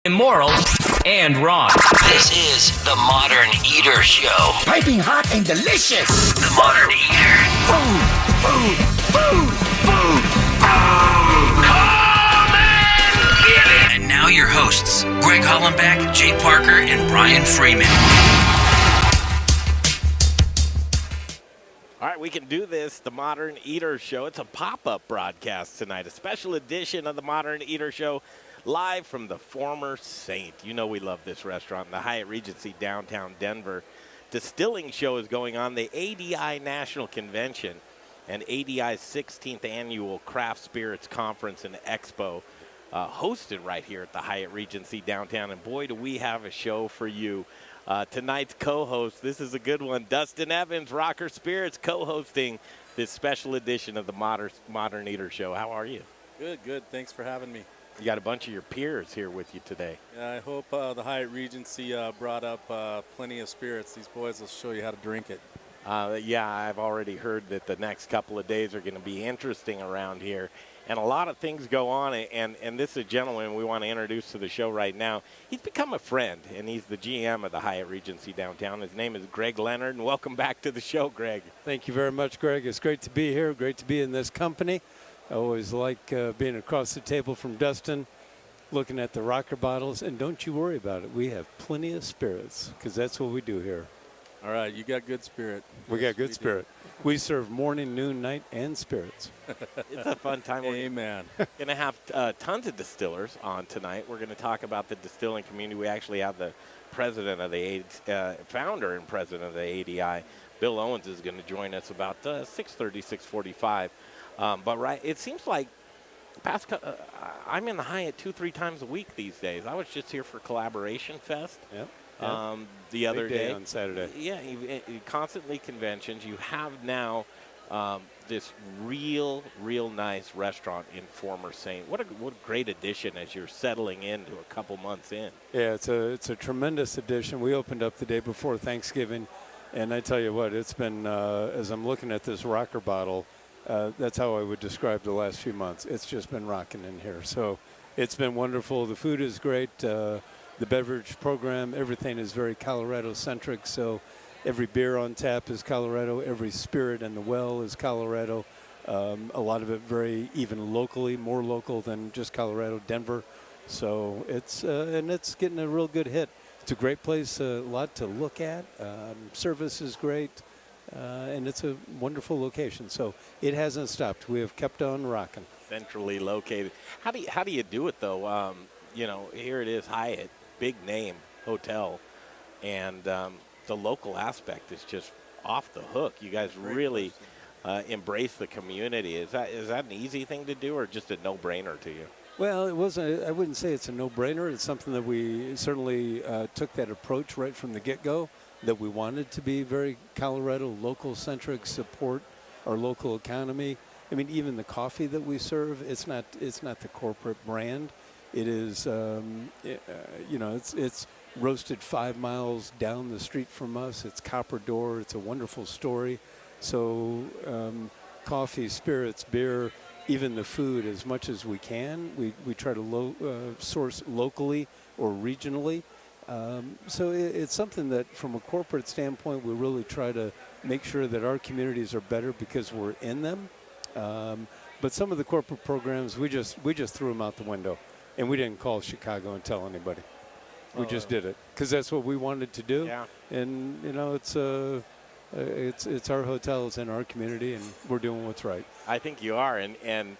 immoral, and wrong. This is the Modern Eater Show. Piping hot and delicious. The Modern Eater. Food, food, food, food, food. Come and get it. And now your hosts, Greg Hollenbeck, Jay Parker, and Brian Freeman. All right, we can do this, the Modern Eater Show. It's a pop-up broadcast tonight, a special edition of the Modern Eater Show, live from the former Saint. You know we love this restaurant, the Hyatt Regency downtown Denver. Distilling Show is going on, the ADI National Convention and ADI's 16th Annual Craft Spirits Conference and Expo, hosted right here at the Hyatt Regency downtown. And boy, do we have a show for you. Tonight's co-host, this is a good one, Dustin Evans, Rocker Spirits, co-hosting this special edition of the Modern Eater Show. How are you? Good. Thanks for having me. You got a bunch of your peers here with you today. Yeah, I hope the Hyatt Regency brought up plenty of spirits. These boys will show you how to drink it. Yeah, I've already heard that the next couple of days are going to be interesting around here. And a lot of things go on, and this is a gentleman we want to introduce to the show right now. He's become a friend, and he's the GM of the Hyatt Regency downtown. His name is Greg Leonard, and welcome back to the show, Greg. Thank you very much, Greg. It's great to be here, great to be in this company. I always like being across the table from Dustin, looking at the rocker bottles, and don't you worry about it. We have plenty of spirits, because that's what we do here. All right, you got good spirit. We got good spirit. We serve morning, noon, night, and spirits. It's a fun time. Amen. We're going to have tons of distillers on tonight. We're going to talk about the distilling community. We actually have the president of the founder and president of the ADI, Bill Owens, is going to join us about 6:30, 6:45. But it seems like I'm in the Hyatt 2-3 times a week these days. I was just here for Collaboration Fest. Yep. The other day on Saturday. Yeah, you constantly conventions. You have now this real nice restaurant in former Saint. What a great addition as you're settling into a couple months in. Yeah, it's a tremendous addition. We opened up the day before Thanksgiving, and I tell you what, it's been, as I'm looking at this rocker bottle, that's how I would describe the last few months. It's just been rocking in here. So it's been wonderful. The food is great. The beverage program, everything is very Colorado-centric, so every beer on tap is Colorado, every spirit in the well is Colorado, a lot of it very even locally, more local than just Colorado, Denver. So it's getting a real good hit. It's a great place, a lot to look at. Service is great, and it's a wonderful location. So it hasn't stopped. We have kept on rocking. Centrally located. How do you do it, though? Here it is, Hyatt. Big name hotel, and the local aspect is just off the hook. You guys really embrace the community. Is that an easy thing to do, or just a no-brainer to you? Well, it wasn't. I wouldn't say it's a no-brainer. It's something that we certainly took that approach right from the get-go, that we wanted to be very Colorado local-centric, support our local economy. I mean, even the coffee that we serve, it's not the corporate brand. It is, it's roasted 5 miles down the street from us. It's Copper Door. It's a wonderful story. So coffee, spirits, beer, even the food, as much as we can, we try to source locally or regionally. So it's something that, from a corporate standpoint, we really try to make sure that our communities are better because we're in them. But some of the corporate programs, we just threw them out the window. And we didn't call Chicago and tell anybody. We just did it because that's what we wanted to do. Yeah. And it's our hotel, it's in our community, and we're doing what's right. I think you are, and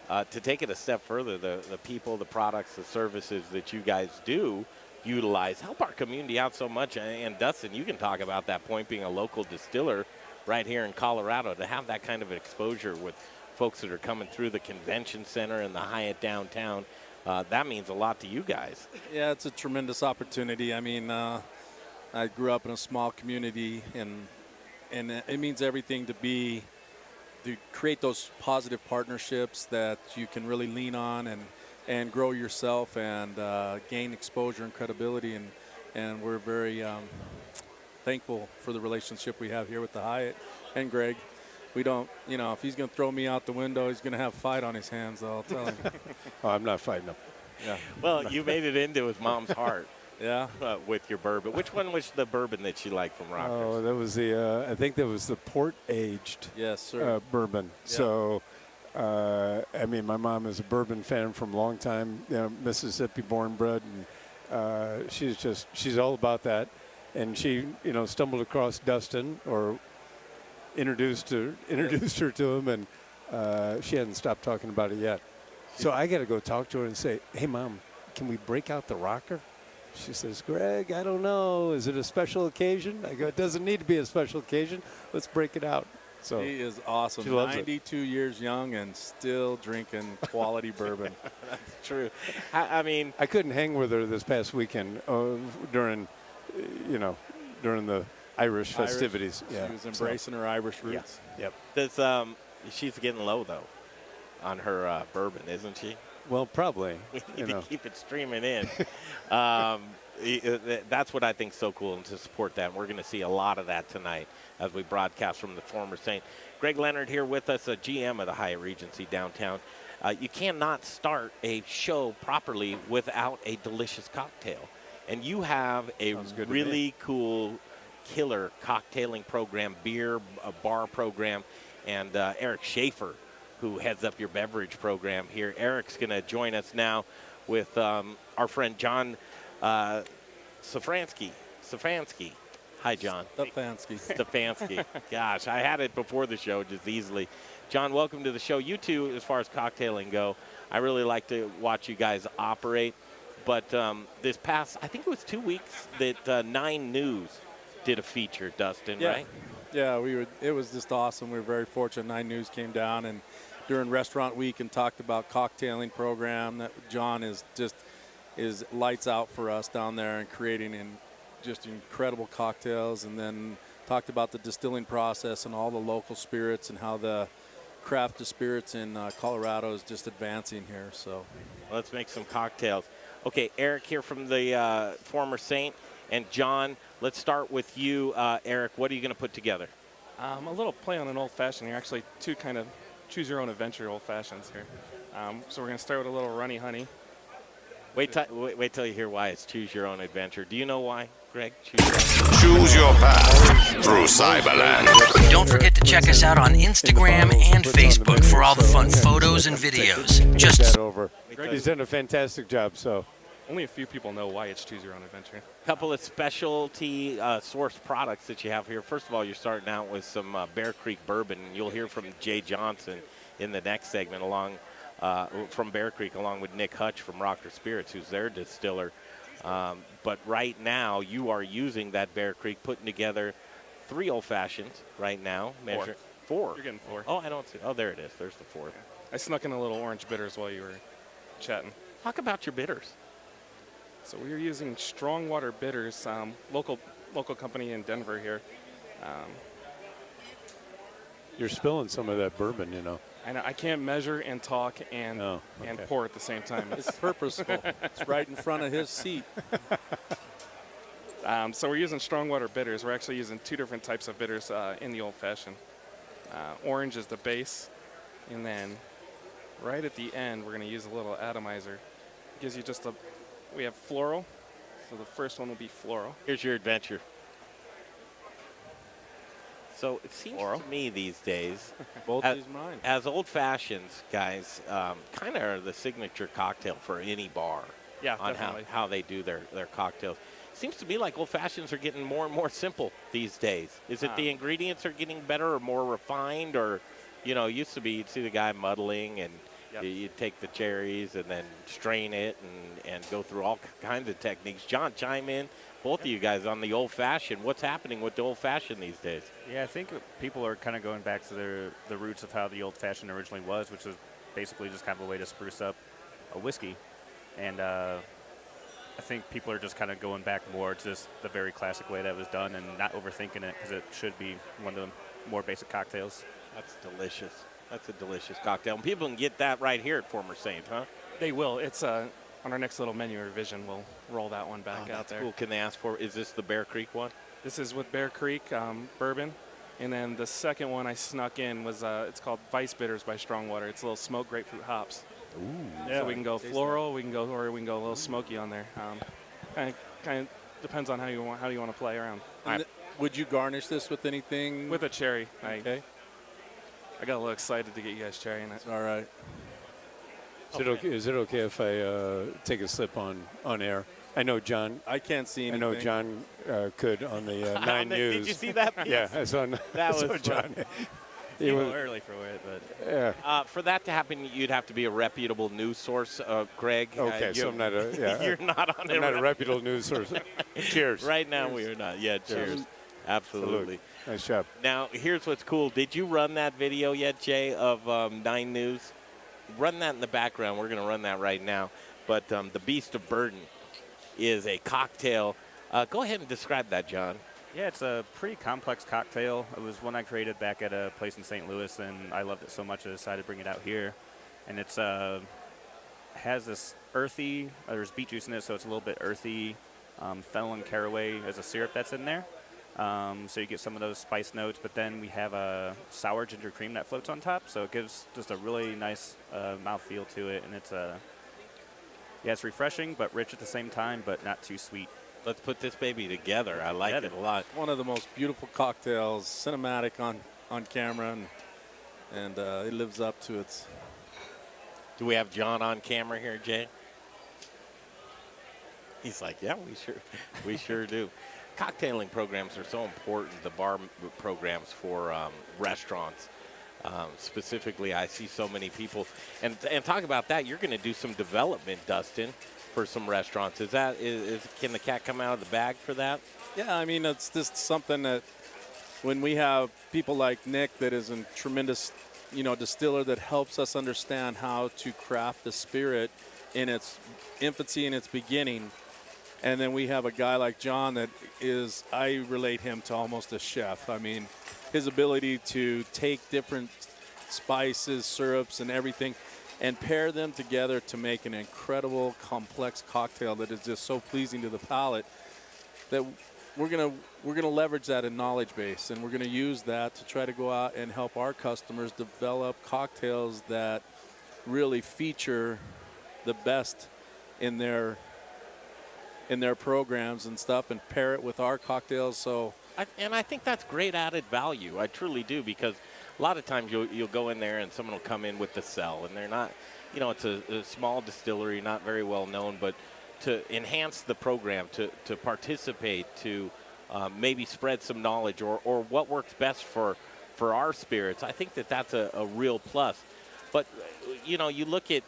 to take it a step further, the people, the products, the services that you guys do utilize help our community out so much. And Dustin, you can talk about that point, being a local distiller right here in Colorado, to have that kind of exposure with folks that are coming through the convention center and the Hyatt downtown. That means a lot to you guys. Yeah, it's a tremendous opportunity. I mean, I grew up in a small community, and it means everything to create those positive partnerships that you can really lean on and grow yourself and gain exposure and credibility. And we're very thankful for the relationship we have here with the Hyatt and Greg. We don't, if he's going to throw me out the window, he's going to have a fight on his hands, I'll tell him. Oh, I'm not fighting him. Yeah. Well, you made it into his mom's heart Yeah. with your bourbon. Which one was the bourbon that she liked from Rockers? Oh, that was the. I think that was the port-aged Yes, sir. bourbon. Yeah. So, I mean, my mom is a bourbon fan from a long time. You know, Mississippi born, bred, and she's all about that. And she, stumbled across Dustin or introduced her to him, and she hadn't stopped talking about it yet. So I got to go talk to her and say, "Hey, Mom, can we break out the rocker?" She says, "Greg, I don't know. Is it a special occasion?" I go, "It doesn't need to be a special occasion. Let's break it out." So He is awesome. She loves it. 92 years young and still drinking quality bourbon. That's true. I mean, I couldn't hang with her this past weekend during the Irish festivities. She was embracing her Irish roots. Yep. she's getting low, though, on her bourbon, isn't she? Well, probably. We need to keep it streaming in. That's what I think is so cool, and to support that. We're going to see a lot of that tonight as we broadcast from the former Saint. Greg Leonard here with us, a GM of the Hyatt Regency downtown. You cannot start a show properly without a delicious cocktail. And you have a really cool killer cocktailing program, beer, a bar program, and Erik Schaeffer, who heads up your beverage program here. Erik's going to join us now with our friend John Stefanski. Hi, John. Stefanski. Gosh, I had it before the show just easily. John, welcome to the show. You two, as far as cocktailing go, I really like to watch you guys operate. But this past, I think it was 2 weeks, that 9 News did a feature, Dustin, right? Yeah, it was just awesome. We were very fortunate. 9 News came down and during Restaurant Week and talked about cocktailing program that John is lights out for us down there and creating just incredible cocktails, and then talked about the distilling process and all the local spirits and how the craft of spirits in Colorado is just advancing here. So let's make some cocktails. Okay, Erik here from the former Saint, and John, let's start with you. Erik, what are you going to put together? A little play on an old-fashioned here. Actually, 2 kind of choose-your-own-adventure old-fashions here. So we're going to start with a little runny honey. Wait till you hear why it's choose-your-own-adventure. Do you know why, Greg? Choose your path through Cyberland. Don't forget to check us out on Instagram and Facebook for all the fun photos and videos. Get Just that over. He's done a fantastic job. So Only a few people know why it's choose-your-own-adventure. Couple of specialty source products that you have here. First of all, you're starting out with some Bear Creek bourbon. You'll hear from Jay Johnson in the next segment from Bear Creek, along with Nick Hutch from Rocker Spirits, who's their distiller. But right now, you are using that Bear Creek, putting together 3 old fashions right now. 4. You're getting 4. Oh, I don't see. Oh, there it is. There's the 4. I snuck in a little orange bitters while you were chatting. Talk about your bitters. So we are using Strongwater Bitters, local company in Denver here. you're spilling some of that bourbon, you know. I know I can't measure and talk and pour at the same time. It's purposeful. It's right in front of his seat. So we're using Strongwater bitters. We're actually using 2 different types of bitters in the old-fashioned. Orange is the base, and then right at the end, we're going to use a little atomizer. It gives you just we have floral, so the first one will be floral. Here's your adventure. So it seems to me these days, Both these mine. as old fashions, guys, kind of are the signature cocktail for any bar. Yeah, on definitely. how they do their cocktails. Seems to me like old fashions are getting more and more simple these days. Is it the ingredients are getting better or more refined, or, you know, it used to be you'd see the guy muddling and you'd take the cherries and then strain it and go through all kinds of techniques. John, chime in, both of you guys, on the old fashioned. What's happening with the old fashioned these days? Yeah, I think people are kind of going back to the roots of how the old fashioned originally was, which was basically just kind of a way to spruce up a whiskey. And I think people are just kind of going back more to just the very classic way that was done and not overthinking it, because it should be one of the more basic cocktails. That's delicious. That's a delicious cocktail. And people can get that right here at Former Saint, huh? They will. It's on our next little menu revision. We'll roll that one back out that's there. cool. Can they ask for, is this the Bear Creek one? This is with Bear Creek bourbon. And then the second one I snuck in was, it's called Vice Bitters by Strongwater. It's a little smoked grapefruit hops. So we can go floral, we can go a little smoky on there. Kind of depends on how you want to play around. Would you garnish this with anything? With a cherry. Okay. I got a little excited to get you guys cherry in it. All right. Is it okay if I take a sip on air? I know John. I can't see anything. I know John could on the 9 News. Did you see that? Yeah, I saw That was John. A little early for it, but Yeah. For that to happen, you'd have to be a reputable news source, Greg. Okay, so I'm not a. Yeah, you're not on I'm not a reputable news source. Cheers. Right now, we are not. Yeah, cheers. Absolutely. Nice job. Now, here's what's cool. Did you run that video yet, Jay, of 9 News? Run that in the background. We're going to run that right now. But the Beast of Burden is a cocktail. Go ahead and describe that, John. yeah, it's a pretty complex cocktail. It was one I created back at a place in St. Louis, and I loved it so much I decided to bring it out here. And it's has this earthy, there's beet juice in it, so it's a little bit earthy. Fennel and caraway as a syrup that's in there. So you get some of those spice notes, but then we have a sour ginger cream that floats on top, so it gives just a really nice mouthfeel to it, and it's it's refreshing but rich at the same time, but not too sweet. Let's put this baby together. I like it a lot. One of the most beautiful cocktails, cinematic on camera, and it lives up to its. Do we have John on camera here, Jay? He's like, yeah, we sure do. Cocktailing programs are so important, the bar programs for restaurants. Specifically, I see so many people. And talk about that, you're going to do some development, Dustin, for some restaurants. Can the cat come out of the bag for that? Yeah, I mean, it's just something that when we have people like Nick that is a tremendous, distiller that helps us understand how to craft the spirit in its infancy and its beginning. And then we have a guy like John that is, I relate him to almost a chef. I mean, his ability to take different spices, syrups, and everything and pair them together to make an incredible, complex cocktail that is just so pleasing to the palate that we're gonna leverage that in knowledge base, and we're gonna use that to try to go out and help our customers develop cocktails that really feature the best in their programs and stuff, and pair it with our cocktails. So, I think that's great added value. I truly do, because a lot of times you'll go in there and someone will come in with the sell, and they're not, it's a small distillery, not very well known, but to enhance the program, to participate, to maybe spread some knowledge or what works best for our spirits, I think that's a real plus. But, you look at,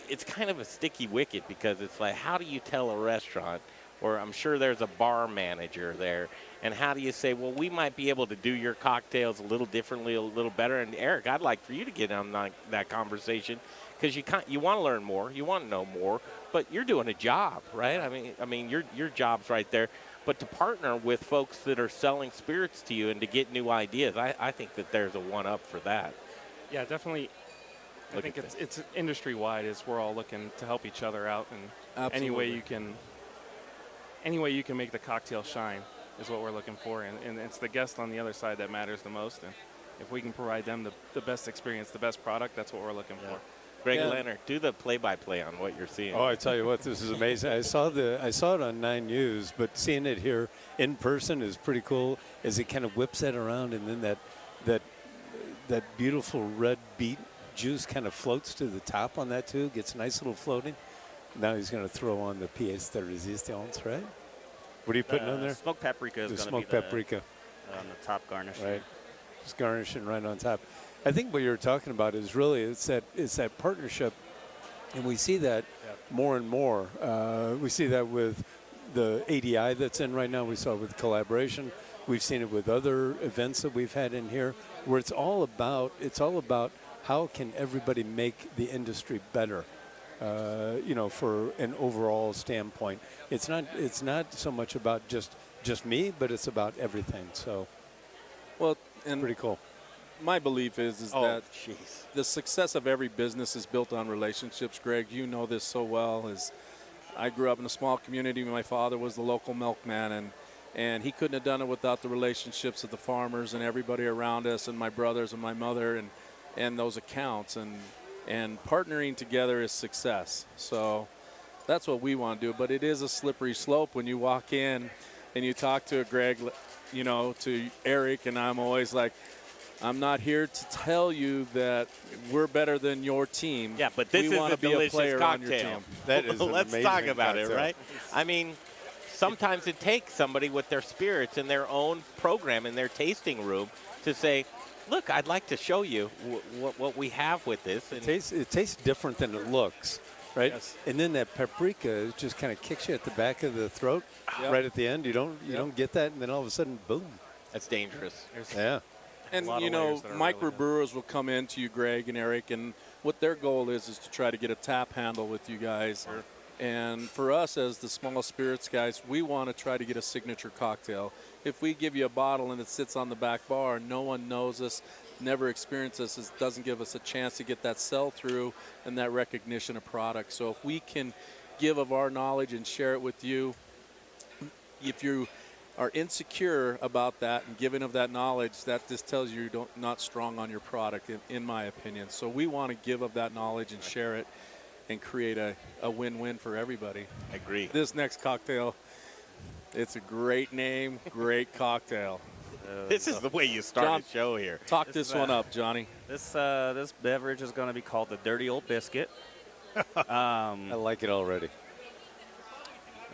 it's kind of a sticky wicket, because it's like, how do you tell a restaurant, or I'm sure there's a bar manager there, and how do you say, well, we might be able to do your cocktails a little differently, a little better? And Erik, I'd like for you to get on that conversation, because you want to learn more, you want to know more, but you're doing a job, right? I mean, your job's right there. But to partner with folks that are selling spirits to you and to get new ideas, I think that there's a one-up for that. Yeah, definitely. I think it's industry-wide is we're all looking to help each other out, and any way you can make the cocktail shine is what we're looking for, and it's the guest on the other side that matters the most, and if we can provide them the best experience, the best product, that's what we're looking for. Greg Leonard, do the play-by-play on what you're seeing. Oh, I tell you what, this is amazing. I saw it on 9 News, but seeing it here in person is pretty cool, as it kind of whips that around, and then that beautiful red beet juice kind of floats to the top on that too, gets a nice little floating. Now he's going to throw on the pièce de résistance, right? What are you putting on there? Smoked paprika is going to be smoked paprika on the top garnish. Right, just garnishing right on top. I think what you're talking about is really it's that partnership, and we see that more and more. We see that with the ADI that's in right now. We saw it with collaboration. We've seen it with other events that we've had in here, where it's all about how can everybody make the industry better, for an overall standpoint. It's not so much about just me, but it's about everything. So, well, and pretty cool. My belief is that the success of every business is built on relationships. Greg, you know this so well. As I grew up in a small community, my father was the local milkman, and he couldn't have done it without the relationships of the farmers and everybody around us, and my brothers and my mother, and those accounts. And and partnering together is success. So that's what we want to do. But it is a slippery slope when you walk in and you talk to Greg, you know, to Erik, and I'm always like, I'm not here to tell you that we're better than your team. Yeah, but this we is want a to be a delicious player on your cocktail. team. That is an Let's amazing talk about cocktail. it, right? I mean, sometimes it takes somebody with their spirits in their own program in their tasting room to say, look, I'd like to show you what we have with this. And It tastes different than it looks, right? Yes. And then that paprika just kind of kicks you at the back of the throat, Yep. right at the end. You don't get that, and then all of a sudden, boom. that's dangerous. Yeah. And, lot of you know, layers that are really good. microbrewers will come in to you, Greg and Erik, and what their goal is to try to get a tap handle with you guys. And for us as the small spirits guys, we want to try to get a signature cocktail. If we give you a bottle and it sits on the back bar, no one knows us, never experienced us, it doesn't give us a chance to get that sell-through and that recognition of product. So if we can give of our knowledge and share it with you, if you are insecure about that and giving of that knowledge, that just tells you you're not strong on your product, in my opinion. So we want to give of that knowledge and share it and create a win-win for everybody. I agree. This next cocktail, it's a great name, great cocktail. This is the way you start John, a show here. Talk this one up, Johnny. This beverage is going to be called the Dirty Old Biscuit. I like it already.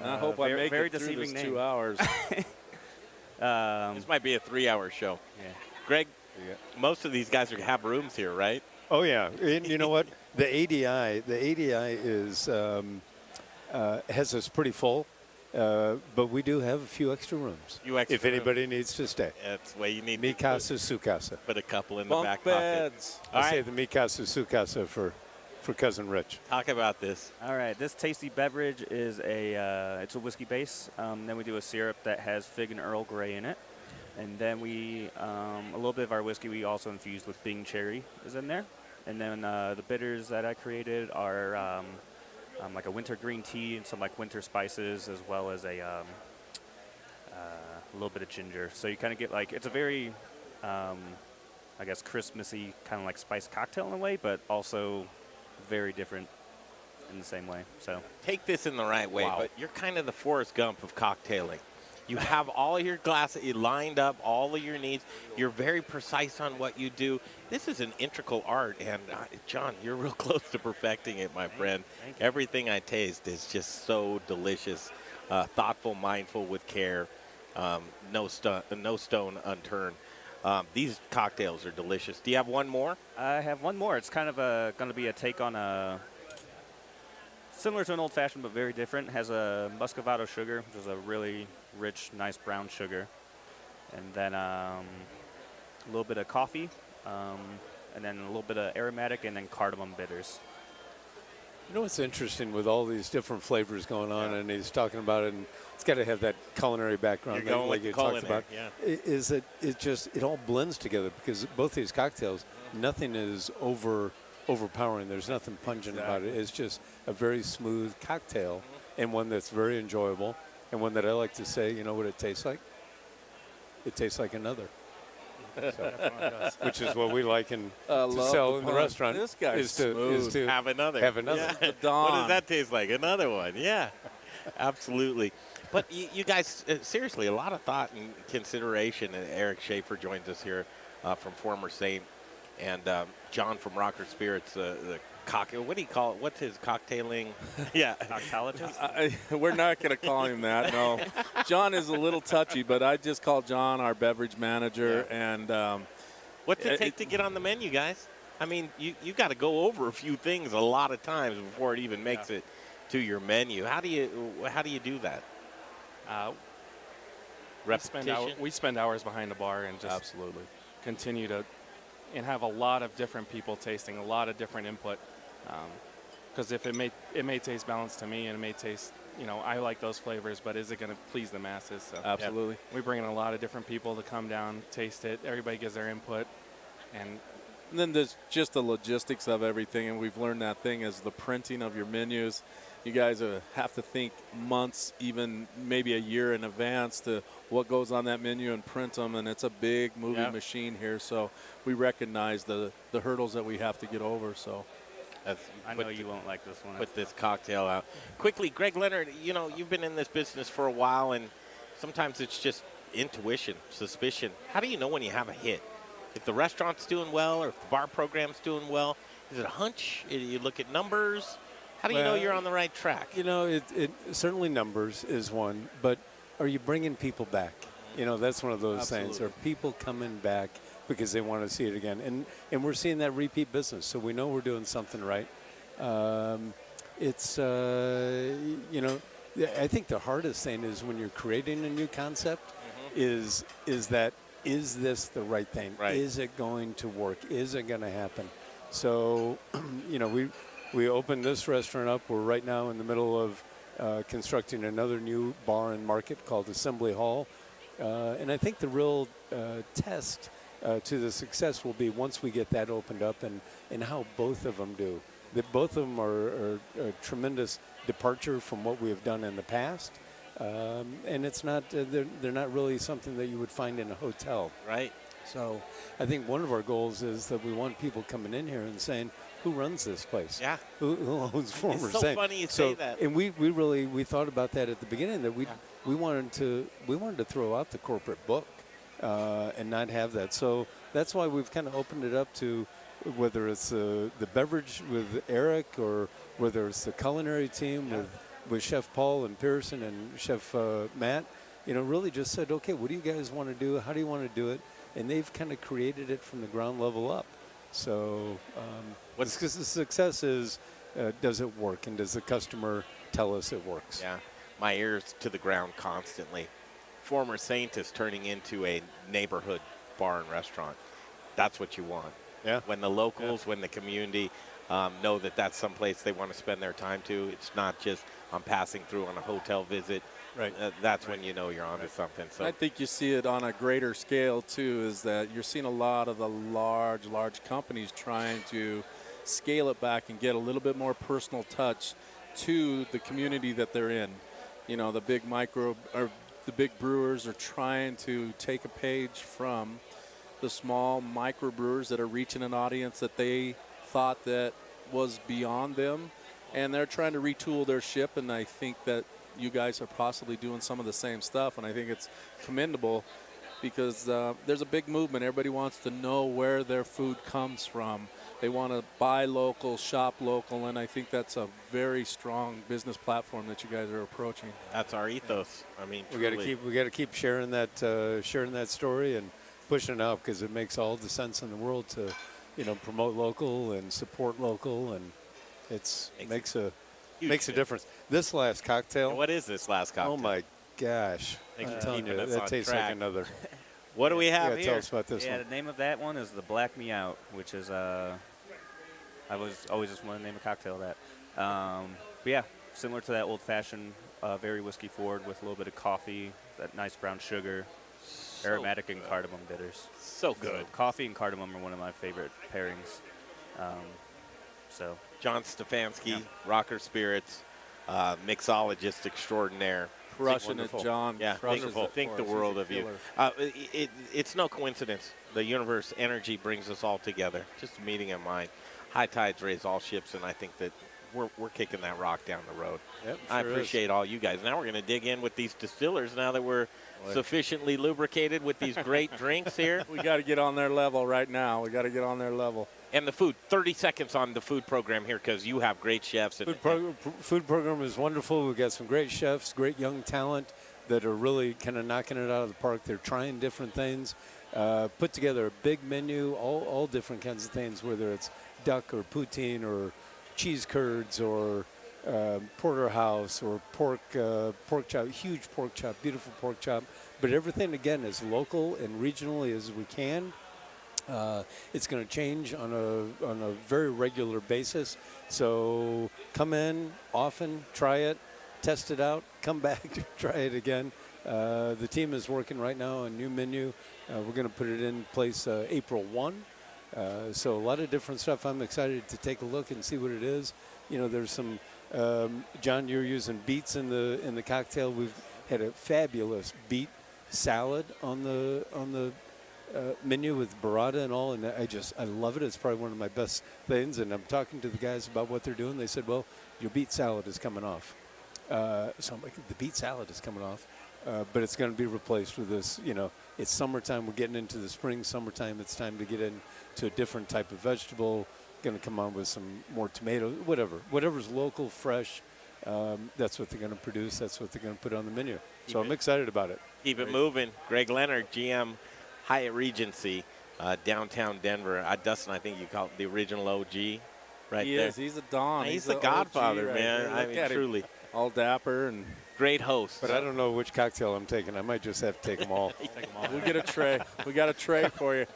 I hope I make very it through deceiving this name. 2 hours. This might be a 3-hour show. Yeah. Greg, most of these guys have rooms here, right? Oh, yeah. And you know what? The ADI is has us pretty full, but we do have a few extra rooms. If anybody needs to stay. That's the way you need Mi to casa, su casa. put a couple in Bunk the back pocket. beds. I say the mi casa, su casa for Cousin Rich. Talk about this. All right, this tasty beverage is it's a whiskey base. Then we do a syrup that has fig and Earl Grey in it. And then we, a little bit of our whiskey we also infused with Bing Cherry is in there. And then the bitters that I created are like a winter green tea and some like winter spices, as well as a little bit of ginger. So you kind of get like, it's a very, I guess, Christmassy kind of like spiced cocktail in a way, but also very different in the same way. So Take this in the right way, Wow. but you're kind of the Forrest Gump of cocktailing. You have all your glasses lined up, all of your needs. You're very precise on what you do. This is an integral art, and John, you're real close to perfecting it, my friend. Thank you. Everything I taste is just so delicious, thoughtful, mindful, with care, no stone unturned. These cocktails are delicious. Do you have one more? I have one more. It's kind of going to be a take on a similar to an old fashioned, but very different. It has a muscovado sugar, which is a really rich, nice brown sugar, and then a little bit of coffee, and then a little bit of aromatic, and then cardamom bitters. You know what's interesting with all these different flavors going on, and he's talking about it, and it's got to have that culinary background, You're going like with he the talks culinary, about. yeah. Is that it all blends together, because both these cocktails, nothing is overpowering. There's nothing pungent about it. It's just a very smooth cocktail, and one that's very enjoyable, and one that I like to say, you know what it tastes like? It tastes like another. So, which is what we like to love sell the in the pun. restaurant. This guy's is to smooth. Have another. Have another. Yeah. The What Don. does that taste like? Another one. Yeah, absolutely. But you guys, seriously, a lot of thought and consideration. And Erik Schaeffer joins us here from former Saint, and John from Rocker Spirits, the cocktail. What do you call it? What's his cocktailing? Yeah. Coctologist? We're not going to call him that, no. John is a little touchy, but I just call John our beverage manager. And What's it take to get on the menu, guys? I mean, you got to go over a few things a lot of times before it even makes it to your menu. How do you do that? Repetition. We spend hours behind the bar and just absolutely. continue to and have a lot of different people tasting, a lot of different input. Because if it may taste balanced to me, and it may taste, I like those flavors, but is it going to please the masses? So, Absolutely. we bring in a lot of different people to come down, taste it. Everybody gives their input, and then there's just the logistics of everything, and we've learned that thing is the printing of your menus. You guys have to think months, even maybe a year in advance to what goes on that menu and print them, and it's a big moving machine here. So we recognize the hurdles that we have to get over. So as I know you won't like this one. put this cocktail out. Quickly, Greg Leonard, you've been in this business for a while, and sometimes it's just intuition, suspicion. How do you know when you have a hit? If the restaurant's doing well or if the bar program's doing well, is it a hunch? You look at numbers? How do you know you're on the right track? It certainly numbers is one, but are you bringing people back? That's one of those things. Are people coming back because they want to see it again? And we're seeing that repeat business, so we know we're doing something right. I think the hardest thing is when you're creating a new concept is this the right thing? Right. Is it going to work? Is it going to happen? So, we opened this restaurant up. We're right now in the middle of constructing another new bar and market called Assembly Hall. And I think the real test to the success will be once we get that opened up and how both of them do. That both of them are a tremendous departure from what we have done in the past. And it's not, they're not really something that you would find in a hotel. Right. So I think one of our goals is that we want people coming in here and saying, who runs this place? Yeah. Who owns former It's so Saint? funny you say that. And we really thought about that at the beginning, that we wanted to throw out the corporate book and not have that. So that's why we've kind of opened it up to whether it's the beverage with Erik or whether it's the culinary team with Chef Paul and Pearson and Chef Matt. Really just said, okay, what do you guys want to do? How do you want to do it? And they've kind of created it from the ground level up. So what's the success is, does it work? And does the customer tell us it works? Yeah. My ears to the ground constantly. Former Saint is turning into a neighborhood bar and restaurant. That's what you want. Yeah. When the locals, when the community know that that's someplace they want to spend their time to. It's not just I'm passing through on a hotel visit. Right. That's when you know you're onto something. So I think you see it on a greater scale, too, is that you're seeing a lot of the large companies trying to scale it back and get a little bit more personal touch to the community that they're in. The big brewers are trying to take a page from the small micro brewers that are reaching an audience that they thought that was beyond them, and they're trying to retool their ship. And I think that you guys are possibly doing some of the same stuff, and I think it's commendable because there's a big movement. Everybody wants to know where their food comes from. They want to buy local, shop local, and I think that's a very strong business platform that you guys are approaching. that's our ethos. I mean, We got to keep sharing that story and pushing it out, because it makes all the sense in the world to, promote local and support local, and it makes a difference. This last cocktail. What is this last cocktail? Oh my gosh! Thanks I'm for telling keeping you, us that on tastes track. like another. What do we have Yeah, here? tell us about this Yeah, one. the name of that one is the Black Me Out, which is I was always just wanted to name a cocktail that. But yeah, similar to that old-fashioned, very whiskey forward with a little bit of coffee, that nice brown sugar, aromatic and cardamom bitters. So good. Coffee and cardamom are one of my favorite pairings. John Stefanski, Rocker Spirits, mixologist extraordinaire. Crushing it, John. Yeah, Crushes it think for the us. world He's of a you. killer. It's no coincidence. The universe energy brings us all together. Just a meeting in mind. High tides raise all ships, and I think that we're kicking that rock down the road. Yep, I sure is. appreciate all you guys. Now we're going to dig in with these distillers now that we're sufficiently lubricated with these great drinks here. We got to get on their level right now. We got to get on their level. And the food, 30 seconds on the food program here, because you have great chefs. And, Food program is wonderful. We've got some great chefs, great young talent that are really kind of knocking it out of the park. They're trying different things. Put together a big menu, all different kinds of things, whether it's duck or poutine or cheese curds or porterhouse or pork chop, huge pork chop, beautiful pork chop. But everything, again, is local and regionally as we can. It's going to change on a very regular basis. So come in often, try it, test it out, come back, try it again. The team is working right now on a new menu. We're going to put it in place April 1. So a lot of different stuff. I'm excited to take a look and see what it is. There's some, John, you're using beets in the cocktail. We've had a fabulous beet salad on the menu with burrata and all, and I love it. It's probably one of my best things. And I'm talking to the guys about what they're doing. They said, well, your beet salad is coming off. So I'm like, the beet salad is coming off, but it's going to be replaced with this. It's summertime. We're getting into the spring, summertime. It's time to get into a different type of vegetable. Going to come on with some more tomatoes, whatever's local, fresh. That's what they're going to produce. That's what they're going to put on the menu. So I'm excited about it. Keep it moving. Greg Leonard, GM, Hyatt Regency, downtown Denver. Dustin, I think you call it the original OG right there. He is. He's a Don. He's the godfather, right man. I mean, truly. All dapper and great host. But I don't know which cocktail I'm taking. I might just have to take them all. We'll get a tray. We got a tray for you.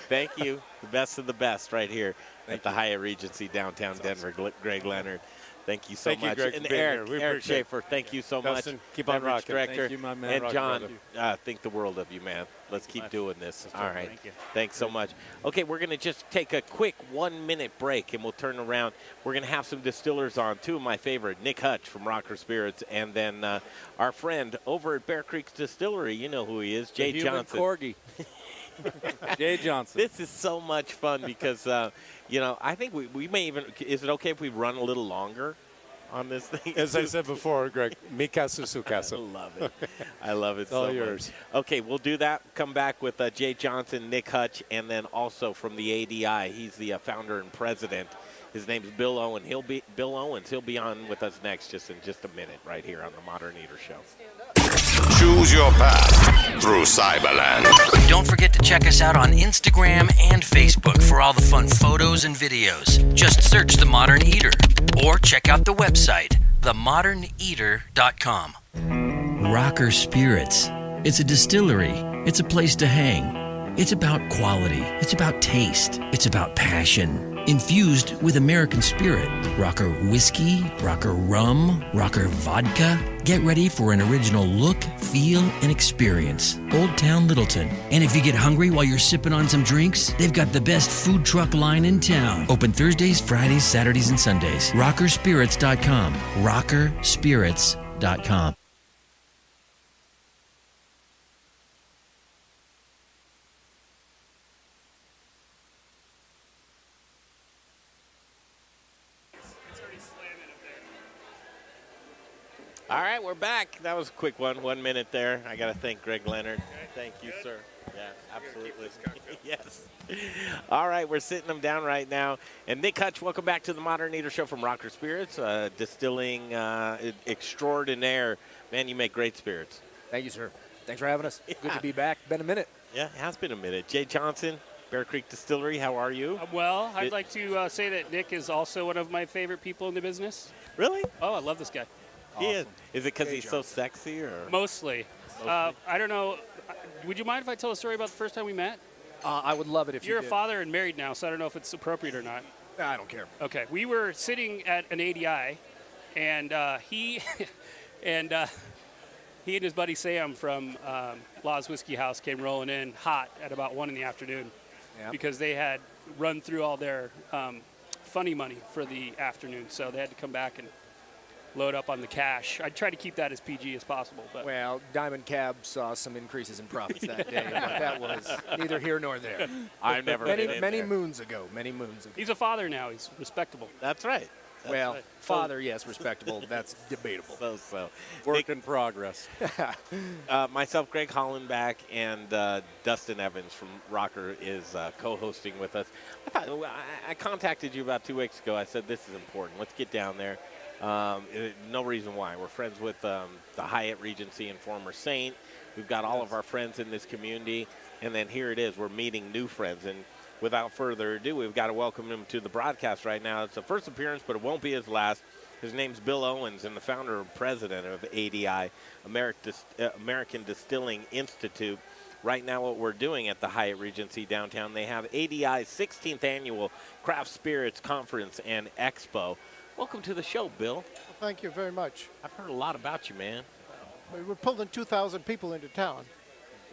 Thank you. The best of the best right here at the Hyatt Regency downtown Denver. Greg Leonard. Thank you so much. You, Greg, and for being Erik, here. We Erik appreciate it. Schaeffer, thank you so Dustin, much. keep on Beverage rocking. Director. Thank you, my man. And Rock, John, brother. think the world of you, man. Let's keep doing this. All right. Thank you. Thanks so much. Okay, we're going to just take a quick 1-minute break, and we'll turn around. We're going to have some distillers on, two of my favorite, Nick Hutch from Rocker Spirits, and then our friend over at Bear Creek Distillery, you know who he is, Jay Johnson. Corgi. Jay Johnson. This is so much fun because, I think we may even – is it okay if we run a little longer on this thing? As I said before, Greg, Mikasa I Sukasa. love it. I love it so all much. yours. Okay, we'll do that. Come back with Jay Johnson, Nick Hutch, and then also from the ADI. He's the founder and president. His name's Bill Owens. Bill Owens. He'll be on with us next in just a minute right here on the Modern Eater Show. Choose your path through Cyberland. Don't forget to check us out on Instagram and Facebook for all the fun photos and videos. Just search The Modern Eater or check out the website, themoderneater.com. Rocker Spirits. It's a distillery. It's a place to hang. It's about quality. It's about taste. It's about passion. Infused with American spirit. Rocker whiskey, rocker rum, rocker vodka. Get ready for an original look, feel, and experience. Old Town Littleton. And if you get hungry while you're sipping on some drinks, they've got the best food truck line in town. Open Thursdays, Fridays, Saturdays, and Sundays. Rockerspirits.com. Rockerspirits.com. All right, we're back. That was a quick one. 1 minute there. I got to thank Greg Leonard. Thank you, sir. Yeah, absolutely. Yes. All right, we're sitting them down right now. And Nick Hutch, welcome back to the Modern Eater Show from Rocker Spirits, distilling extraordinaire. Man, you make great spirits. Thank you, sir. Thanks for having us. Good to be back. Been a minute. Yeah, it has been a minute. Jay Johnson, Bear Creek Distillery, how are you? Well, I'd like to say that Nick is also one of my favorite people in the business. Really? Oh, I love this guy. He is. Is it because he's so sexy, or? Mostly. I don't know. Would you mind if I tell a story about the first time we met? I would love it if You're you a father and married now, so I don't know if it's appropriate or not. I don't care. Okay. We were sitting at an ADI, and he and his buddy Sam from Law's Whiskey House came rolling in hot at about 1 in the afternoon because they had run through all their funny money for the afternoon, so they had to come back and load up on the cash. I try to keep that as PG as possible. But well, Diamond Cab saw some increases in profits that day, but that was neither here nor there. I've never been in many there. moons ago. Many moons ago. he's a father now. He's respectable. That's right. Well, right. father, yes, respectable. That's debatable. So. Work in progress. Myself, Greg Hollenbach, and Dustin Evans from Rocker is co-hosting with us. I contacted you about 2 weeks ago. I said, this is important. Let's get down there. No reason why. We're friends with the Hyatt Regency and former Saint. We've got all of our friends in this community. And then here it is. We're meeting new friends. And without further ado, we've got to welcome him to the broadcast right now. It's the first appearance, but it won't be his last. His name's Bill Owens, and the founder and president of ADI, American Distilling Institute. Right now what we're doing at the Hyatt Regency downtown, they have ADI's 16th annual Craft Spirits Conference and Expo. Welcome to the show, Bill. Well, thank you very much. I've heard a lot about you, man. We're pulling 2,000 people into town.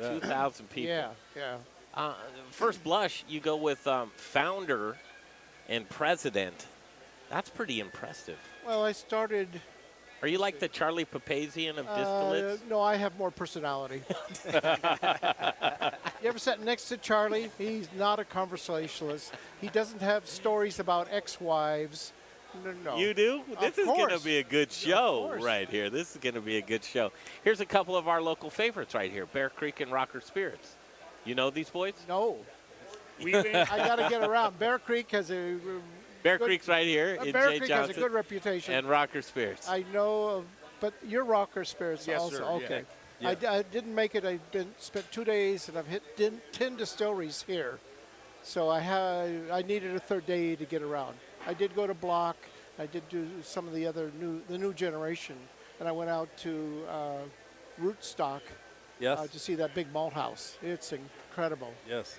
2,000 people. Yeah. First blush, you go with founder and president. That's pretty impressive. Well, I started. Are you like the Charlie Papazian of distillates? No, I have more personality. You ever sat next to Charlie? He's not a conversationalist. He doesn't have stories about ex-wives. No. You do? This is going to be a good show course. right here. This is going to be a good show. Here's a couple of our local favorites right here, Bear Creek and Rocker Spirits. You know these boys? No. We've been, I got to get around. Bear Creek has a Bear good- Creek's right here. in Bear Jay Creek has a Johnson good reputation. And Rocker Spirits. I know of, but you're Rocker Spirits Yes, also. sir, Okay. yeah. I didn't make it. Spent 2 days and I've hit 10 distilleries here. So I needed a third day to get around. I did go to Block. I did do some of the new generation, and I went out to Rootstock Yes. to see that big malt house. It's incredible. Yes.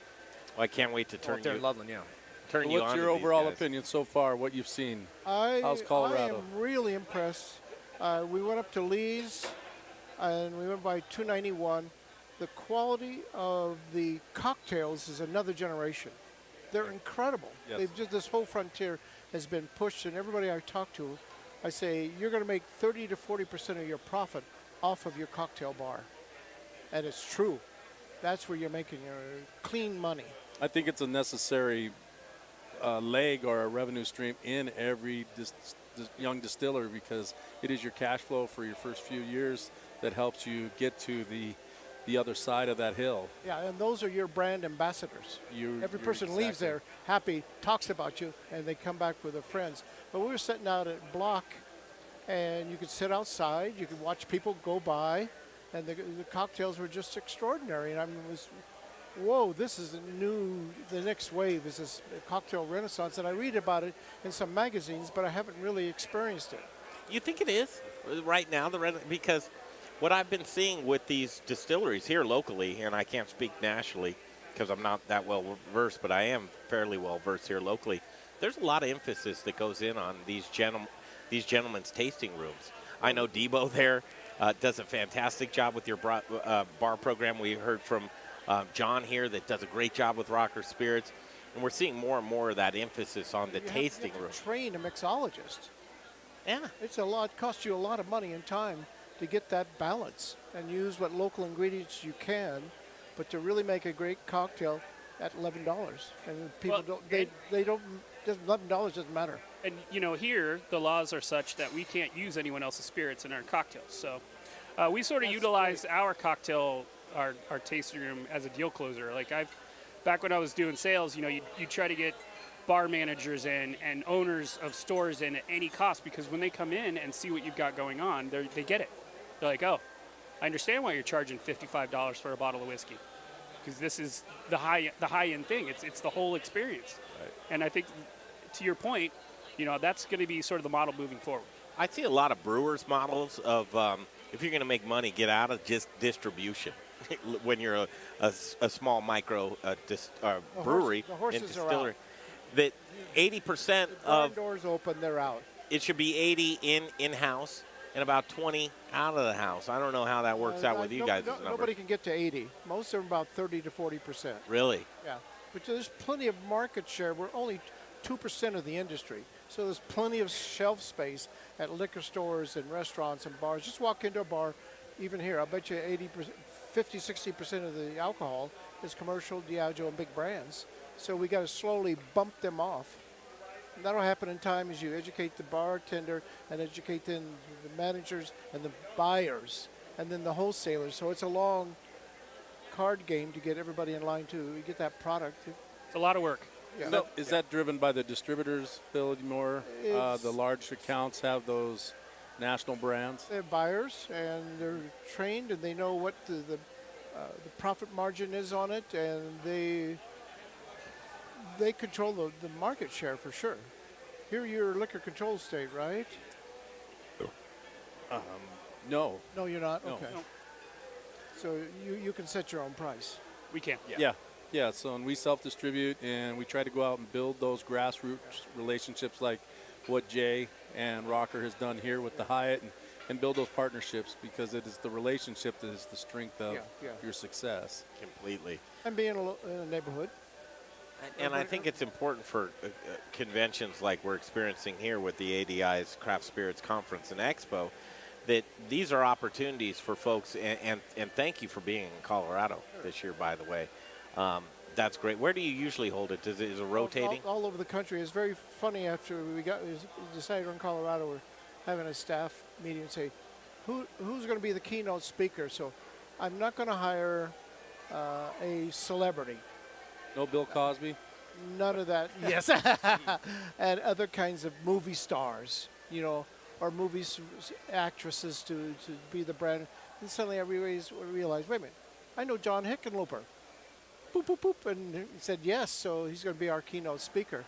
Well, I can't wait to Up turn there you, in Loveland, yeah. turn So you what's on your to these overall guys. opinion so far, what you've seen? I How's Colorado? am really impressed. We went up to Lee's, and we went by 291. The quality of the cocktails is another generation. They're incredible. Yes. They've just this whole frontier has been pushed, and everybody I talk to, I say you're going to make 30 to 40% of your profit off of your cocktail bar, and it's true. That's where you're making your clean money. I think it's a necessary leg or a revenue stream in every young distiller because it is your cash flow for your first few years that helps you get to the other side of that hill. Yeah, and those are your brand ambassadors. Every person leaves there happy, talks about you, and they come back with their friends. But we were sitting out at Block, and you could sit outside, you could watch people go by, and the cocktails were just extraordinary. And I mean, it was, whoa, this is the next wave is this cocktail renaissance. And I read about it in some magazines, but I haven't really experienced it. You think it is right now, because what I've been seeing with these distilleries here locally, and I can't speak nationally because I'm not that well versed, but I am fairly well versed here locally. There's a lot of emphasis that goes in on these gentlemen's tasting rooms. I know Debo there does a fantastic job with your bar program. We heard from John here that does a great job with Rocker Spirits, and we're seeing more and more of that emphasis on the tasting room. Train a mixologist. Yeah, it's a lot. Costs you a lot of money and time to get that balance and use what local ingredients you can, but to really make a great cocktail at $11, and people $11 doesn't matter. and here the laws are such that we can't use anyone else's spirits in our cocktails. So we sort of utilize our cocktail, our tasting room as a deal closer. Like back when I was doing sales, you try to get bar managers and owners of stores in at any cost, because when they come in and see what you've got going on, they get it. They're like, oh, I understand why you're charging $55 for a bottle of whiskey, because this is the high end thing. It's the whole experience. Right. And I think, to your point, that's going to be sort of the model moving forward. I see a lot of brewers models of if you're going to make money, get out of just distribution. When you're a small micro brewery and distillery, that 80% of doors open, they're out. It should be 80 in-house and about 20 out of the house. I don't know how that works out with you guys. Nobody can get to 80. Most of them about 30 to 40%. Really? Yeah. But there's plenty of market share. We're only 2% of the industry. So there's plenty of shelf space at liquor stores and restaurants and bars. Just walk into a bar, even here, I bet you 50, 60% of the alcohol is commercial, Diageo, and big brands. So we got to slowly bump them off. And that'll happen in time as you educate the bartender and educate then the managers and the buyers and then the wholesalers. So it's a long card game to get everybody in line to get that product. It's a lot of work. Yeah. Is that driven by the distributors, Bill, more? The large accounts have those national brands? They're buyers, and they're trained, and they know what the profit margin is on it, and they control the market share for sure. Here you're a liquor control state, right? No. No, you're not? No. Okay. No. So you can set your own price. We can. Yeah, so and we self-distribute, and we try to go out and build those grassroots relationships like what Jay and Rocker has done here with the Hyatt, and build those partnerships, because it is the relationship that is the strength of your success. Completely. And being in a neighborhood. And I think it's important for conventions like we're experiencing here with the ADI's Craft Spirits Conference and Expo, that these are opportunities for folks, and thank you for being in Colorado this year, by the way. That's great. Where do you usually hold it? Is it rotating? All over the country. It's very funny after we decided in Colorado we're having a staff meeting and say, who's going to be the keynote speaker? So I'm not going to hire a celebrity. No Bill Cosby? None of that. Yes. And other kinds of movie stars, or actresses to be the brand. And suddenly I realized, wait a minute, I know John Hickenlooper. Boop, boop, boop. And he said yes, so he's going to be our keynote speaker.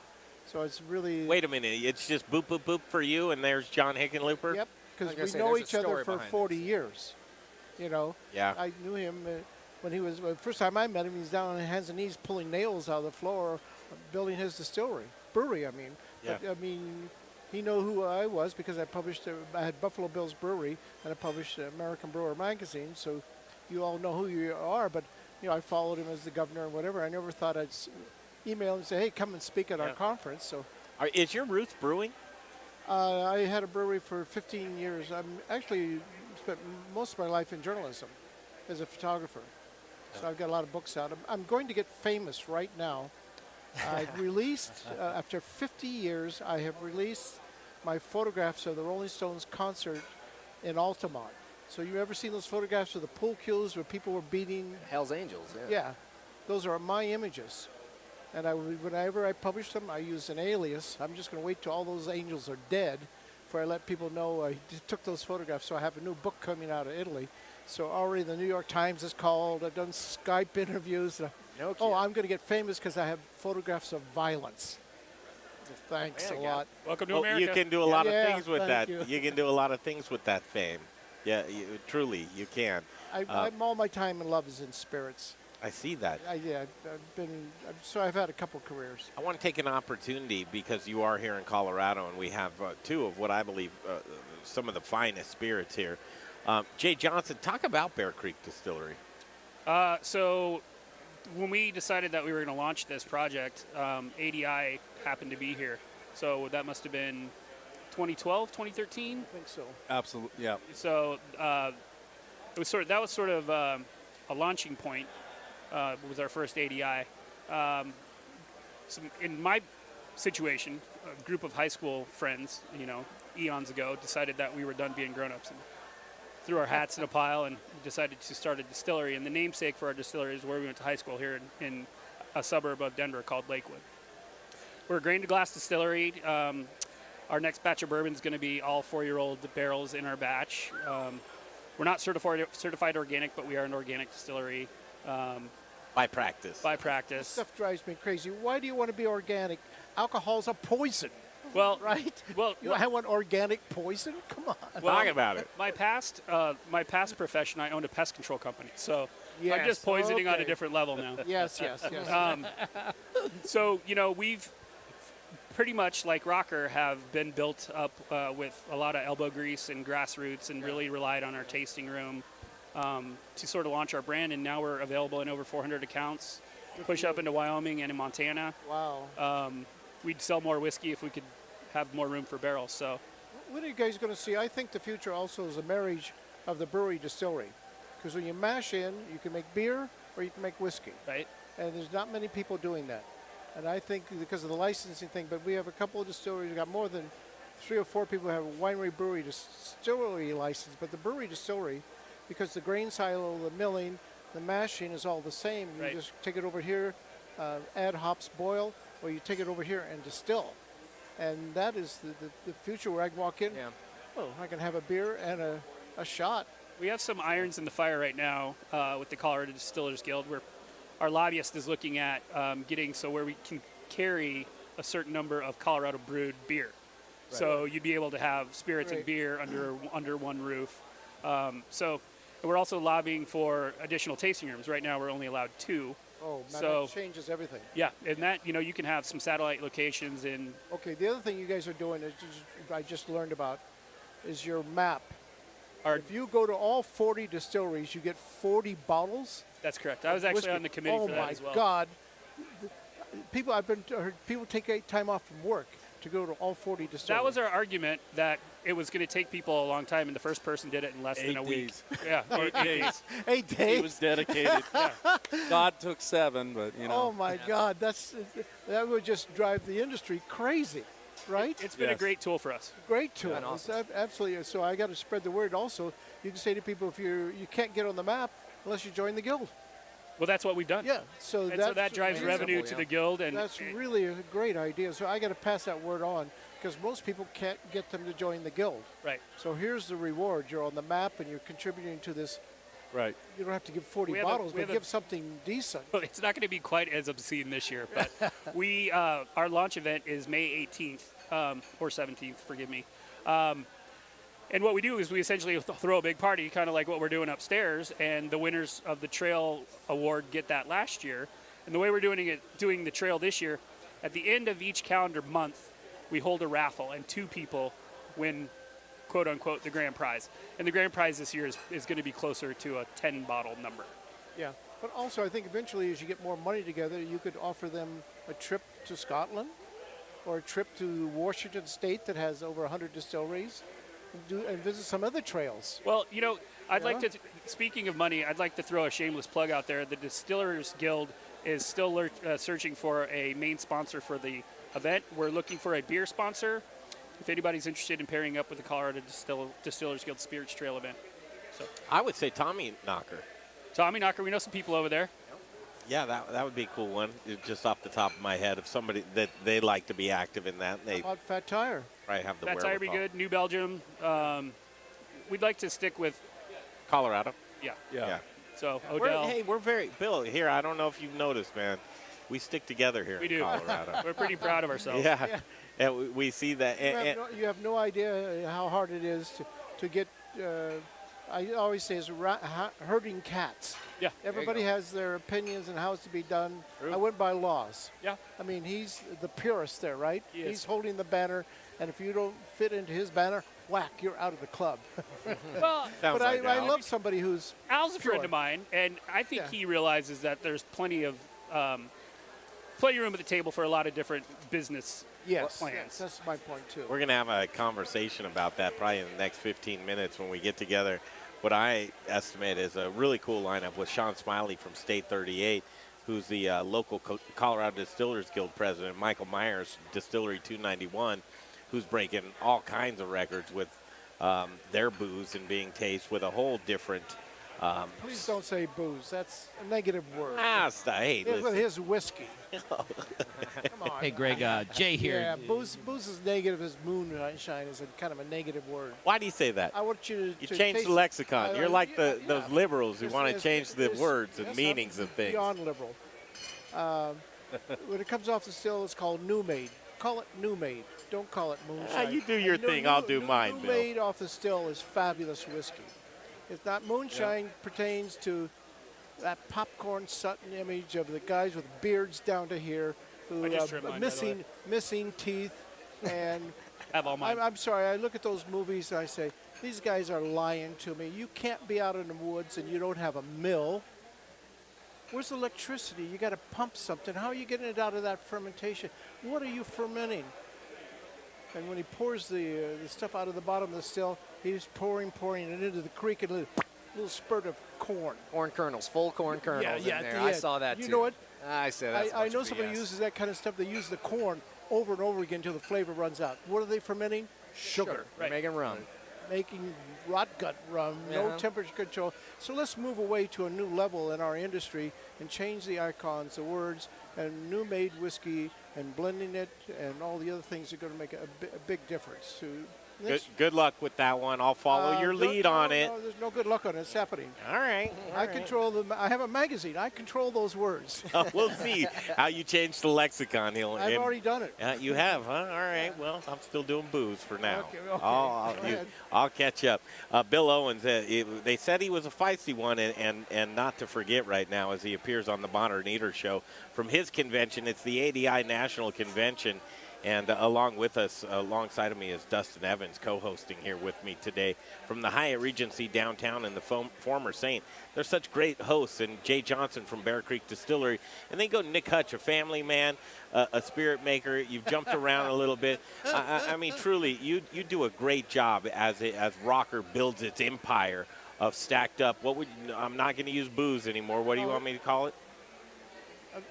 So it's really... Wait a minute, it's just boop, boop, boop for you, and there's John Hickenlooper? Yep, because we know each other for 40 years. Yeah. I knew him when he was... the first time I met him, he's down on his hands and knees pulling nails out of the floor, building his brewery, I mean. Yeah. But, he knew who I was because I had Buffalo Bill's Brewery, and I published American Brewer magazine, so you all know who you are, but... I followed him as the governor and whatever. I never thought I'd email him and say, hey, come and speak at our conference. So, is your roots brewing? I had a brewery for 15 years. I'm actually spent most of my life in journalism as a photographer. So I've got a lot of books out. I'm going to get famous right now. I've released, after 50 years, I have released my photographs of the Rolling Stones concert in Altamont. So you ever seen those photographs of the pool cues where people were beating? Hell's Angels, yeah. Yeah, those are my images. And whenever I publish them, I use an alias. I'm just going to wait till all those angels are dead before I let people know I took those photographs. So I have a new book coming out of Italy. So already the New York Times is called. I've done Skype interviews. I'm going to get famous because I have photographs of violence. Thanks a lot. Welcome to America. You can do a lot of things with that. You. You can do a lot of things with that fame. Yeah, truly, you can. All my time and love is in spirits. I see that. I've had a couple careers. I want to take an opportunity because you are here in Colorado, and we have two of what I believe some of the finest spirits here. Jay Johnson, talk about Bear Creek Distillery. So when we decided that we were going to launch this project, ADI happened to be here. So that must have been 2012, 2013? I think so. Absolutely, yeah. So that was sort of a launching point. Was our first ADI. So in my situation, a group of high school friends, eons ago, decided that we were done being grown-ups and threw our hats in a pile and decided to start a distillery. And the namesake for our distillery is where we went to high school here in a suburb of Denver called Lakewood. We're a grain-to-glass distillery. Our next batch of bourbon is going to be all 4-year-old barrels in our batch. We're not certified organic, but we are an organic distillery. By practice. This stuff drives me crazy. Why do you want to be organic? Alcohol's a poison. Well, right? Well, I want organic poison? Come on. Talk about it. My past profession, I owned a pest control company. So yes, I'm just poisoning on a different level now. Yes. So, we've pretty much, like Rocker, have been built up with a lot of elbow grease and grassroots and really relied on our tasting room to sort of launch our brand. And now we're available in over 400 accounts, push up into Wyoming and in Montana. Wow. We'd sell more whiskey if we could have more room for barrels. So, what are you guys going to see? I think the future also is a marriage of the brewery distillery. Because when you mash in, you can make beer or you can make whiskey. Right. And there's not many people doing that. And I think because of the licensing thing, but we have a couple of distilleries. We've got more than 3 or 4 people who have a winery brewery distillery license. But the brewery distillery, because the grain silo, the milling, the mashing is all the same. Right. You just take it over here, add hops, boil, or you take it over here and distill. And that is the future where I can walk in. Yeah. Oh, I can have a beer and a shot. We have some irons in the fire right now with the Colorado Distillers Guild, where our lobbyist is looking at getting so where we can carry a certain number of Colorado brewed beer. Right. So you'd be able to have spirits and beer under one roof. So we're also lobbying for additional tasting rooms. Right now we're only allowed 2. Oh, man, so that changes everything. Yeah, and that, you can have some satellite locations in. Okay, the other thing you guys are doing is I just learned about is your map. If you go to all 40 distilleries, you get 40 bottles. That's correct. I was actually on the committee for that as well. Oh my God! People take time off from work to go to all 40 distilleries. That was our argument, that it was going to take people a long time, and the first person did it in less than a week. Yeah, 8 days. 8 days. He was dedicated. God took 7, but you know. Oh my God, that would just drive the industry crazy, right? It's been a great tool for us. Great tool. Yeah, awesome. It's absolutely. So I got to spread the word. Also, you can say to people, if you can't get on the map unless you join the guild. Well, that's what we've done. Yeah. So that drives revenue to the guild, and that's really a great idea. So I got to pass that word on, because most people can't get them to join the guild. Right. So here's the reward. You're on the map and you're contributing to this. Right. You don't have to give 40 bottles, but give something decent. Well, it's not going to be quite as obscene this year, but our launch event is May 18th or 17th, forgive me. And what we do is we essentially throw a big party, kind of like what we're doing upstairs, and the winners of the Trail Award get that last year. And the way we're doing the Trail this year, at the end of each calendar month, we hold a raffle, and 2 people win, quote unquote, the grand prize. And the grand prize this year is going to be closer to a 10-bottle number. Yeah, but also I think eventually, as you get more money together, you could offer them a trip to Scotland or a trip to Washington State that has over 100 distilleries, and visit some other trails. Well, I'd like to, speaking of money, I'd like to throw a shameless plug out there. The Distillers Guild is still searching for a main sponsor for the event. We're looking for a beer sponsor, if anybody's interested in pairing up with the Colorado Distillers Guild Spirits Trail event. So I would say Tommy Knocker. Tommy Knocker, we know some people over there. Yeah, that would be a cool one. Just off the top of my head, if somebody that they like to be active in that, they How about Fat Tire? probably have the That tire would be wherewithal. good. New Belgium. We'd like to stick with, Colorado. yeah. So We're, Odell. we're very Bill here. I don't know if you've noticed, man. We stick together here We in do. Colorado. We're pretty proud of ourselves. Yeah. And we see that. You have no idea how hard it is to get. I always say is herding cats. Yeah. Everybody has their opinions on how it's to be done. I went by laws. Yeah. I mean, he's the purist there, right? He is. He's holding the banner, and if you don't fit into his banner, whack, you're out of the club. Well, Sounds but like I Al. love somebody who's Al's a friend Sure. of mine, and I think Yeah. he realizes that there's plenty of room at the table for a lot of different business plans. Yes, that's my point too. We're going to have a conversation about that probably in the next 15 minutes when we get together. What I estimate is a really cool lineup with Sean Smiley from State 38, who's the local Colorado Distillers Guild president, Michael Meyers, Distillery 291, who's breaking all kinds of records with their booze and being tasted with a whole different. Please don't say booze. That's a negative word. Hey, With listen. his whiskey. Come on. Hey, Greg, Jay here. Yeah, booze is negative as moonshine is a kind of a negative word. Why do you say that? I want you to You change taste the lexicon. You're like those yeah. liberals who It's- want to it's- change the it's- words and yes, meanings I'm of things. Beyond liberal. When it comes off the still, it's called new made. Call it new made. Don't call it moonshine. You do your And thing, I'll do mine, New Bill. made off the still is fabulous whiskey. It's not moonshine pertains to that popcorn Sutton image of the guys with beards down to here who I just trimmed mine, by the way. missing teeth. And Have all mine. I'm sorry, I look at those movies and I say, these guys are lying to me. You can't be out in the woods and you don't have a mill. Where's the electricity? You got to pump something. How are you getting it out of that fermentation? What are you fermenting? And when he pours the stuff out of the bottom of the still, he's pouring it into the creek, and a little spurt of corn. Corn kernels, full corn kernels yeah, in at there. the I end. saw that You too. know what? I said that's I much know somebody BS. uses that kind of stuff. They use the corn over and over again until the flavor runs out. What are they fermenting? Sugar. Right. Making rum. Making rot gut rum, no Yeah. temperature control. So let's move away to a new level in our industry and change the icons, the words, and new made whiskey and blending it and all the other things are going to make a big difference. Good luck with that one. I'll follow your lead on it. No, there's no good luck on it. It's happening. All right. I control I have a magazine. I control those words. We'll see how you change the lexicon. I've already done it. You have, huh? All right. Well, I'm still doing booze for now. Okay. Go ahead. I'll catch up. Bill Owens, they said he was a feisty one, and not to forget right now as he appears on the Modern Eater Show. From his convention, it's the ADI National Convention, And along with us, alongside of me is Dustin Evans, co-hosting here with me today from the Hyatt Regency downtown in the former Saint. They're such great hosts, and Jay Johnson from Bear Creek Distillery. And then go Nick Hutch, a family man, a spirit maker. You've jumped around a little bit. I mean, truly, you do a great job as Rocker builds its empire of stacked up. I'm not going to use booze anymore. What do you want me to call it?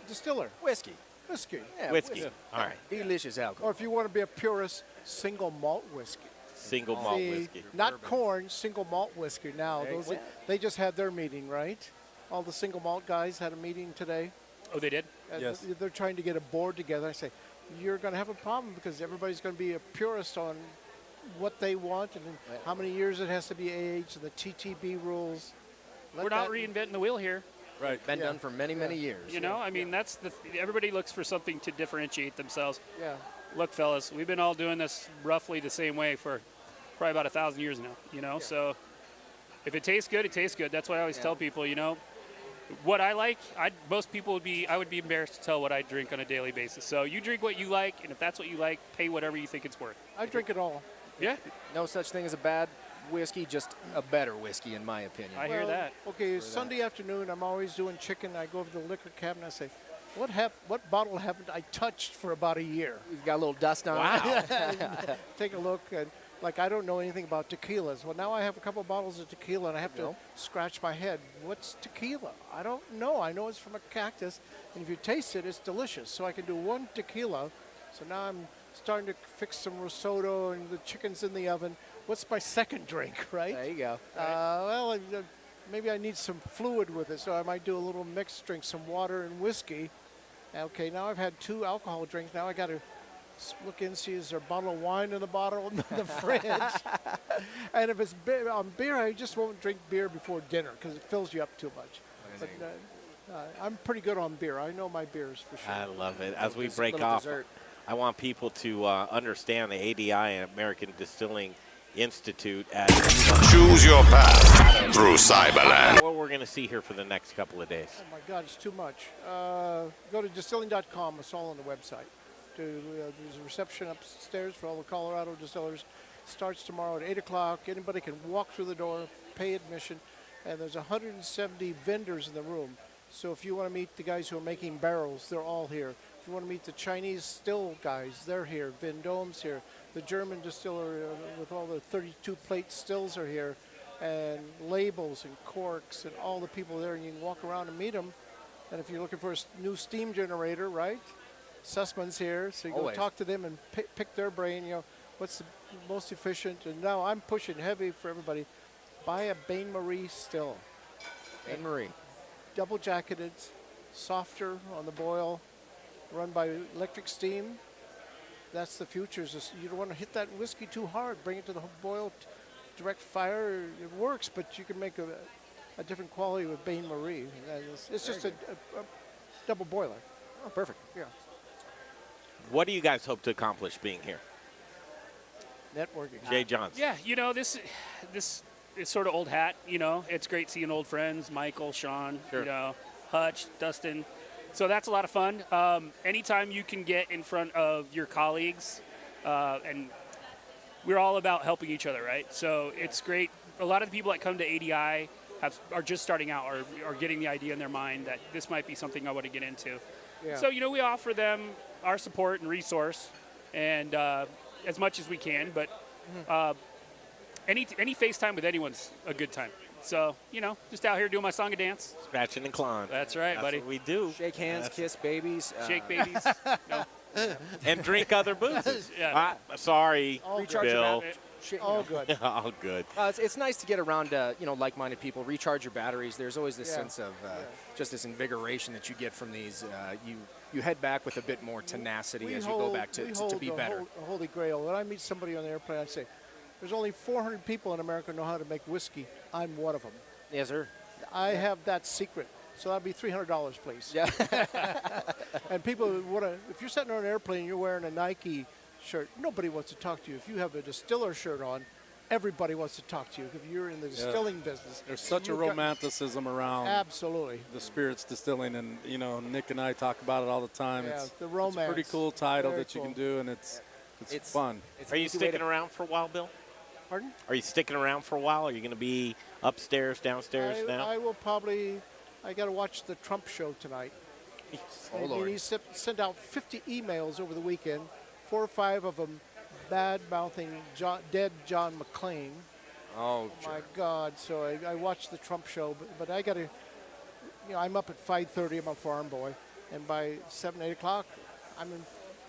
Distiller. Whiskey. Whiskey. Yeah, Whiskey. All right. Delicious alcohol. Or if you want to be a purist, single malt whiskey. Single malt whiskey. Not corn, single malt whiskey. Now, they just had their meeting, right? All the single malt guys had a meeting today. Oh, they did? Yes. They're trying to get a board together. I say, you're going to have a problem because everybody's going to be a purist on what they want and how many years it has to be aged and the TTB rules. We're not reinventing the wheel here. Right. Been done for many, many years. You know, I mean, that's everybody looks for something to differentiate themselves. Yeah. Look, fellas, we've been all doing this roughly the same way for probably about 1,000 years now, you know? So if it tastes good, it tastes good. That's why I always tell people, you know, what I like, I would be embarrassed to tell what I drink on a daily basis. So you drink what you like, and if that's what you like, pay whatever you think it's worth. I drink it all. Yeah. No such thing as a bad whiskey, just a better whiskey, in my opinion. I hear that. Okay, Sunday afternoon, I'm always doing chicken. I go over to the liquor cabinet. I say, what bottle haven't I touched for about a year? You've got a little dust on it. Take a look. And, like, I don't know anything about tequilas. Well, now I have a couple bottles of tequila, and I have to scratch my head. What's tequila? I don't know. I know it's from a cactus, and if you taste it, it's delicious. So I can do one tequila. So now I'm starting to fix some risotto, and the chicken's in the oven. What's my second drink, right? There you go. Well, maybe I need some fluid with it, so I might do a little mixed drink, some water and whiskey. Okay, now I've had 2 alcohol drinks. Now I got to look in, see is there a bottle of wine in the bottle in the fridge. And if it's on beer, I just won't drink beer before dinner because it fills you up too much. But, I'm pretty good on beer. I know my beers for sure. I love it. As we break off, dessert. I want people to understand the ADI and American Distilling Institute as Choose your path through Cyberland. what we're going to see here for the next couple of days. Oh my God, it's too much. Go to distilling.com. It's all on the website. There's a reception upstairs for all the Colorado distillers. Starts tomorrow at 8 o'clock. Anybody can walk through the door, pay admission, and there's 170 vendors in the room. So if you want to meet the guys who are making barrels, they're all here. If you want to meet the Chinese still guys, they're here. Vendôme's here. The German distiller with all the 32-plate stills are here. And labels and corks and all the people there. And you can walk around and meet them. And if you're looking for a new steam generator, right? Sussman's here. So you go talk to them and pick their brain. You know, what's the most efficient? And now I'm pushing heavy for everybody. Buy a Bain Marie still. Bain Marie. Double jacketed, softer on the boil, run by electric steam. That's the future. You don't want to hit that whiskey too hard. Bring it to the boil, direct fire. It works, but you can make a different quality with Bain Marie. It's just a double boiler. Oh, perfect. Yeah. What do you guys hope to accomplish being here? Networking. Jay Johnson. Yeah, you know, this is sort of old hat, you know. It's great seeing old friends, Michael, Sean, Sure. you know, Hutch, Dustin. So that's a lot of fun. Anytime you can get in front of your colleagues, and we're all about helping each other, right? So it's great. A lot of the people that come to ADI are just starting out or are getting the idea in their mind that this might be something I want to get into. Yeah. So, you know, we offer them our support and resource and as much as we can, but any FaceTime with anyone's a good time. So, you know, just out here doing my song and dance. Scratching and clawing. That's right, buddy. What we do. Shake hands, kiss babies. Shake babies. No. And drink other booze. Yeah. Sorry, Recharge Bill. your battery. All good. All good. It's nice to get around, like-minded people. Recharge your batteries. There's always this sense of just this invigoration that you get from these. You head back with a bit more tenacity as you go back to be better. The holy grail. When I meet somebody on the airplane, I say, there's only 400 people in America who know how to make whiskey. I'm one of them. Yes, sir. I have that secret. So that'd be $300, please. Yeah. And people want to, if you're sitting on an airplane and you're wearing a Nike shirt, nobody wants to talk to you. If you have a distiller shirt on, everybody wants to talk to you if you're in the distilling business. There's such a You've got- romanticism around Absolutely. the spirits distilling, and Nick and I talk about it all the time. Yeah, It's the romance. It's a pretty cool title Very that you cool. can do, and it's fun. It's Are an you easy way sticking around for a while, Bill? Pardon? Are you sticking around for a while? Are you going to be upstairs, downstairs now? I will probably. I got to watch the Trump show tonight. Oh, Lord. He sent out 50 emails over the weekend, 4 or 5 of them bad-mouthing dead John McClane. Oh, My God! So I watched the Trump show, but I got to. I'm up at 5:30. I'm a farm boy, and by 7, 8 o'clock, I'm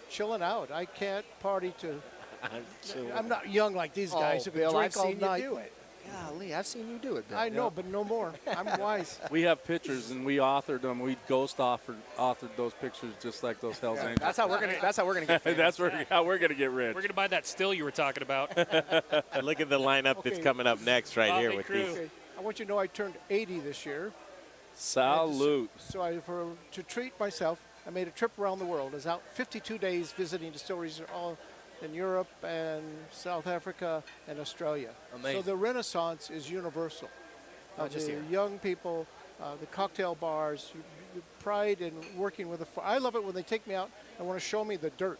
chilling out. I can't party to. I'm not young like these guys who can Bill, drink I've all seen night. you do it. Golly, I've seen you do it, Bill. I know, but no more. I'm wise. We have pictures, and we authored them. We authored those pictures just like those Hell's Angels. That's how we're gonna. That's how we're gonna get. Famous. That's how we're gonna get rich. We're going to buy that still you were talking about. Look at the lineup that's Okay. coming up next right here Motley with Crue. these. Okay. I want you to know I turned 80 this year. Salute. So to treat myself, I made a trip around the world. I was out 52 days visiting distilleries all in Europe and South Africa and Australia. Amazing. So the renaissance is universal. Not just the here. young people, the cocktail bars, the pride in working with I love it when they take me out and want to show me the dirt.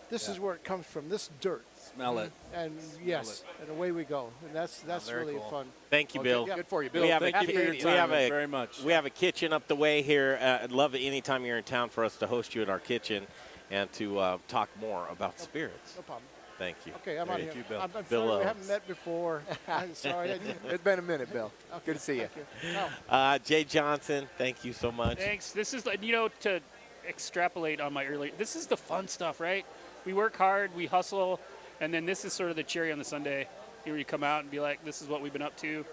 This is where it comes from, this dirt. Smell it. And yes, and away we go. And that's very really cool. fun. Thank you, Bill. Good for you, Bill. We have Thank a, you for your we time have a very much. We have a kitchen up the way here. I'd love it anytime you're in town for us to host you at our kitchen and to talk more about spirits. No problem. Thank you. Okay, I'm out of Thank here. you, Bill. I'm Bill sorry we Owens. haven't met before. I'm sorry. It's been a minute, Bill. Good to see you. No. Jay Johnson, thank you so much. Thanks. This is, to extrapolate on my earlier, this is the fun stuff, right? We work hard, we hustle, and then this is sort of the cherry on the sundae. Where you come out and be like, this is what we've been up to.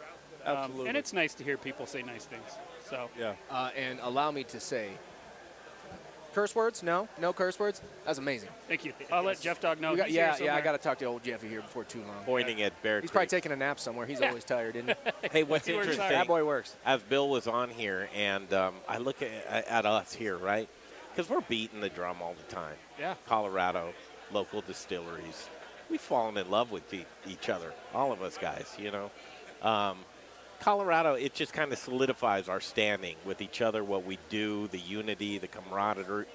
Absolutely. And it's nice to hear people say nice things. So Yeah. And allow me to say, curse words? No curse words. That's amazing. thank you. I'll let Jeff Dog know. We got- He's here yeah. I somewhere. got to talk to old Jeffy here before too long. Pointing at Bear He's probably Creek. taking a nap somewhere. He's always tired, isn't he? Hey, what's He works hard. interesting? That boy works. As Bill was on here, and I look at us here, right? Because we're beating the drum all the time. Yeah. Colorado, local distilleries. We've fallen in love with each other, all of us guys, Colorado, it just kind of solidifies our standing with each other, what we do, the unity, the camaraderie.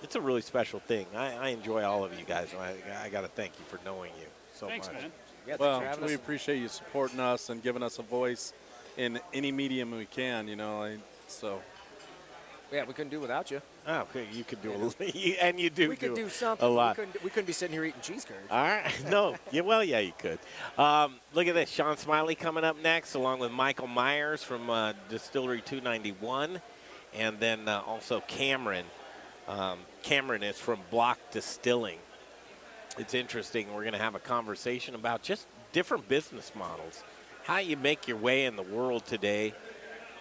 It's a really special thing. I enjoy all of you guys, and I got to thank you for knowing you so Thanks, much. man. Yeah, Well, thanks for having we us. appreciate you supporting us and giving us a voice in any medium we can. So Yeah, we couldn't do without you. Oh, okay, you could do a little, and you do. We could do something. a lot. We couldn't be sitting here eating cheese curds. All right. No. Yeah, yeah, you could. Look at this. Sean Smiley coming up next, along with Michael Meyers from Distillery 291. And then also Kameron. Kameron is from Block Distilling. It's interesting. We're going to have a conversation about just different business models. How you make your way in the world today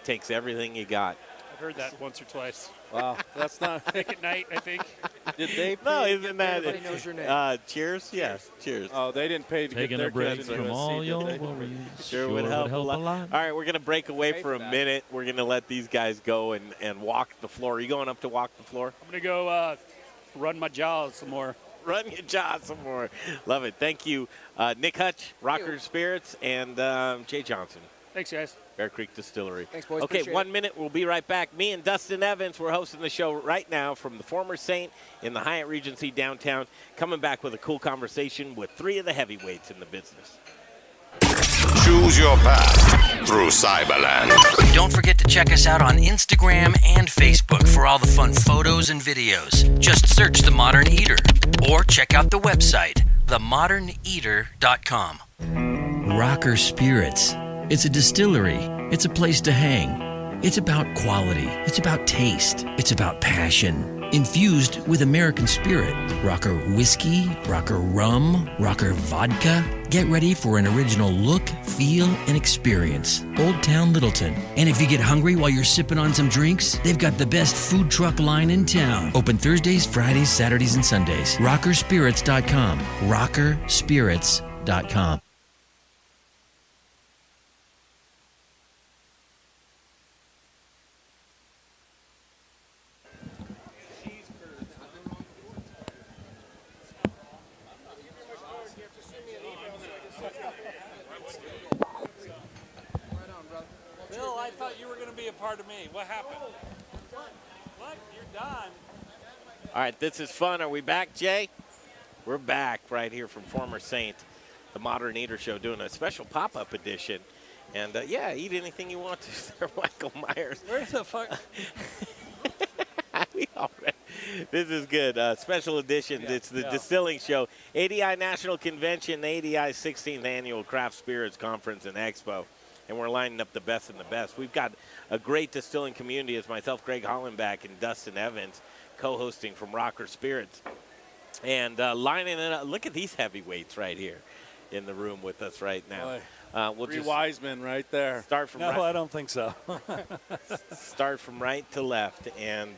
takes everything you got. I've heard that once or twice. wow, that's not. Nick at night, I think. Did they? No, pay? isn't that Everybody knows your name. Cheers? Yes. Cheers. Oh, they didn't pay to Taking get their a break kids into from a all seat, your did they? worries Sure would help a lot. All right, we're going to break away Pay for for a that. minute. We're going to let these guys go and walk the floor. Are you going up to walk the floor? I'm going to go run my jaws some more. Run your jaw some more. Love it. Thank you, Nick Hutch, Rocker Spirits, and Jay Johnson, Thanks, guys. Bear Creek Distillery. Thanks, boys. Okay, Appreciate 1 it. minute. We'll be right back. Me and Dustin Evans, we're hosting the show right now from the former Saint in the Hyatt Regency downtown, coming back with a cool conversation with 3 of the heavyweights in the business. Choose your path through Cyberland. Don't forget to check us out on Instagram and Facebook for all the fun photos and videos. Just search The Modern Eater or check out the website, themoderneater.com. Rocker Spirits. It's a distillery. It's a place to hang. It's about quality. It's about taste. It's about passion. Infused with American spirit. Rocker whiskey, rocker rum, rocker vodka. Get ready for an original look, feel, and experience. Old Town Littleton. And if you get hungry while you're sipping on some drinks, they've got the best food truck line in town. Open Thursdays, Fridays, Saturdays, and Sundays. Rockerspirits.com. Rockerspirits.com. Bill, I thought you were going to be a part of me. What happened? What? You're done. All right, this is fun. Are we back, Jay? We're back right here from Former Saint, the Modern Eater Show, doing a special pop-up edition. And, yeah, eat anything you want to there, Michael Meyers. Where the fuck? This is good. Special edition. Yeah, It's the Distilling Show. ADI National Convention, ADI's 16th Annual Craft Spirits Conference and Expo. And we're lining up the best and the best. We've got a great distilling community as myself, Greg Hollenbach, and Dustin Evans co-hosting from Rocker Spirits. And lining it up. Look at these heavyweights right here in the room with us right now. We'll Three wise men right there. Start from No, right. I don't think so. Start from right to left, and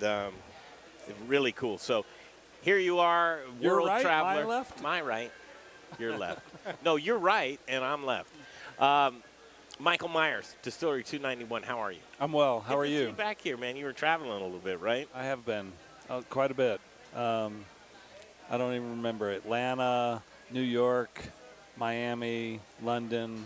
really cool. So here you are, Your world right, traveler. my left? My right. Your left. No, you're right, and I'm left. Michael Meyers, Distillery 291. How are you? I'm well. How Good are to see you? you back here, man? You were traveling a little bit, right? I have been quite a bit. I don't even remember. Atlanta, New York, Miami, London,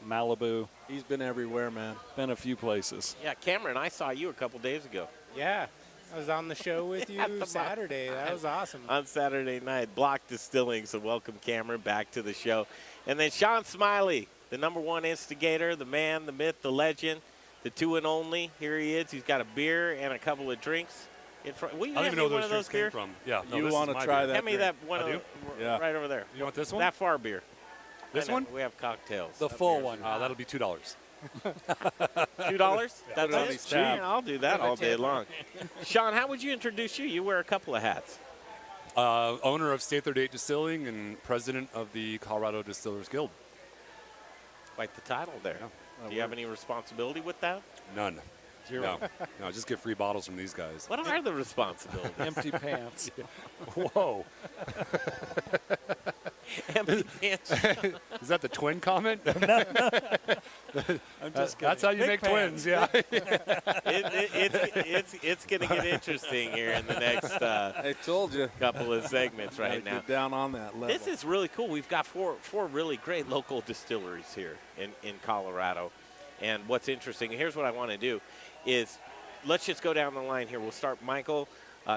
Malibu. He's been everywhere, man. Been a few places. Yeah, Cameron, I saw you a couple days ago. Yeah, I was on the show with At you the Saturday. That was awesome. On Saturday night, Block Distilling. So welcome, Cameron, back to the show. And then Sean Smiley, the #1 instigator, the man, the myth, the legend, the 2 and only. Here he is. He's got a beer and a couple of drinks in front. Will you I don't hand even me know one those of drinks those came beers? from. Yeah, no, You this want is to my try beer. that? Hand me that one I do? right over there. You want this one? That far beer. This I know, one? We have cocktails. The full one. That'll be $2. $2? That's That'll be it? cheap. I'll do that all day long. Sean, how would you introduce you? You wear a couple of hats. Owner of State 38 Distilling and president of the Colorado Distillers Guild. Quite the title there. Yeah. Do you have any responsibility with that? None. Zero. No, just get free bottles from these guys. What are the responsibilities? Empty pants. Whoa. Empty pants. Is that the twin comment? I'm just That's how you Big make pants. twins, yeah. It's going to get interesting here in the next I told you. couple of segments right Gotta now. get down on that level. This is really cool. We've got four really great local distilleries here in Colorado. And what's interesting, here's what I want to do, is let's just go down the line here. We'll start Michael,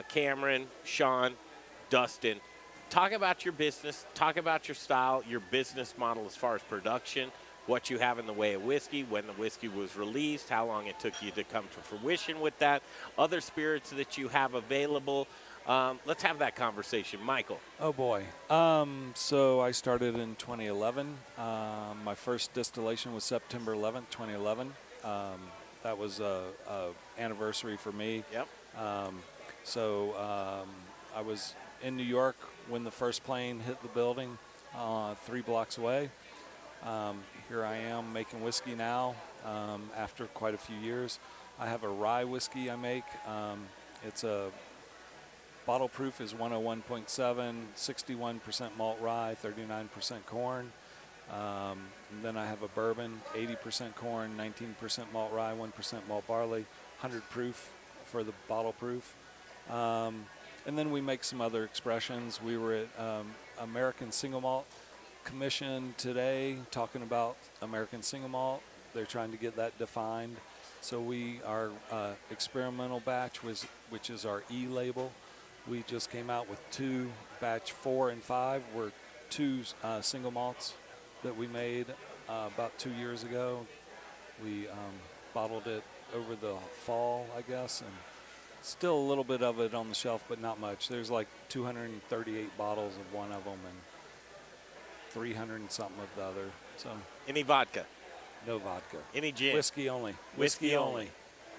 Cameron, Sean, Dustin. Talk about your business. Talk about your style, your business model as far as production, what you have in the way of whiskey, when the whiskey was released, how long it took you to come to fruition with that, other spirits that you have available. Let's have that conversation. Michael. Oh, boy. So I started in 2011. My first distillation was September 11th, 2011. That was a anniversary for me. Yep. I was in New York when the first plane hit the building 3 blocks away. Here I am making whiskey now after quite a few years. I have a rye whiskey I make. It's a bottle proof is 101.7, 61% malt rye, 39% corn. And then I have a bourbon, 80% corn, 19% malt rye, 1% malt barley, 100 proof for the bottle proof. And then we make some other expressions. We were at American Single Malt Commission today talking about American Single Malt. They're trying to get that defined. So our experimental batch, which is our E label, we just came out with 2, batch 4 and 5 were 2 single malts that we made about 2 years ago. We bottled it over the fall, I guess, and still a little bit of it on the shelf, but not much. There's like 238 bottles of one of them and 300 and something of the other. So Any vodka? no vodka. Any gin? Whiskey only. Whiskey only.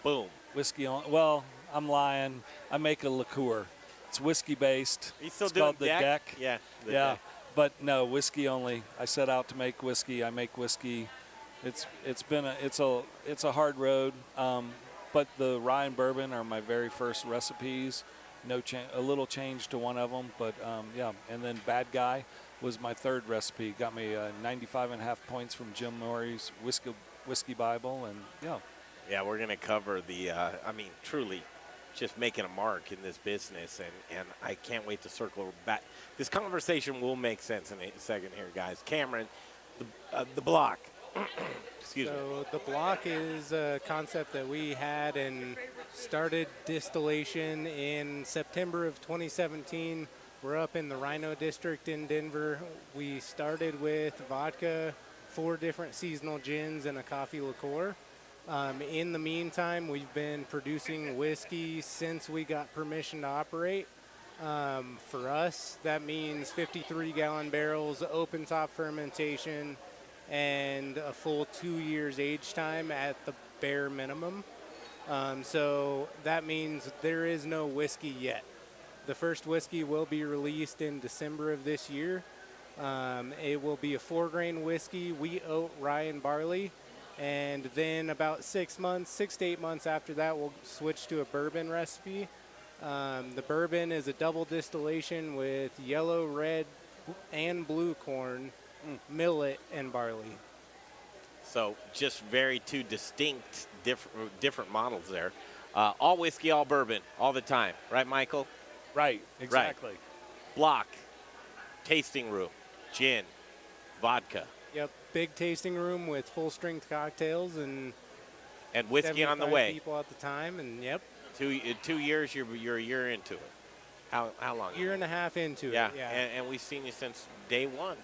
Boom. Whiskey only. Well, I'm lying. I make a liqueur. It's whiskey based. You still it's doing called the deck. Yeah. the Yeah, deck. but no, whiskey only. I set out to make whiskey. I make whiskey. It's a hard road. But the rye and bourbon are my very first recipes. A little change to one of them, but yeah. And then Bad Guy was my third recipe. Got me 95.5 points from Jim Norrie's Whiskey Bible, and yeah. Yeah, we're going to cover truly just making a mark in this business, and I can't wait to circle back. This conversation will make sense in a second here, guys. Cameron, the Block, Excuse me. So the block is a concept that we had and started distillation in September of 2017. We're up in the Rhino District in Denver. We started with vodka, 4 different seasonal gins, and a coffee liqueur. In the meantime, we've been producing whiskey since we got permission to operate. For us, that means 53-gallon barrels, open top fermentation, and a full 2 years age time at the bare minimum. So that means there is no whiskey yet. The first whiskey will be released in December of this year. It will be a 4-grain whiskey, wheat, oat, rye, and barley. And then about 6 to 8 months after that, we'll switch to a bourbon recipe. The bourbon is a double distillation with yellow, red, and blue corn, millet, and barley. So just very two distinct, different models there. All whiskey, all bourbon, all the time. Right, Michael? Right, exactly. Right. Block, tasting room, gin, vodka. Yep, big tasting room with full-strength cocktails and whiskey on the way. People at the time, and yep. 2 years, you're a year into it. How long? Year and a half into it. Yeah, Yeah. and we've seen you since day one.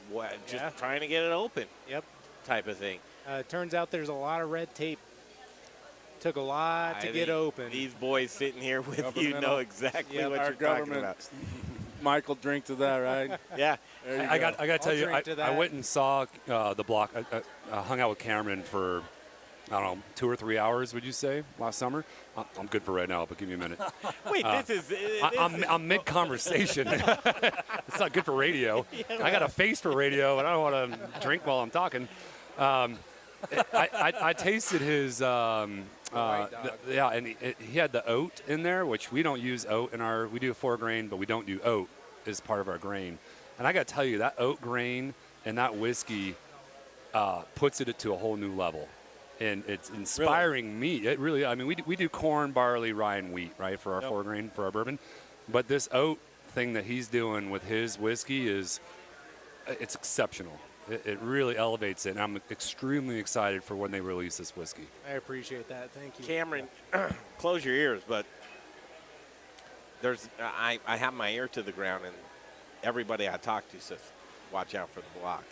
Just trying to get it open. Yep. Type of thing. Turns out there's a lot of red tape. Took a lot to get open. These boys sitting here with you know Governmental. exactly Yep, what our you're talking government. about. Michael, drink to that, right? Yeah. I got to tell you, drink to I that. went and saw the block. I hung out with Kameron for, I don't know, 2 or 3 hours, would you say, last summer? I'm good for right now, but give me a minute. Wait, this is... I'm mid-conversation. It's not good for radio. I got a face for radio, and I don't want to drink while I'm talking. I tasted his... and he had the oat in there, which we don't use oat in our... We do 4-grain, but we don't do oat as part of our grain. And I got to tell you, that oat grain and that whiskey puts it to a whole new level. And it's inspiring me. It really, I mean, we do corn, barley, rye, and wheat, right, for our 4-grain, for our bourbon. But this oat thing that he's doing with his whiskey it's exceptional. It really elevates it, and I'm extremely excited for when they release this whiskey. I appreciate that. Thank you. Cameron, close your ears, but I have my ear to the ground, and everybody I talk to says, watch out for the block.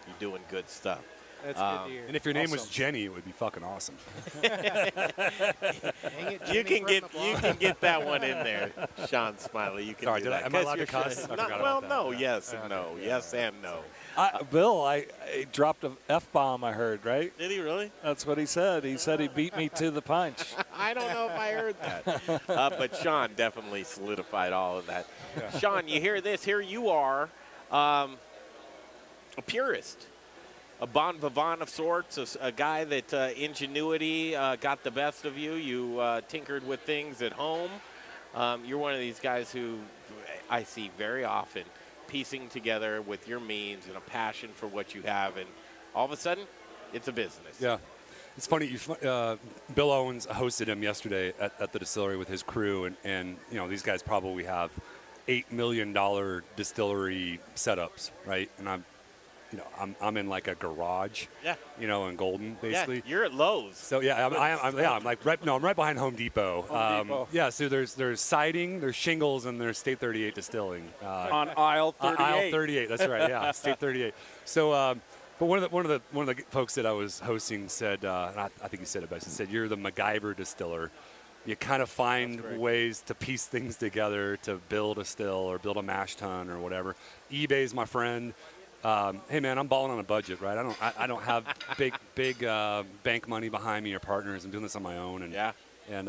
You're doing good stuff. That's good to hear. And if your name was Jenny, it would be fucking awesome. You can get that one in there, Sean Smiley. You can Sorry, do that. am I allowed to cuss? Well, no, yes and no. Yes and no. Bill, I dropped an F-bomb, I heard, right? Did he really? That's what he said. He said he beat me to the punch. I don't know if I heard that. But Sean definitely solidified all of that. Yeah. Sean, you hear this? Here you are, a purist. A bon vivant of sorts, a guy that ingenuity got the best of you. You tinkered with things at home. You're one of these guys who I see very often piecing together with your means and a passion for what you have, and all of a sudden, it's a business. Yeah. It's funny, Bill Owens hosted him yesterday at the distillery with his crew, and you know, these guys probably have $8 million distillery setups, right? And I'm in like a garage, in Golden, basically. Yeah, you're at Lowe's. So yeah, I'm right behind Home Depot. Yeah, so there's siding, there's shingles, and there's State 38 distilling. On aisle 38. Aisle 38, that's right. Yeah, State 38. So, but one of the folks that I was hosting said, and I think he said it best. He said, "You're the MacGyver distiller. You kind of find ways to piece things together to build a still or build a mash tun or whatever. eBay's my friend." Hey man, I'm balling on a budget, right? I don't have big bank money behind me or partners. I'm doing this on my own, and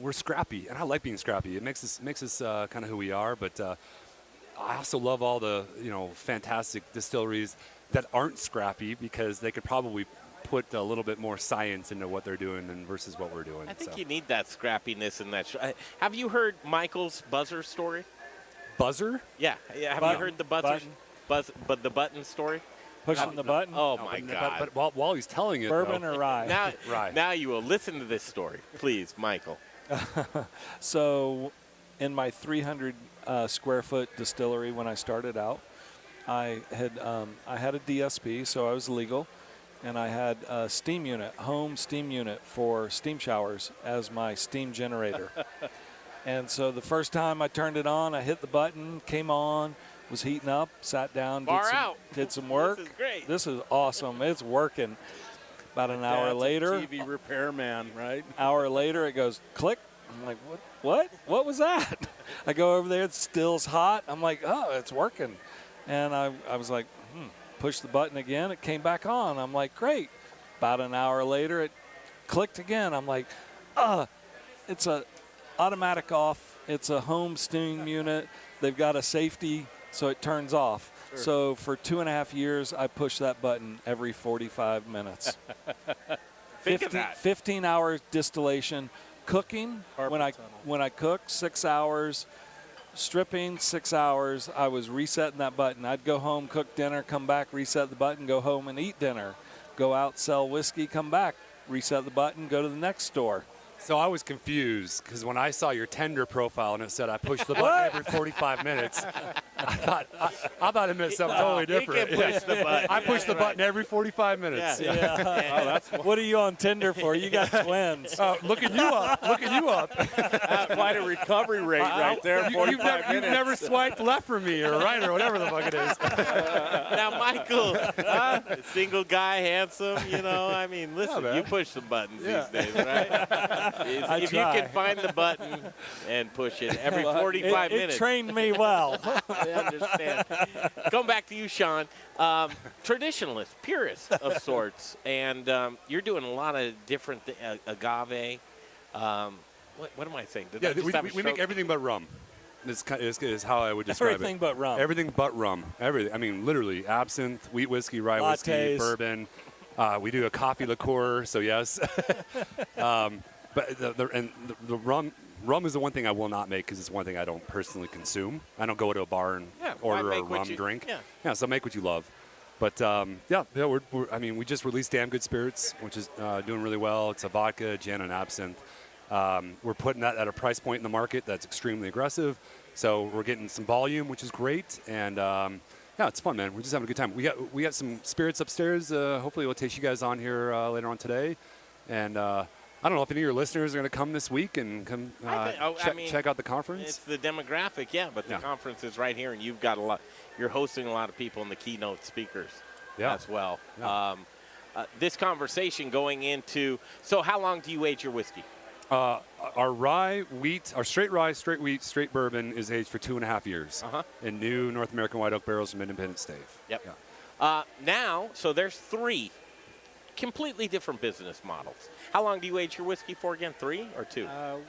we're scrappy, and I like being scrappy. It makes us kind of who we are. But I also love all the fantastic distilleries that aren't scrappy, because they could probably put a little bit more science into what they're doing versus what we're doing. I think you need that scrappiness and that. Have you heard Michael's buzzer story? Buzzer? Yeah. Have you heard the buzzer? But the button story? Pushing the button? Oh, my God. But while he's telling it, bourbon or rye? Now you will listen to this story. Please, Michael. So in my 300 square foot distillery when I started out, I had a DSP, so I was legal. and I had a steam unit, home steam unit for steam showers as my steam generator. And so the first time I turned it on, I hit the button, came on, was heating up, sat down, did some work. This is great. This is awesome. It's working. About an hour later, TV repairman, right? Hour later, it goes click. I'm like, what was that? I go over there, it still's hot. I'm like, oh, it's working. And I was like, push the button again. It came back on. I'm like, great. About an hour later, it clicked again. I'm like, it's a automatic off. It's a home steam unit. They've got a safety, so it turns off. Sure. So for 2.5 years, I push that button every 45 minutes. 15 hours distillation. Cooking, when I cook, 6 hours. Stripping, 6 hours. I was resetting that button. I'd go home, cook dinner, come back, reset the button, go home and eat dinner. Go out, sell whiskey, come back, reset the button, go to the next store. So I was confused because when I saw your tender profile and it said I push the button every 45 minutes, I thought it meant something totally different. He can push the button. I push the button every 45 minutes. Yeah. What are you on Tinder for? You got twins. Looking you up. Quite a recovery rate right there. 45 minutes. You've never swiped left for me or right or whatever the fuck it is. Now, Michael, single guy, handsome, I mean, listen, you push some buttons these days, right? If you can find the button and push it every 45 minutes. It trained me well. I understand. Going back to you, Sean, traditionalist, purist of sorts, and you're doing a lot of different agave. What am I saying? We make everything but rum. Is how I would describe Everything but rum. Everything but rum. Everything. I mean, literally, absinthe, wheat whiskey, rye whiskey, bourbon. We do a coffee liqueur, so yes. But the rum is the one thing I will not make because it's one thing I don't personally consume. I don't go to a bar and order a rum drink. Yeah, so make what you love. But we just released Damn Good Spirits, which is doing really well. It's a vodka, gin, and absinthe. We're putting that at a price point in the market that's extremely aggressive. So we're getting some volume, which is great. And it's fun, man. We're just having a good time. We got some spirits upstairs. Hopefully we'll take you guys on here later on today. And I don't know if any of your listeners are going to come this week and come check out the conference. It's the demographic, but the conference is right here, and you've got you're hosting a lot of people and the keynote speakers as well. Yeah. This conversation going into, so how long do you age your whiskey? Our rye, wheat, our straight rye, straight wheat, straight bourbon is aged for 2.5 years in new North American white oak barrels from Independent Stave. Yep. Now, so there's 3 completely different business models. How long do you age your whiskey for again? 3 or 2?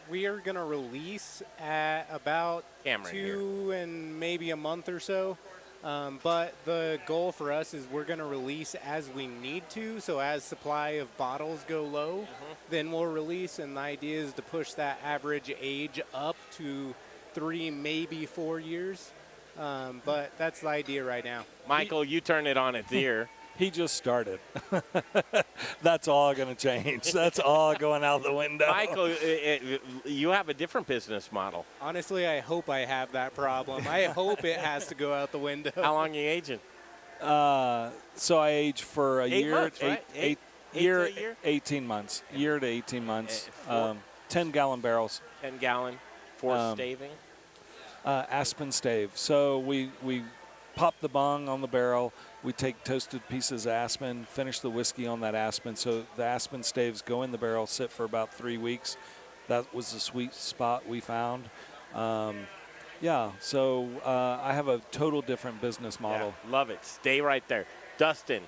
We are going to release at about Kameron 2 and maybe a month or so. But the goal for us is we're going to release as we need to. So as supply of bottles go low, then we'll release. And the idea is to push that average age up to 3, maybe 4 years. But that's the idea right now. Michael, you turn it on its ear. He just started. That's all going to change. That's all going out the window. Michael, you have a different business model. Honestly, I hope I have that problem. I hope it has to go out the window. How long are you aging? So I age for a 8 year. Months, right? 18 months. Year to 18 months. 10-gallon barrels. 10-gallon for staving? Aspen stave. So we pop the bung on the barrel. We take toasted pieces of aspen, finish the whiskey on that aspen. So the aspen staves go in the barrel, sit for about 3 weeks. That was the sweet spot we found. So I have a total different business model. Yeah, love it. Stay right there. Dustin,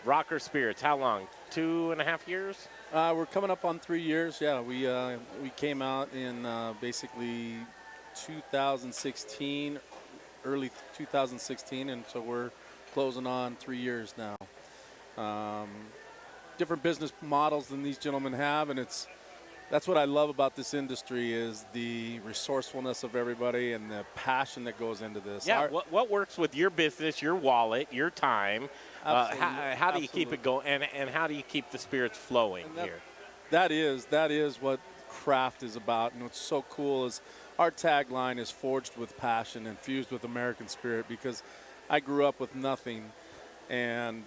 Rocker Spirits, how long? 2.5 years? We're coming up on 3 years. Yeah, we came out in basically 2016, early 2016, and so we're closing on 3 years now. Different business models than these gentlemen have, and that's what I love about this industry is the resourcefulness of everybody and the passion that goes into this. Yeah, what works with your business, your wallet, your time? How do you keep it going, and how do you keep the spirits flowing here? That is what craft is about, and what's so cool is our tagline is forged with passion, infused with American spirit, because I grew up with nothing, and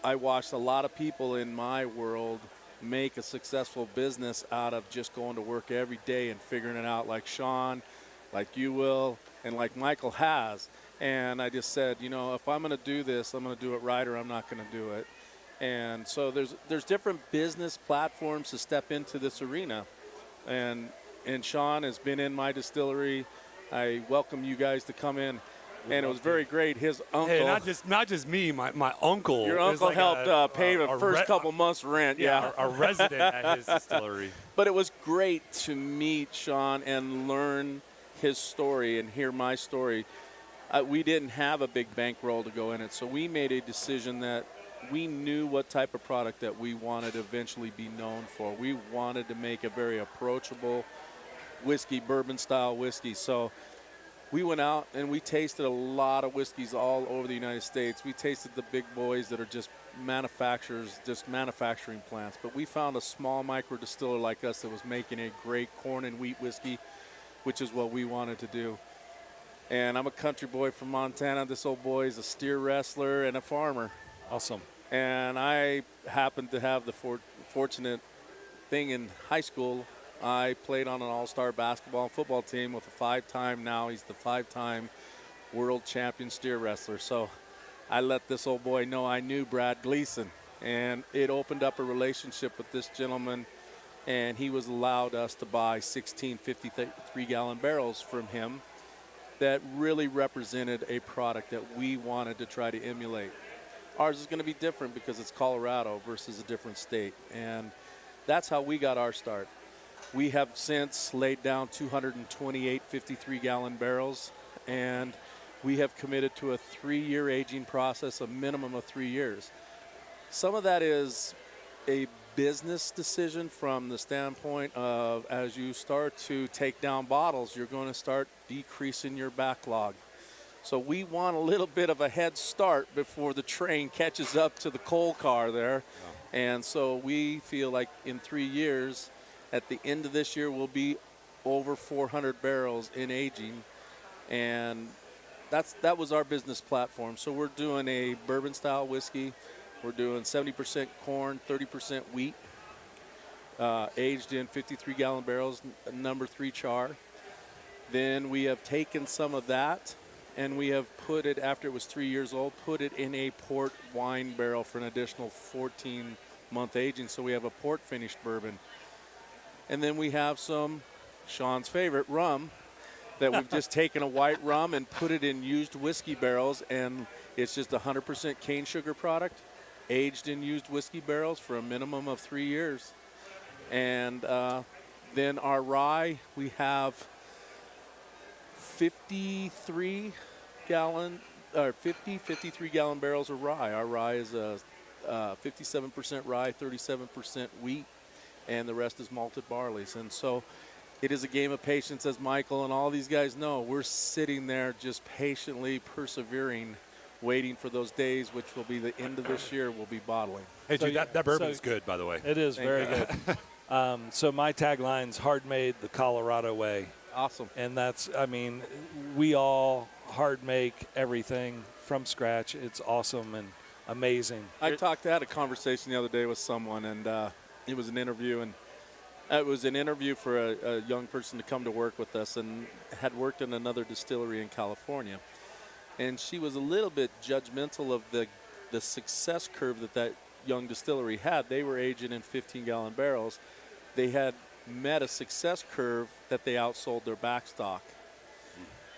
I watched a lot of people in my world make a successful business out of just going to work every day and figuring it out, like Sean, like you will, and like Michael has. And I just said, if I'm going to do this, I'm going to do it right or I'm not going to do it. And so there's different business platforms to step into this arena. And Sean has been in my distillery. I welcome you guys to come in. And it was very great. His uncle. Hey, not just me. My uncle. Your uncle like helped pay the first couple months' rent. Yeah, a resident at his distillery. But it was great to meet Sean and learn his story and hear my story. We didn't have a big bankroll to go in it, so we made a decision that we knew what type of product that we wanted to eventually be known for. We wanted to make a very approachable whiskey, bourbon-style whiskey. So we went out and we tasted a lot of whiskeys all over the United States. We tasted the big boys that are just manufacturers, just manufacturing plants. But we found a small micro distiller like us that was making a great corn and wheat whiskey, which is what we wanted to do. And I'm a country boy from Montana. This old boy is a steer wrestler and a farmer. Awesome. And I happened to have the fortunate thing in high school. I played on an all-star basketball and football team with he's the five-time world champion steer wrestler. So I let this old boy know I knew Brad Gleason. And it opened up a relationship with this gentleman, and he was allowed us to buy 16 53-gallon barrels from him that really represented a product that we wanted to try to emulate. Ours is going to be different because it's Colorado versus a different state. And that's how we got our start. We have since laid down 228 53-gallon barrels, and we have committed to a 3-year aging process, a minimum of 3 years. Some of that is a business decision from the standpoint of as you start to take down bottles, you're going to start decreasing your backlog. So we want a little bit of a head start before the train catches up to the coal car there. Yeah. And so we feel like in 3 years, at the end of this year, we'll be over 400 barrels in aging. And that was our business platform. So we're doing a bourbon-style whiskey. We're doing 70% corn, 30% wheat, aged in 53-gallon barrels, number 3 char. Then we have taken some of that, and we have put it, after it was 3 years old, put it in a port wine barrel for an additional 14-month aging. So we have a port-finished bourbon. And then we have some, Sean's favorite, rum, that we've just taken a white rum and put it in used whiskey barrels, and it's just 100% cane sugar product, aged in used whiskey barrels for a minimum of 3 years. And then our rye, we have 53 gallon barrels of rye. Our rye is a 57% rye, 37% wheat, and the rest is malted barleys. And so it is a game of patience, as Michael and all these guys know. We're sitting there just patiently persevering, waiting for those days, which will be the end of this year, we'll be bottling. Hey, dude, that bourbon's good, by the way. It is very good. So my tagline's hard made the Colorado way. Awesome. And that's, we all hard make everything from scratch. It's awesome and amazing. I had a conversation the other day with someone, and it was an interview, and it was an interview for a young person to come to work with us and had worked in another distillery in California. And she was a little bit judgmental of the success curve that young distillery had. They were aging in 15-gallon barrels. They had met a success curve that they outsold their backstock.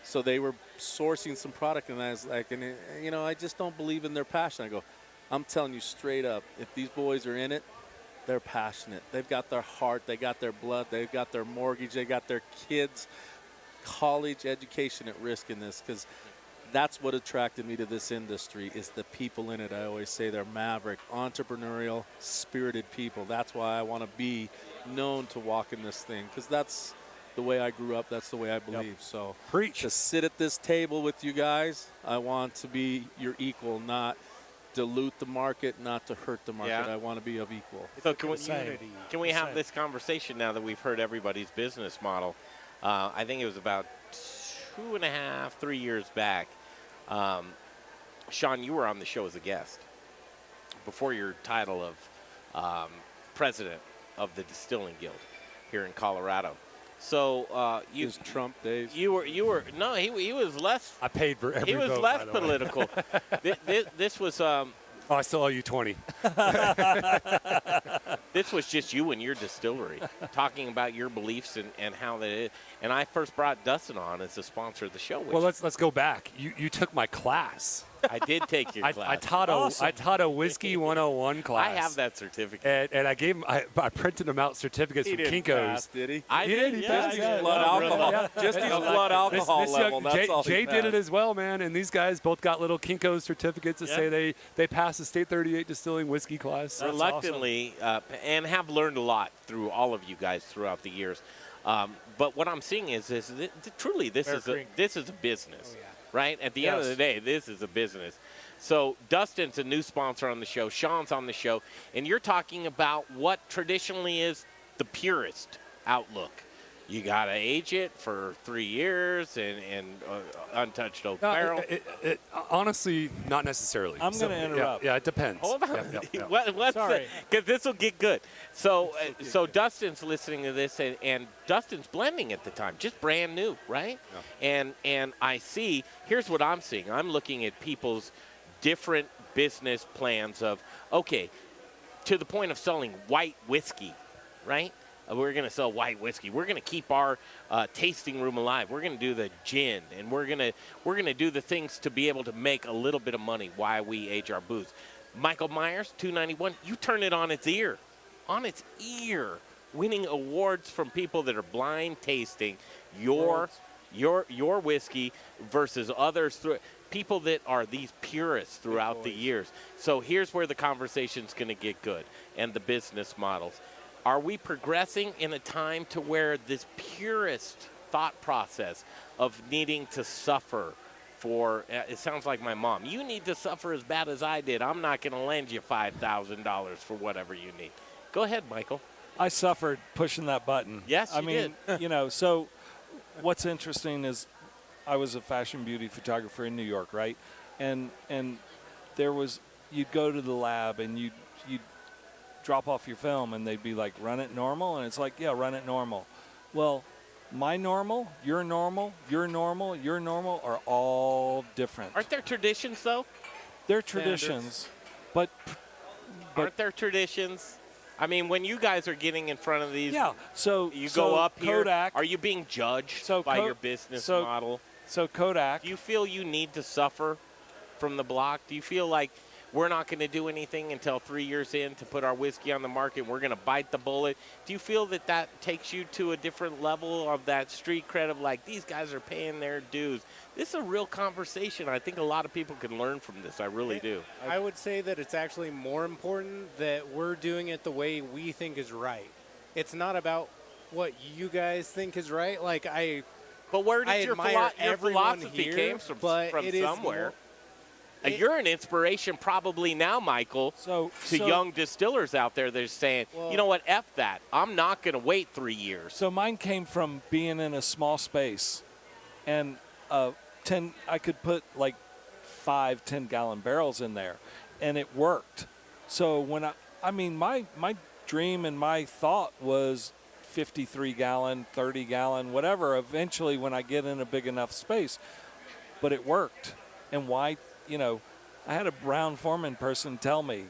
So they were sourcing some product, and I was like, I just don't believe in their passion. I go, I'm telling you straight up, if these boys are in it, they're passionate. They've got their heart, they got their blood, they've got their mortgage, they got their kids' college education at risk in this, because that's what attracted me to this industry is the people in it. I always say they're maverick, entrepreneurial, spirited people. That's why I want to be known to walk in this thing, because that's the way I grew up. That's the way I believe. Yep. So preach. To sit at this table with you guys, I want to be your equal, not dilute the market, not to hurt the market. Yeah. I want to be of equal. So can we have this conversation now that we've heard everybody's business model? I think it was about 2.5, 3 years back. Sean, you were on the show as a guest. before your title of president of the Distilling Guild here in Colorado. So you His Trump days. You were no. He was less. I paid for every He was vote, less by the way. political. This was. Oh, I still owe you 20. This was just you and your distillery talking about your beliefs and how that is. And I first brought Dustin on as the sponsor of the show. Well, let's go back. You took my class. I did take your class. I taught a whiskey 101 class. I have that certificate. And I gave him. I printed them out certificates He from didn't Kinko's. pass, did he? I did. He Yeah, passed. Just his blood alcohol. Yeah. Just his blood alcohol level. That's all he Jay did it passed. as well, man. And these guys both got little Kinko's certificates that say they passed the State 38 distilling whiskey class. That's Reluctantly, and have learned a lot through all of you guys throughout the years. But what I'm seeing is truly this is a business, right? At the end of the day, this is a business. So Dustin's a new sponsor on the show. Sean's on the show, and you're talking about what traditionally is the purest outlook. You got to age it for 3 years and untouched oak barrel. Honestly, not necessarily. I'm going to interrupt. Yeah, it depends. Hold on. Yeah. Sorry. Because this will get good. So Dustin's listening to this, and Dustin's blending at the time, just brand new, right? Yeah. And I see, here's what I'm seeing. I'm looking at people's different business plans of, okay, to the point of selling white whiskey, right? We're going to sell white whiskey. We're going to keep our tasting room alive. We're going to do the gin, and we're going to do the things to be able to make a little bit of money while we age our booze. Michael Meyers, 291. You turn it on its ear, winning awards from people that are blind tasting your whiskey versus others through people that are these purists throughout the years. So here's where the conversation's going to get good, and the business models. Are we progressing in a time to where this purist thought process of needing to suffer for, it sounds like my mom, you need to suffer as bad as I did. I'm not going to lend you $5,000 for whatever you need. Go ahead, Michael. I suffered pushing that button. Yes, you did. You know, so what's interesting is I was a fashion beauty photographer in New York, right? And there was, you'd go to the lab and you'd drop off your film and they'd be like, run it normal, and it's like, yeah, run it normal. Well, my normal, your normal, your normal, your normal are all different. Aren't there traditions, though? They're traditions, but aren't there traditions? I mean, when you guys are getting in front of these, so you go up Kodak, here. Are you being judged by your business model? So Kodak. Do you feel you need to suffer from the block? Do you feel like we're not going to do anything until 3 years in to put our whiskey on the market? We're going to bite the bullet. Do you feel that that takes you to a different level of that street cred of like, these guys are paying their dues? This is a real conversation. I think a lot of people can learn from this. I really do. I would say that it's actually more important that we're doing it the way we think is right. It's not about what you guys think is right. But where did your philosophy here, came from it is somewhere? You're an inspiration probably now, Michael, to young distillers out there that are saying, you know what, F that. I'm not going to wait 3 years. So mine came from being in a small space. And I could put like 5 10-gallon barrels in there, and it worked. So when my dream and my thought was 53-gallon, 30-gallon, whatever, eventually when I get in a big enough space. But it worked. And why? You know, I had a Brown Foreman person tell me,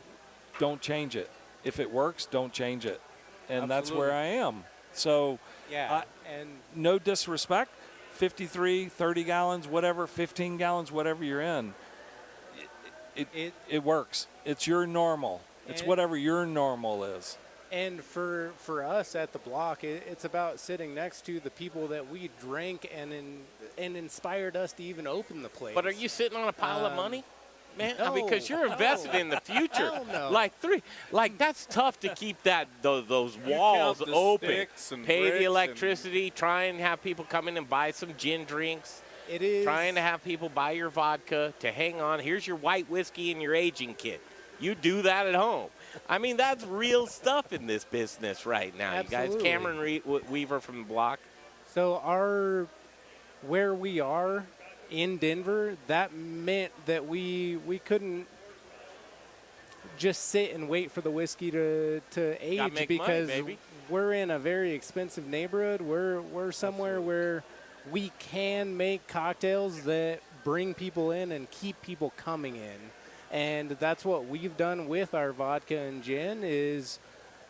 don't change it. If it works, don't change it. And that's where I am. So, and no disrespect, 53, 30 gallons, whatever, 15 gallons, whatever you're in, it works. It's your normal. It's whatever your normal is. And for us at the block, it's about sitting next to the people that we drank and inspired us to even open the place. But are you sitting on a pile of money, man? No, because you're invested in the future. Hell no. Like that's tough to keep those walls open. Pay the electricity. Try and have people come in and buy some gin drinks. It is trying to have people buy your vodka to hang on. Here's your white whiskey and your aging kit. You do that at home. I mean, that's real stuff in this business right now. Absolutely. You guys, Kameron Weaver from the block. So where we are in Denver, that meant that we couldn't just sit and wait for the whiskey to age make because money, baby. we're in a very expensive neighborhood. We're somewhere where we can make cocktails that bring people in and keep people coming in. And that's what we've done with our vodka and gin is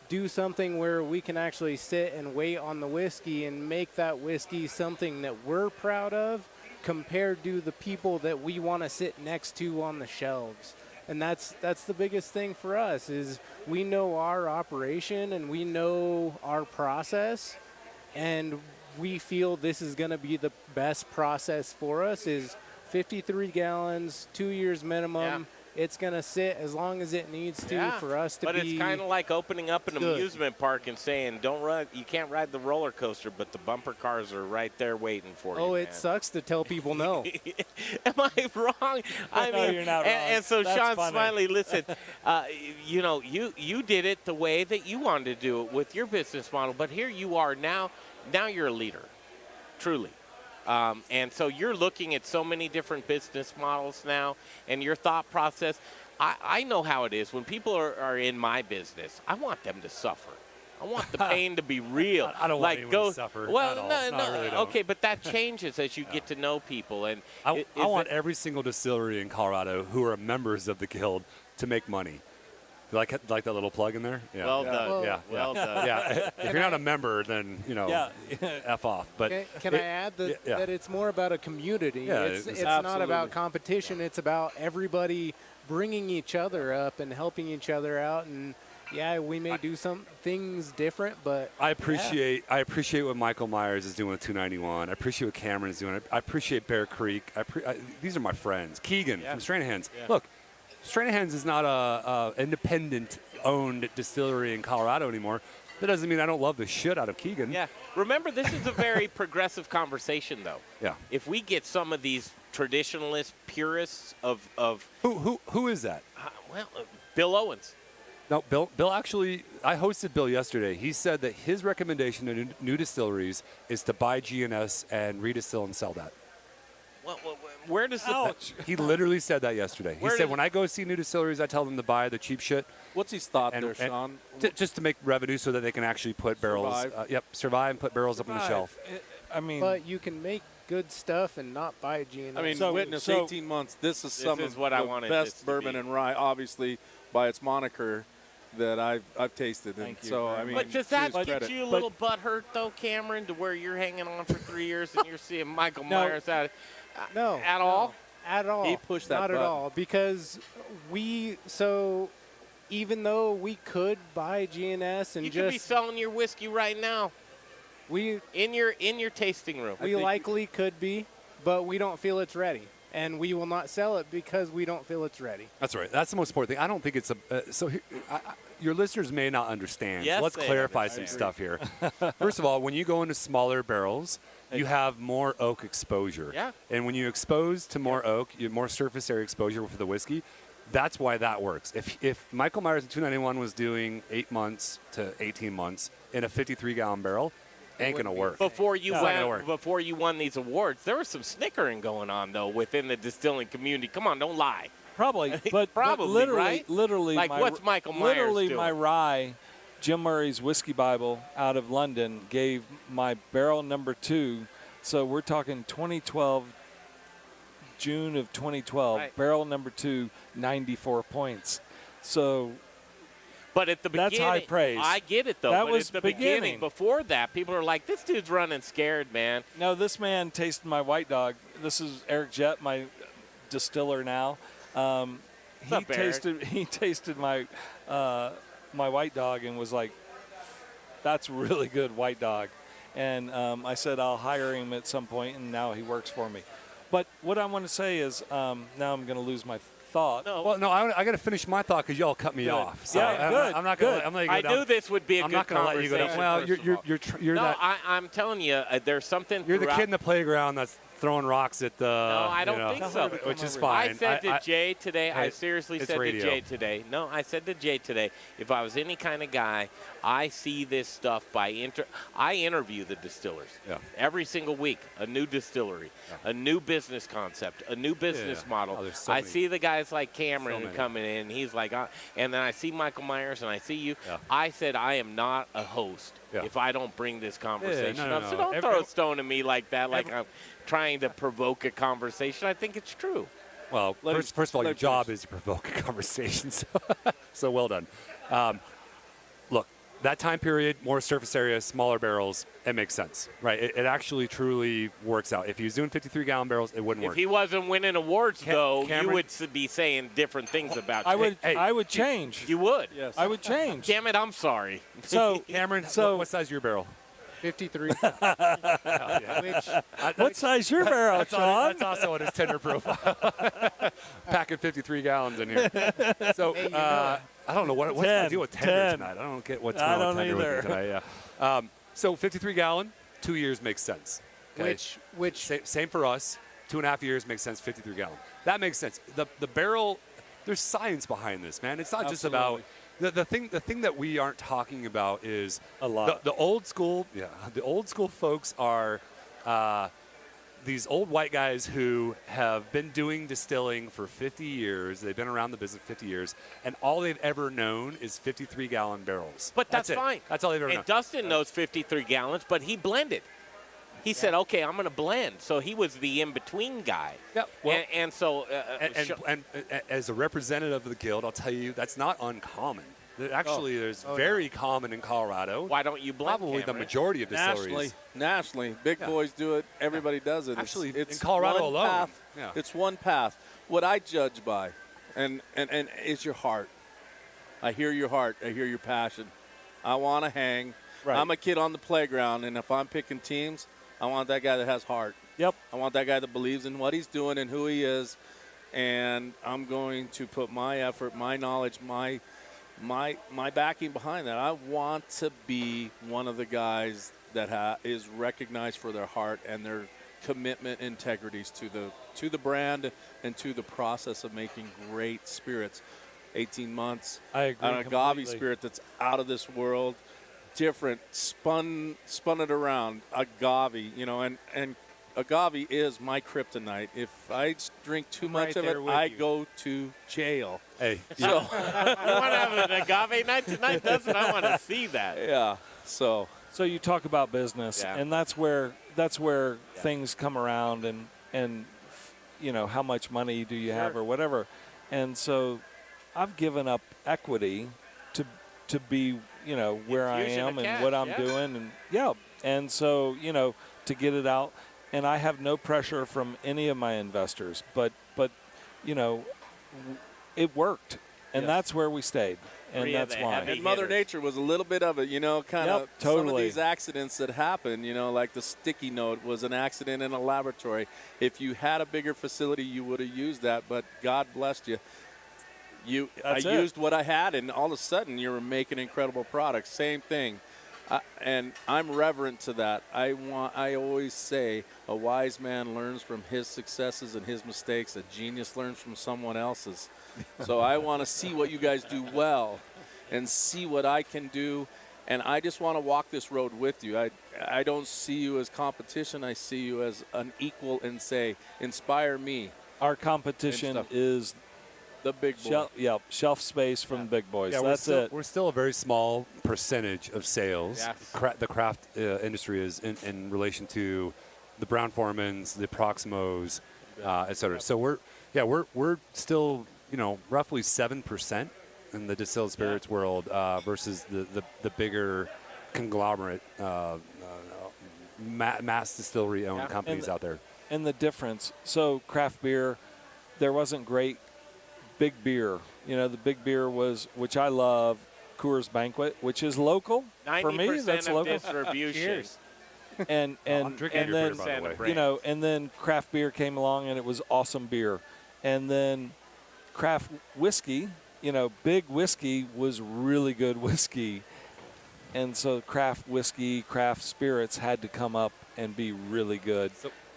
do something where we can actually sit and wait on the whiskey and make that whiskey something that we're proud of compared to the people that we want to sit next to on the shelves. And that's the biggest thing for us is we know our operation and we know our process, and we feel this is going to be the best process for us is 53 gallons, 2 years minimum. Yeah. It's going to sit as long as it needs to for us to but be. But it's kind of like opening up an good. amusement park and saying, "Don't run. You can't ride the roller coaster, but the bumper cars are right there waiting for you." Oh, it man. sucks to tell people no. Am I wrong? I No, mean, you're not wrong. And so, That's Sean funny. Smiley, listen, you did it the way that you wanted to do it with your business model, but here you are now. Now you're a leader, truly. And so you're looking at so many different business models now, and your thought process. I know how it is when people are in my business. I want them to suffer. I want the pain to be real. I don't want anyone to suffer. Well, No, no, I really don't. okay, but that changes as you get to know people. And I want every single distillery in Colorado who are members of the guild to make money. You like that little plug in there? Yeah. Well done. Yeah. Well done. Yeah. If you're not a member, then F off. But Can I add that it's more about a community? Yeah, it's not about competition. It's about everybody bringing each other up and helping each other out. And we may do some things different, but I appreciate what Michael Meyers is doing with 291. I appreciate what Kameron is doing. I appreciate Bear Creek. These are my friends. Keegan from Stranahan's. Yeah. Look, Stranahan's is not a independent-owned distillery in Colorado anymore. That doesn't mean I don't love the shit out of Keegan. Yeah. Remember, this is a very progressive conversation, though. Yeah. If we get some of these traditionalist purists of who is that? Bill Owens. No, Bill actually, I hosted Bill yesterday. He said that his recommendation to new distilleries is to buy GNS and redistill and sell that. Where does He literally said that yesterday. He said, when I go see new distilleries, I tell them to buy the cheap shit. What's his thought there, Sean? Just to make revenue so that they can actually put barrels. Survive and put barrels up on the shelf. But you can make good stuff and not buy GNS. I mean, witness 18 months. This is some of what I the wanted best bourbon and rye, obviously, by its moniker that I've tasted. Thank you. So I mean, but does that to his get credit. you a little butthurt though, Cameron, to where you're hanging on for 3 years and you're seeing Michael Meyers out? No, at all. At all. He pushed that Not button. at all, because even though we could buy GNS and you could be selling your whiskey right now. In your tasting room. We likely could be, but we don't feel it's ready. And we will not sell it because we don't feel it's ready. That's right. That's the most important thing. I don't think it's your listeners may not understand. Yes, so let's they clarify understand. some stuff here. First of all, when you go into smaller barrels, you have more oak exposure. Yeah. And when you expose to more oak, you have more surface area exposure for the whiskey. That's why that works. If Michael Meyers in 291 was doing 8 months to 18 months in a 53-gallon barrel, ain't gonna work. Before you won these awards, there was some snickering going on though within the distilling community. Come on, don't lie. Probably, but right? literally, like what's Michael Meyers literally doing? my rye, Jim Murray's Whiskey Bible out of London gave my barrel number 2. So we're talking 2012, June of 2012, barrel number 2, 94 points. So. But at the beginning, that's high praise. I get it, though. That but was at the beginning. beginning. Before that, people are like, this dude's running scared, man. No, this man tasted my white dog. This is Erik Jett, my distiller now. He tasted my my white dog and was like, that's really good white dog. And I said I'll hire him at some point, and now he works for me. But what I want to say is now I'm going to lose my thought. I got to finish my thought because y'all cut me off. So good. I'm not going to let you go down. I knew this would be a I'm good not going to let you go down. Well, you're no, that. I'm telling you, there's something. You're the kid in the playground that's throwing rocks at the. No, I don't think so. Which is fine. I said to Jay today, I seriously it's said radio. to Jay today, no, I said to Jay today, if I was any kind of guy, I see this stuff I interview the distillers. Yeah. Every single week, a new distillery, a new business concept, a new business model. Oh, there's so I many. see the guys like Kameron many. coming in, he's like, and then I see Michael Meyers and I see you. Yeah. I said, I am not a host if I don't bring this conversation no, up. no. So don't throw a stone at me like that, like I'm trying to provoke a conversation. I think it's true. Well, first of all, your job is to provoke a conversation. So well done. Look, that time period, more surface area, smaller barrels, it makes sense, right? It actually truly works out. If he was doing 53-gallon barrels, it wouldn't work. If he wasn't winning awards, though, Kameron, you would be saying different things about I you. would. I would change. You would. Yes. I would change. Damn it, I'm sorry. So, Cameron, what size is your barrel? 53. What size your barrel, Sean? That's also on his tender profile. Packing 53 gallons in here. So I don't know what's the deal with tender tonight. I don't get what's going on with tender with me tonight. Yeah. So 53 gallon, 2 years makes sense. Okay? Which same for us. 2.5 years makes sense. 53 gallon. That makes sense. The barrel. There's science behind this, man. It's not just about. The thing that we aren't talking about is a lot. The old school, the old school folks are these old white guys who have been doing distilling for 50 years. They've been around the business 50 years, and all they've ever known is 53-gallon barrels. But that's it. fine. That's all they've ever known. And Dustin knows 53 gallons, but he blended. He said, "Okay, I'm going to blend." So he was the in-between guy. Yep. Well, and so, and as a representative of the guild, I'll tell you that's not uncommon. Actually, there's very common in Colorado. Why don't you blend? Probably the majority of distilleries. Nationally, big boys do it. Everybody does it. Actually, it's in Colorado one alone, path. It's one path. What I judge by, and is your heart. I hear your heart. I hear your passion. I want to hang. Right. I'm a kid on the playground, and if I'm picking teams, I want that guy that has heart. Yep. I want that guy that believes in what he's doing and who he is, and I'm going to put my effort, my knowledge, my backing behind that. I want to be one of the guys that is recognized for their heart and their commitment, integrities to the brand and to the process of making great spirits. 18 months. I agree. An agave spirit that's out of this world. Different, spun it around, agave, and agave is my kryptonite. If I drink too much of it, I go to jail. Hey, so you want to have an agave night tonight, Dustin? I want to see that. Yeah. So you talk about business, and that's where things come around, and how much money do you have or whatever, and so I've given up equity to be where I am and what I'm doing, and so to get it out, and I have no pressure from any of my investors, but it worked, and that's where we stayed, and that's why. And Mother Nature was a little bit of it, kind of some of these accidents that happen, like the sticky note was an accident in a laboratory. If you had a bigger facility, you would have used that, but God blessed you. I used what I had, and all of a sudden you were making incredible products. Same thing, and I'm reverent to that. I always say a wise man learns from his successes and his mistakes. A genius learns from someone else's. So I want to see what you guys do well, and see what I can do. And I just want to walk this road with you. I don't see you as competition. I see you as an equal, and say, inspire me. Our competition is the big boy. Shelf space from the big boys. Yeah, that's it. We're still a very small percentage of sales. Yes. The craft industry is in relation to the Brown Formans, the Proximos, et cetera. So we're still roughly 7% in the distilled spirits world versus the bigger conglomerate mass distillery owned companies out there. And the difference. So craft beer, there wasn't great big beer. The big beer was, which I love, Coors Banquet, which is local. For me, that's of local. distribution. And I'm drinking your then beer, by the way. and then craft beer came along, and it was awesome beer. And then craft whiskey, big whiskey was really good whiskey. And so craft whiskey, craft spirits had to come up and be really good.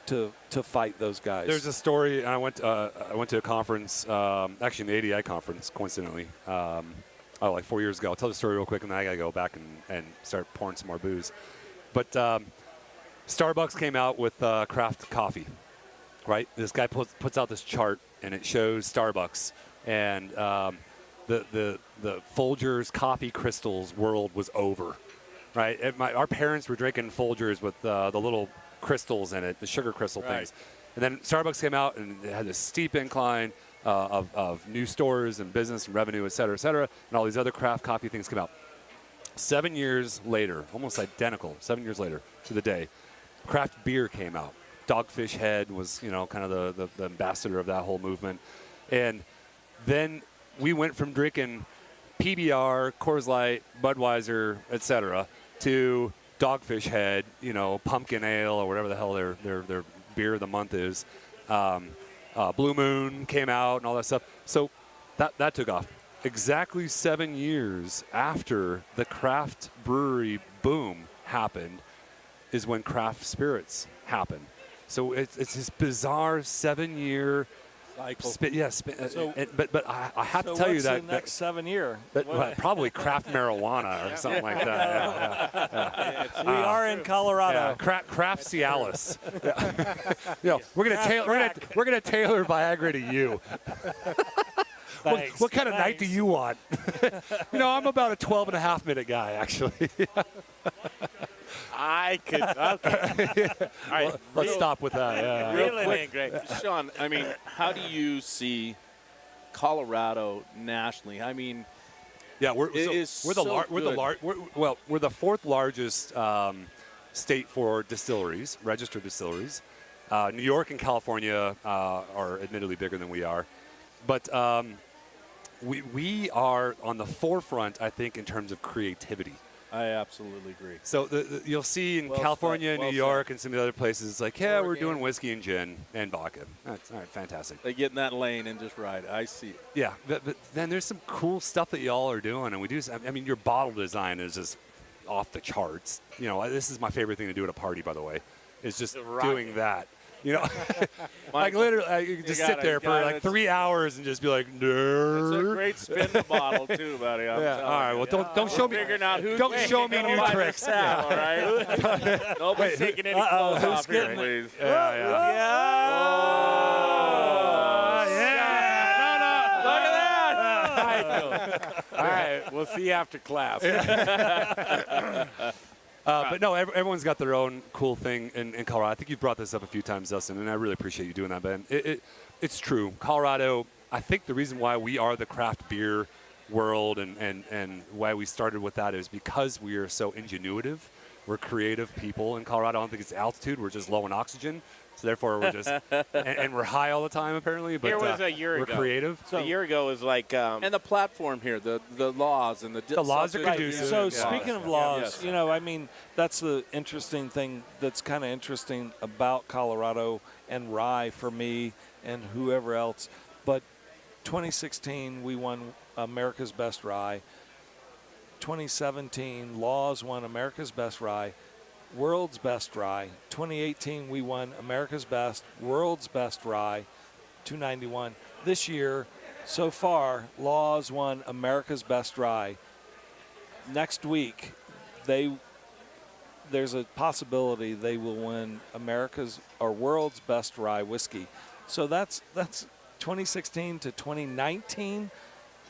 to fight those guys? There's a story. I went to a conference, actually an ADI conference, coincidentally, like 4 years ago. I'll tell the story real quick, and then I got to go back and start pouring some more booze. But Starbucks came out with craft coffee, right? This guy puts out this chart, and it shows Starbucks, and the Folgers coffee crystals world was over, right? Our parents were drinking Folgers with the little crystals in it, the sugar crystal things. And then Starbucks came out, and it had this steep incline of new stores and business and revenue, et cetera, and all these other craft coffee things came out. 7 years later, almost identical, 7 years later to the day, craft beer came out. Dogfish Head was, kind of the ambassador of that whole movement. And then we went from drinking PBR, Coors Light, Budweiser, et cetera, to Dogfish Head, pumpkin ale or whatever the hell their beer of the month is. Blue Moon came out and all that stuff. So that took off. Exactly 7 years after the craft brewery boom happened is when craft spirits happened. So it's this bizarre 7-year cycle. But I have to tell you that the next 7 year? Probably craft marijuana or something like that. We are in Colorado. Craft Cialis. We're gonna tailor Viagra to you. What kind of night do you want? I'm about a 12.5 minute guy, actually. I could. Okay. All right. Let's stop with that. Yeah. Real quick, Sean. How do you see Colorado nationally? We're the fourth largest state for distilleries, registered distilleries. New York and California are admittedly bigger than we are, but we are on the forefront, I think, in terms of creativity. I absolutely agree. So you'll see in California and New York and some of the other places, it's like, we're doing whiskey and gin and vodka. That's all right, fantastic. They get in that lane and just ride. I see it. Yeah, but then there's some cool stuff that y'all are doing, and we do. Your bottle design is just off the charts. This is my favorite thing to do at a party, by the way, is just doing that. Like literally, you can just sit there for like 3 hours and just be like, nerd. It's a great spin the bottle too, buddy. All right. Well, don't show me. Don't show me new tricks. All right. Nobody's taking any clothes off here, please. All right, we'll see you after class. But no, everyone's got their own cool thing in Colorado. I think you've brought this up a few times, Dustin, and I really appreciate you doing that, Ben. It's true. Colorado, I think the reason why we are the craft beer world and why we started with that is because we are so ingenuitive. We're creative people in Colorado. I don't think it's altitude. We're just low in oxygen. So therefore, we're just and we're high all the time apparently. But here was a year we're ago. Creative. So a year ago was like and the platform here, the laws and the laws are conducive. So speaking of laws, that's the interesting thing. That's kind of interesting about Colorado and rye for me and whoever else. But 2016 we won America's Best Rye. 2017 Laws won America's Best Rye. World's Best Rye. 2018, we won America's Best, World's Best Rye, 291. This year, so far, Laws won America's Best Rye. Next week, there's a possibility they will win America's or World's Best Rye whiskey. So that's 2016 to 2019.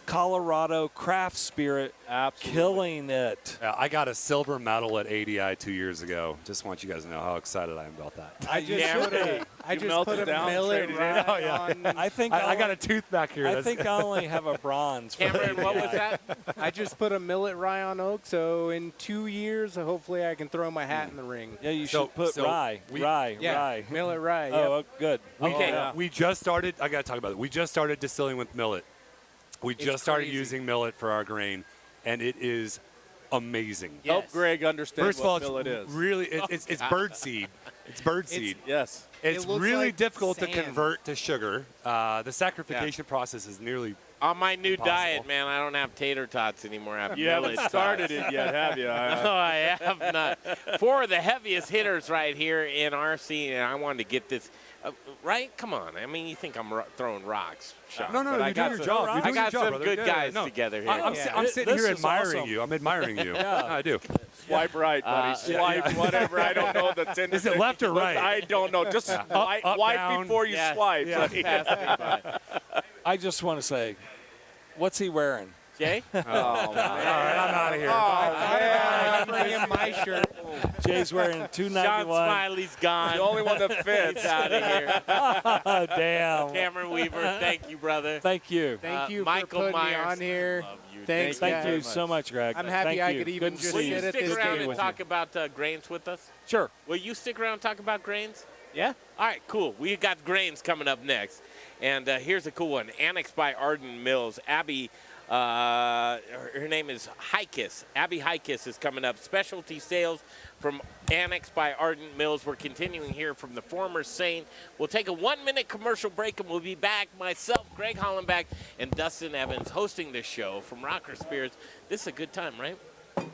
Colorado craft spirit, killing it. Yeah, I got a silver medal at ADI 2 years ago. Just want you guys to know how excited I am about that. I just put a millet rye on. I got a tooth back here. I think I only have a bronze. Cameron, what was that? I just put a millet rye on oak, so in 2 years, hopefully I can throw my hat in the ring. Yeah, you should put rye. Rye. Millet rye. Oh, good. We just started. I got to talk about it. We just started distilling with millet. We just started using millet for our grain, and it is amazing. Yes. Help Greg understand First of all, millet is. Really, it's bird seed. It's bird seed. Yes. It's really difficult to convert to sugar. The saccharification process is nearly On my new diet, man, I don't have tater tots anymore. I have You haven't millet started tots. it yet, have you? No, I have not. Four of the heaviest hitters right here in our scene, and I wanted to get this. Right? Come on. I mean, you think I'm throwing rocks, Sean. No, but you're doing your job. You're I doing got your job, some brother. good Yeah, guys no. together here. I'm sitting here admiring you. I'm admiring you. Yeah. I do. Swipe right, buddy. Swipe whatever. I don't know the tendency. Is it left or right? I don't know. Just wipe down. before you swipe. Yeah, pass me by. I just want to say, what's he wearing? Jay? Oh, man. All right, I'm out of here. I'm bringing my shirt. Jay's wearing Sean 291. Smiley's gone. The only one that fits. He's out of here. Oh, damn. Cameron Weaver, thank you, brother. Thank you. Thank you Michael for putting Meyers, me on here. love you. Thanks, Thank you guys. so much, Greg. I'm happy Thank I you. could even Good to just Will see you sit at stick this around game and with talk about grains with us? Sure. Will you stick around and talk about grains? Yeah. All right, cool. We got grains coming up next. And here's a cool one. Annexed by Ardent Mills. Abbey, her name is Heikes. Abbey Heikes is coming up. Specialty sales from Annexed by Ardent Mills. We're continuing here from the former Saint. We'll take a 1-minute commercial break and we'll be back. Myself, Greg Hollenbach, and Dustin Evans hosting this show from Rocker Spirits. This is a good time, right?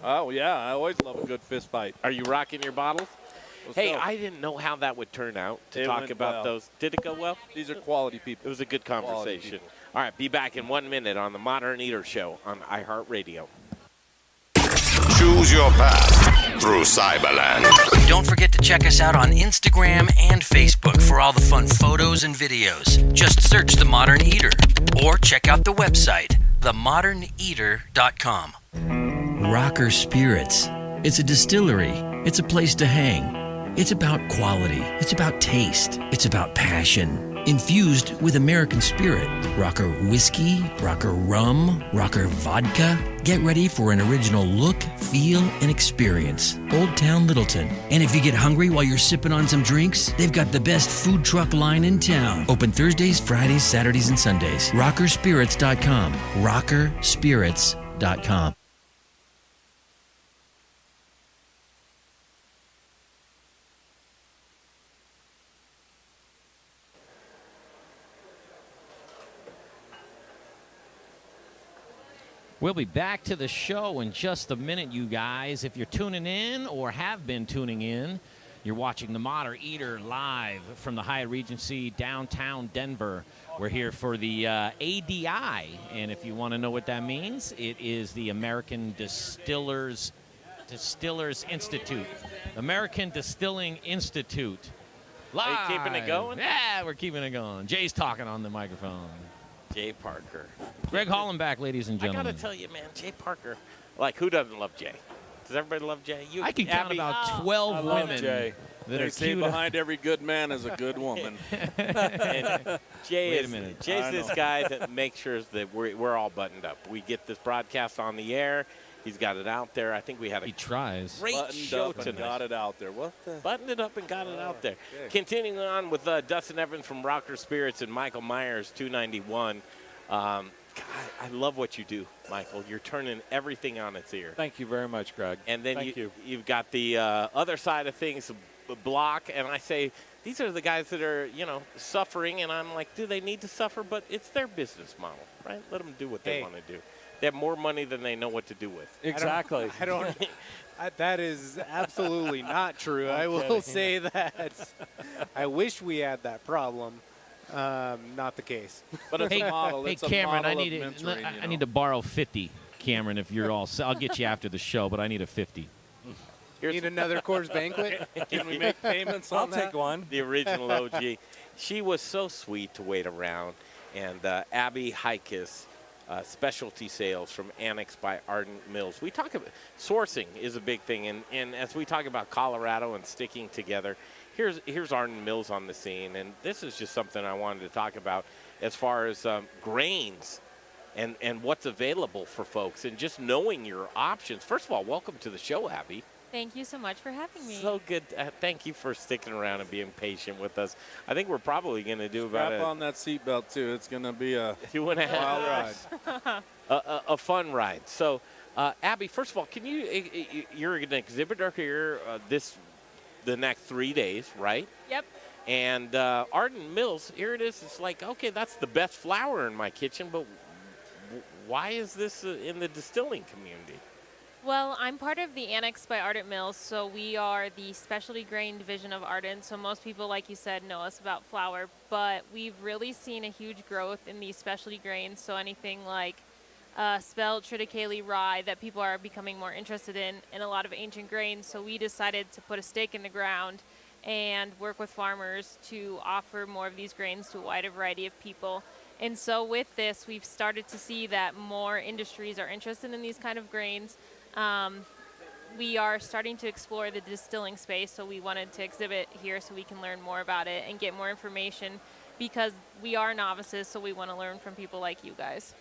Oh, yeah. I always love a good fist fight. Are you rocking your bottles? Let's Hey, go. I didn't know how that would turn out to It talk went about well. those. Did it go well? These are quality people. It was a good conversation. All right, be back in 1 minute on the Modern Eater Show on iHeartRadio. Choose your path through Cyberland. Don't forget to check us out on Instagram and Facebook for all the fun photos and videos. Just search The Modern Eater or check out the website, themoderneater.com. Rocker Spirits. It's a distillery. It's a place to hang. It's about quality. It's about taste. It's about passion. Infused with American spirit. Rocker whiskey, rocker rum, rocker vodka. Get ready for an original look, feel, and experience. Old Town Littleton. And if you get hungry while you're sipping on some drinks, they've got the best food truck line in town. Open Thursdays, Fridays, Saturdays, and Sundays. Rockerspirits.com. Rockerspirits.com. We'll be back to the show in just a minute, you guys. If you're tuning in or have been tuning in, you're watching the Modern Eater live from the Hyatt Regency downtown Denver. We're here for the ADI, and if you want to know what that means, it is the American Distillers Institute. American Distilling Institute. Live. Are you keeping it going? Yeah, we're keeping it going. Jay's talking on the microphone. Jay Parker. Greg Hollenbach, ladies and I gentlemen. got to tell you, man, Jay Parker. Like, who doesn't love Jay? Does everybody love Jay? You, I can count Abby, about 12 women Jay. that They are say cute. behind every good man is a good woman. And Jay Wait a is, minute. Jay's I this know. guy that makes sure that we're all buttoned up. We get this broadcast on the air. He's got it out there. I think we had a He tries. great Buttoned show up and tonight. got it out there. What the? Buttoned it up and got it out there. okay. Continuing on with Dustin Evans from Rocker Spirits and Michael Meyers, 291. God, I love what you do, Michael. You're turning everything on its ear. Thank you very much, Greg. And then Thank you. you've got the other side of things, Block, and I say, these are the guys that are, suffering, and I'm like, do they need to suffer? But it's their business model, right? Let them do what they want to do. They have more money than they know what to do with. Exactly. I don't. That is absolutely not true. I will say that. I wish we had that problem. Not the case. But it's Hey, a model. hey It's a Cameron, model I need of mentoring, I need to borrow 50, Cameron, if you're all set. I'll get you after the show, but I need a 50. Need another Coors Banquet? Can we make payments I'll on that? take one. The original OG. She was so sweet to wait around. And Abbey Heikes, specialty sales from Annexed by Ardent Mills. We talk about sourcing is a big thing. And as we talk about Colorado and sticking together, here's Ardent Mills on the scene. And this is just something I wanted to talk about as far as grains and what's available for folks and just knowing your options. First of all, welcome to the show, Abby. Thank you so much for having me. So good. Thank you for sticking around and being patient with us. I think we're probably going to do Strap about on that seatbelt, too. It's going to be a 2.5 wild ride. a fun ride. So, Abby, first of all, can you're an exhibitor here the next 3 days, right? Yep. And Ardent Mills, here it is. It's like, okay, that's the best flour in my kitchen, but Why is this in the distilling community? Well, I'm part of the Annex by Ardent Mills, so we are the specialty grain division of Ardent. So most people, like you said, know us about flour, but we've really seen a huge growth in these specialty grains. So anything like spelt, triticale, rye that people are becoming more interested in, and a lot of ancient grains. So we decided to put a stake in the ground and work with farmers to offer more of these grains to a wider variety of people. And so with this, we've started to see that more industries are interested in these kind of grains. We are starting to explore the distilling space, so we wanted to exhibit here so we can learn more about it and get more information, because we are novices, so we want to learn from people like you guys.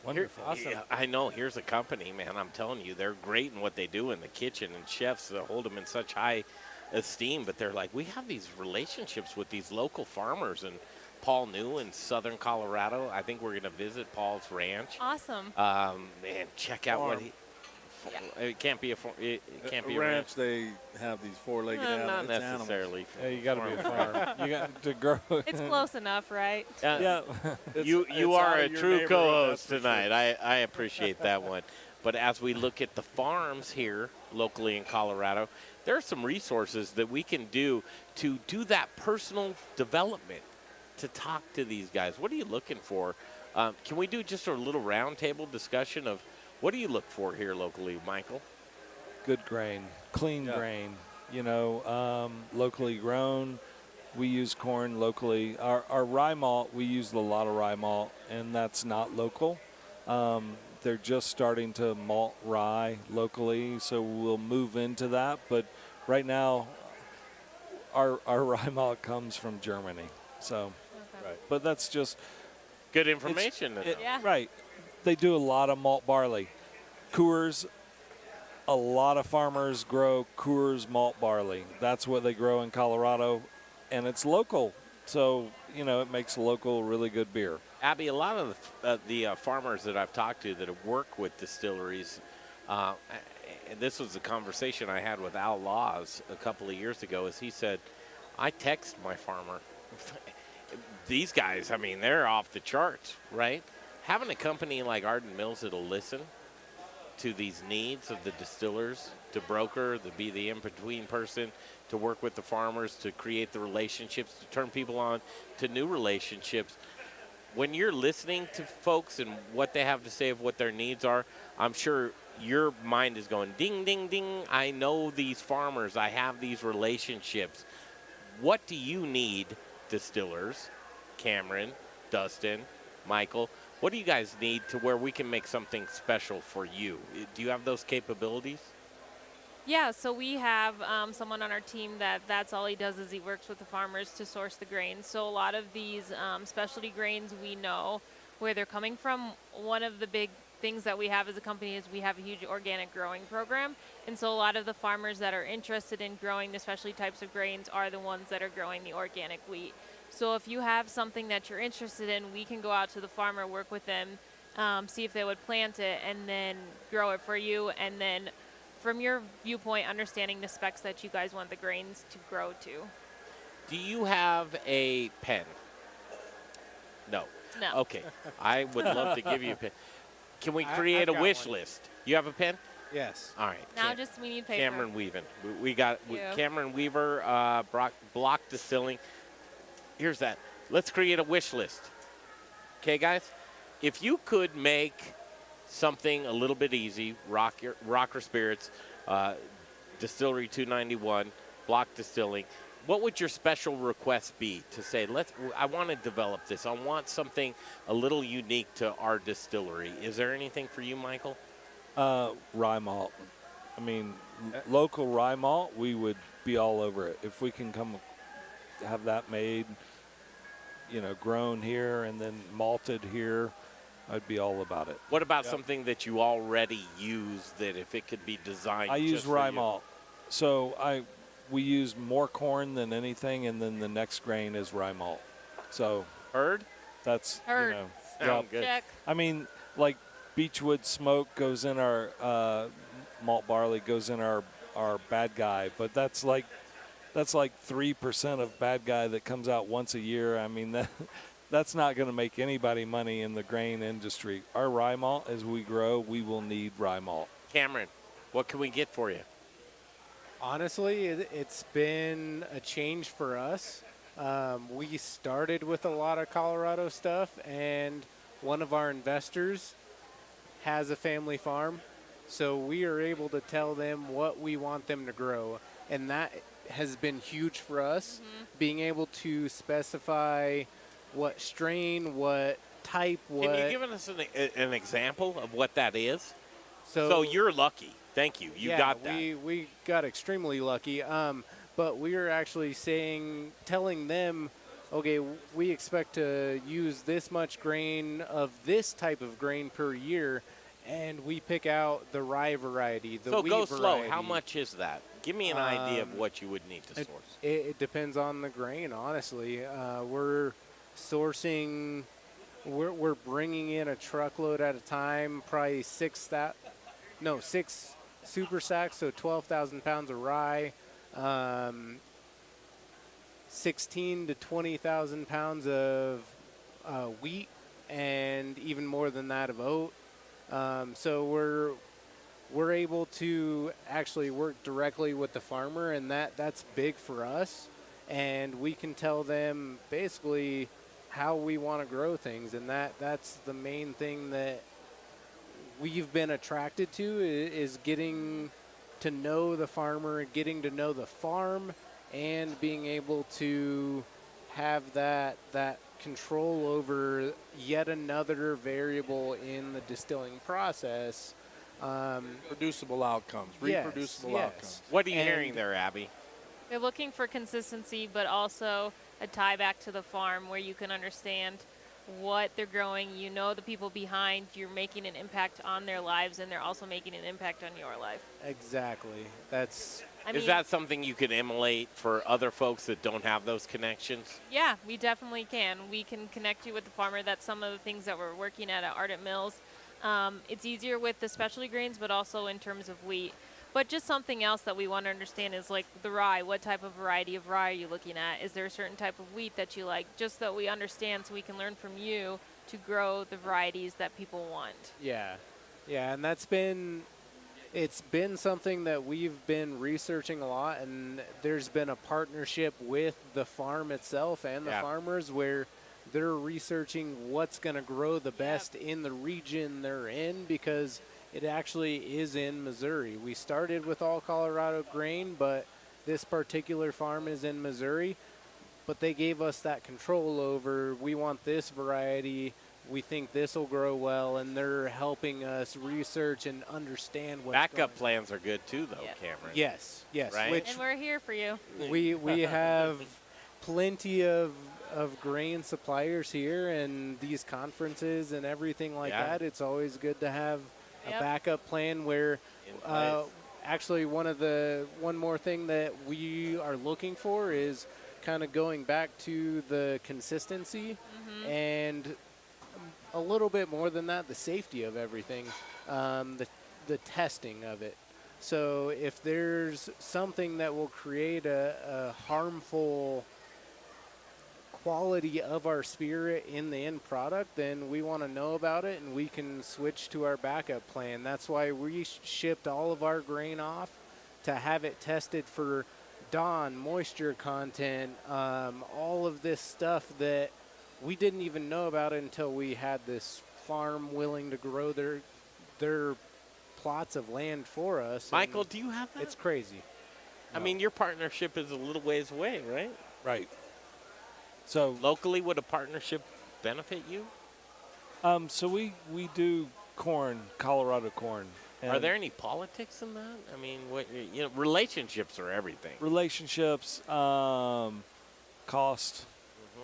Wonderful. Awesome. Yeah, I know. Here's a company, man. I'm telling you, they're great in what they do in the kitchen, and chefs that hold them in such high esteem. But they're like, we have these relationships with these local farmers, and Paul knew in southern Colorado. I think we're going to visit Paul's ranch. Awesome. And check out what he. Yeah. It can't be it can't be a ranch. They have these four-legged animals. Not necessarily. Yeah, you got to be a farm. You got to grow. It's close enough, right? Yeah. You are a true co-host tonight. Sure. I appreciate that one. But as we look at the farms here locally in Colorado, there are some resources that we can do to do that personal development, to talk to these guys. What are you looking for? Can we do just a little roundtable discussion of what do you look for here locally, Michael? Good grain, clean grain, locally grown. We use corn locally. Our rye malt, we use a lot of rye malt, and that's not local. They're just starting to malt rye locally, so we'll move into that. But right now, our rye malt comes from Germany. So, right. But that's just good information. Right. They do a lot of malt barley. Coors, a lot of farmers grow Coors malt barley. That's what they grow in Colorado, and it's local. So, it makes local really good beer. Abby, a lot of the farmers that I've talked to that have worked with distilleries, and this was a conversation I had with Al Laws a couple of years ago, is he said, I text my farmer. These guys, they're off the charts, right? Having a company like Ardent Mills that'll listen to these needs of the distillers, to broker, to be the in-between person, to work with the farmers, to create the relationships, to turn people on to new relationships. When you're listening to folks and what they have to say of what their needs are, I'm sure your mind is going, ding, ding, ding. I know these farmers. I have these relationships. What do you need, distillers? Kameron, Dustin, Michael, what do you guys need to where we can make something special for you? Do you have those capabilities? Yeah, so we have someone on our team that's all he does is he works with the farmers to source the grains. So a lot of these specialty grains, we know where they're coming from. One of the big things that we have as a company is we have a huge organic growing program. And so a lot of the farmers that are interested in growing the specialty types of grains are the ones that are growing the organic wheat. So if you have something that you're interested in, we can go out to the farmer, work with them, see if they would plant it, and then grow it for you. And then from your viewpoint, understanding the specs that you guys want the grains to grow to. Do you have a pen? No. No. Okay. I would love to give you a pen. Can we create a wish list? You have a pen? Yes. All right. Now we need paper. Kameron Weaver. We got Kameron Weaver, Block Distilling. Here's that. Let's create a wish list. Okay, guys? If you could make something a little bit easy, Rocker Spirits, Distillery 291, Block Distilling, what would your special request be to say, I want to develop this. I want something a little unique to our distillery. Is there anything for you, Michael? Rye malt. Local rye malt, we would be all over it. If we can have that made, grown here and then malted here, I'd be all about it. What about something that you already use that if it could be designed? I use rye malt. So we use more corn than anything, and then the next grain is rye malt. So heard? That's heard. Sound good. Check. Like Beechwood smoke goes in our malt barley goes in our bad guy, but that's like 3% of bad guy that comes out once a year. that's not going to make anybody money in the grain industry. Our rye malt, as we grow, we will need rye malt. Kameron, what can we get for you? Honestly, it's been a change for us. We started with a lot of Colorado stuff, and one of our investors has a family farm, so we are able to tell them what we want them to grow, and that has been huge for us, being able to specify what strain, what type, what... Can you give us an example of what that is? So you're lucky. Thank you. You got that. We got extremely lucky. But we are actually telling them, okay, we expect to use this much grain of this type of grain per year, and we pick out the rye variety, the wheat variety. So go slow. How much is that? Give me an idea of what you would need to source. It depends on the grain, honestly. We're sourcing, we're bringing in a truckload at a time, probably 6 super sacks, so 12,000 pounds of rye, 16 to 20,000 pounds of wheat, and even more than that of oat. So we're able to actually work directly with the farmer, and that's big for us. And we can tell them basically how we want to grow things, and that's the main thing that we've been attracted to is getting to know the farmer, getting to know the farm, and being able to have that control over yet another variable in the distilling process. Producible outcomes, reproducible outcomes. What are you hearing there, Abby? They're looking for consistency, but also a tie back to the farm where you can understand what they're growing. You know the people behind. You're making an impact on their lives, and they're also making an impact on your life. Exactly. Is that something you can emulate for other folks that don't have those connections? Yeah, we definitely can. We can connect you with the farmer. That's some of the things that we're working at Ardent Mills. It's easier with the specialty grains, but also in terms of wheat. But just something else that we want to understand is like the rye. What type of variety of rye are you looking at? Is there a certain type of wheat that you like? Just that we understand so we can learn from you to grow the varieties that people want. Yeah, and it's been something that we've been researching a lot, and there's been a partnership with the farm itself and the farmers where they're researching what's going to grow the best in the region they're in, because it actually is in Missouri. We started with all Colorado grain, but this particular farm is in Missouri. But they gave us that control over, we want this variety, we think this will grow well, and they're helping us research and understand what's Backup plans are good too, though, Kameron. Yes. Right? And we're here for you. We have plenty of grain suppliers here, and these conferences and everything like that. It's always good to have a backup plan where actually one more thing that we are looking for is kind of going back to the consistency and a little bit more than that, the safety of everything, the testing of it. So if there's something that will create a harmful quality of our spirit in the end product, then we want to know about it, and we can switch to our backup plan. That's why we shipped all of our grain off to have it tested for dawn, moisture content, all of this stuff that we didn't even know about until we had this farm willing to grow their plots of land for us. Michael, do you have that? It's crazy. I mean, your partnership is a little ways away, right? Right. So locally, would a partnership benefit you? So we do corn, Colorado corn. Are there any politics in that? I mean, relationships are everything. Relationships, cost,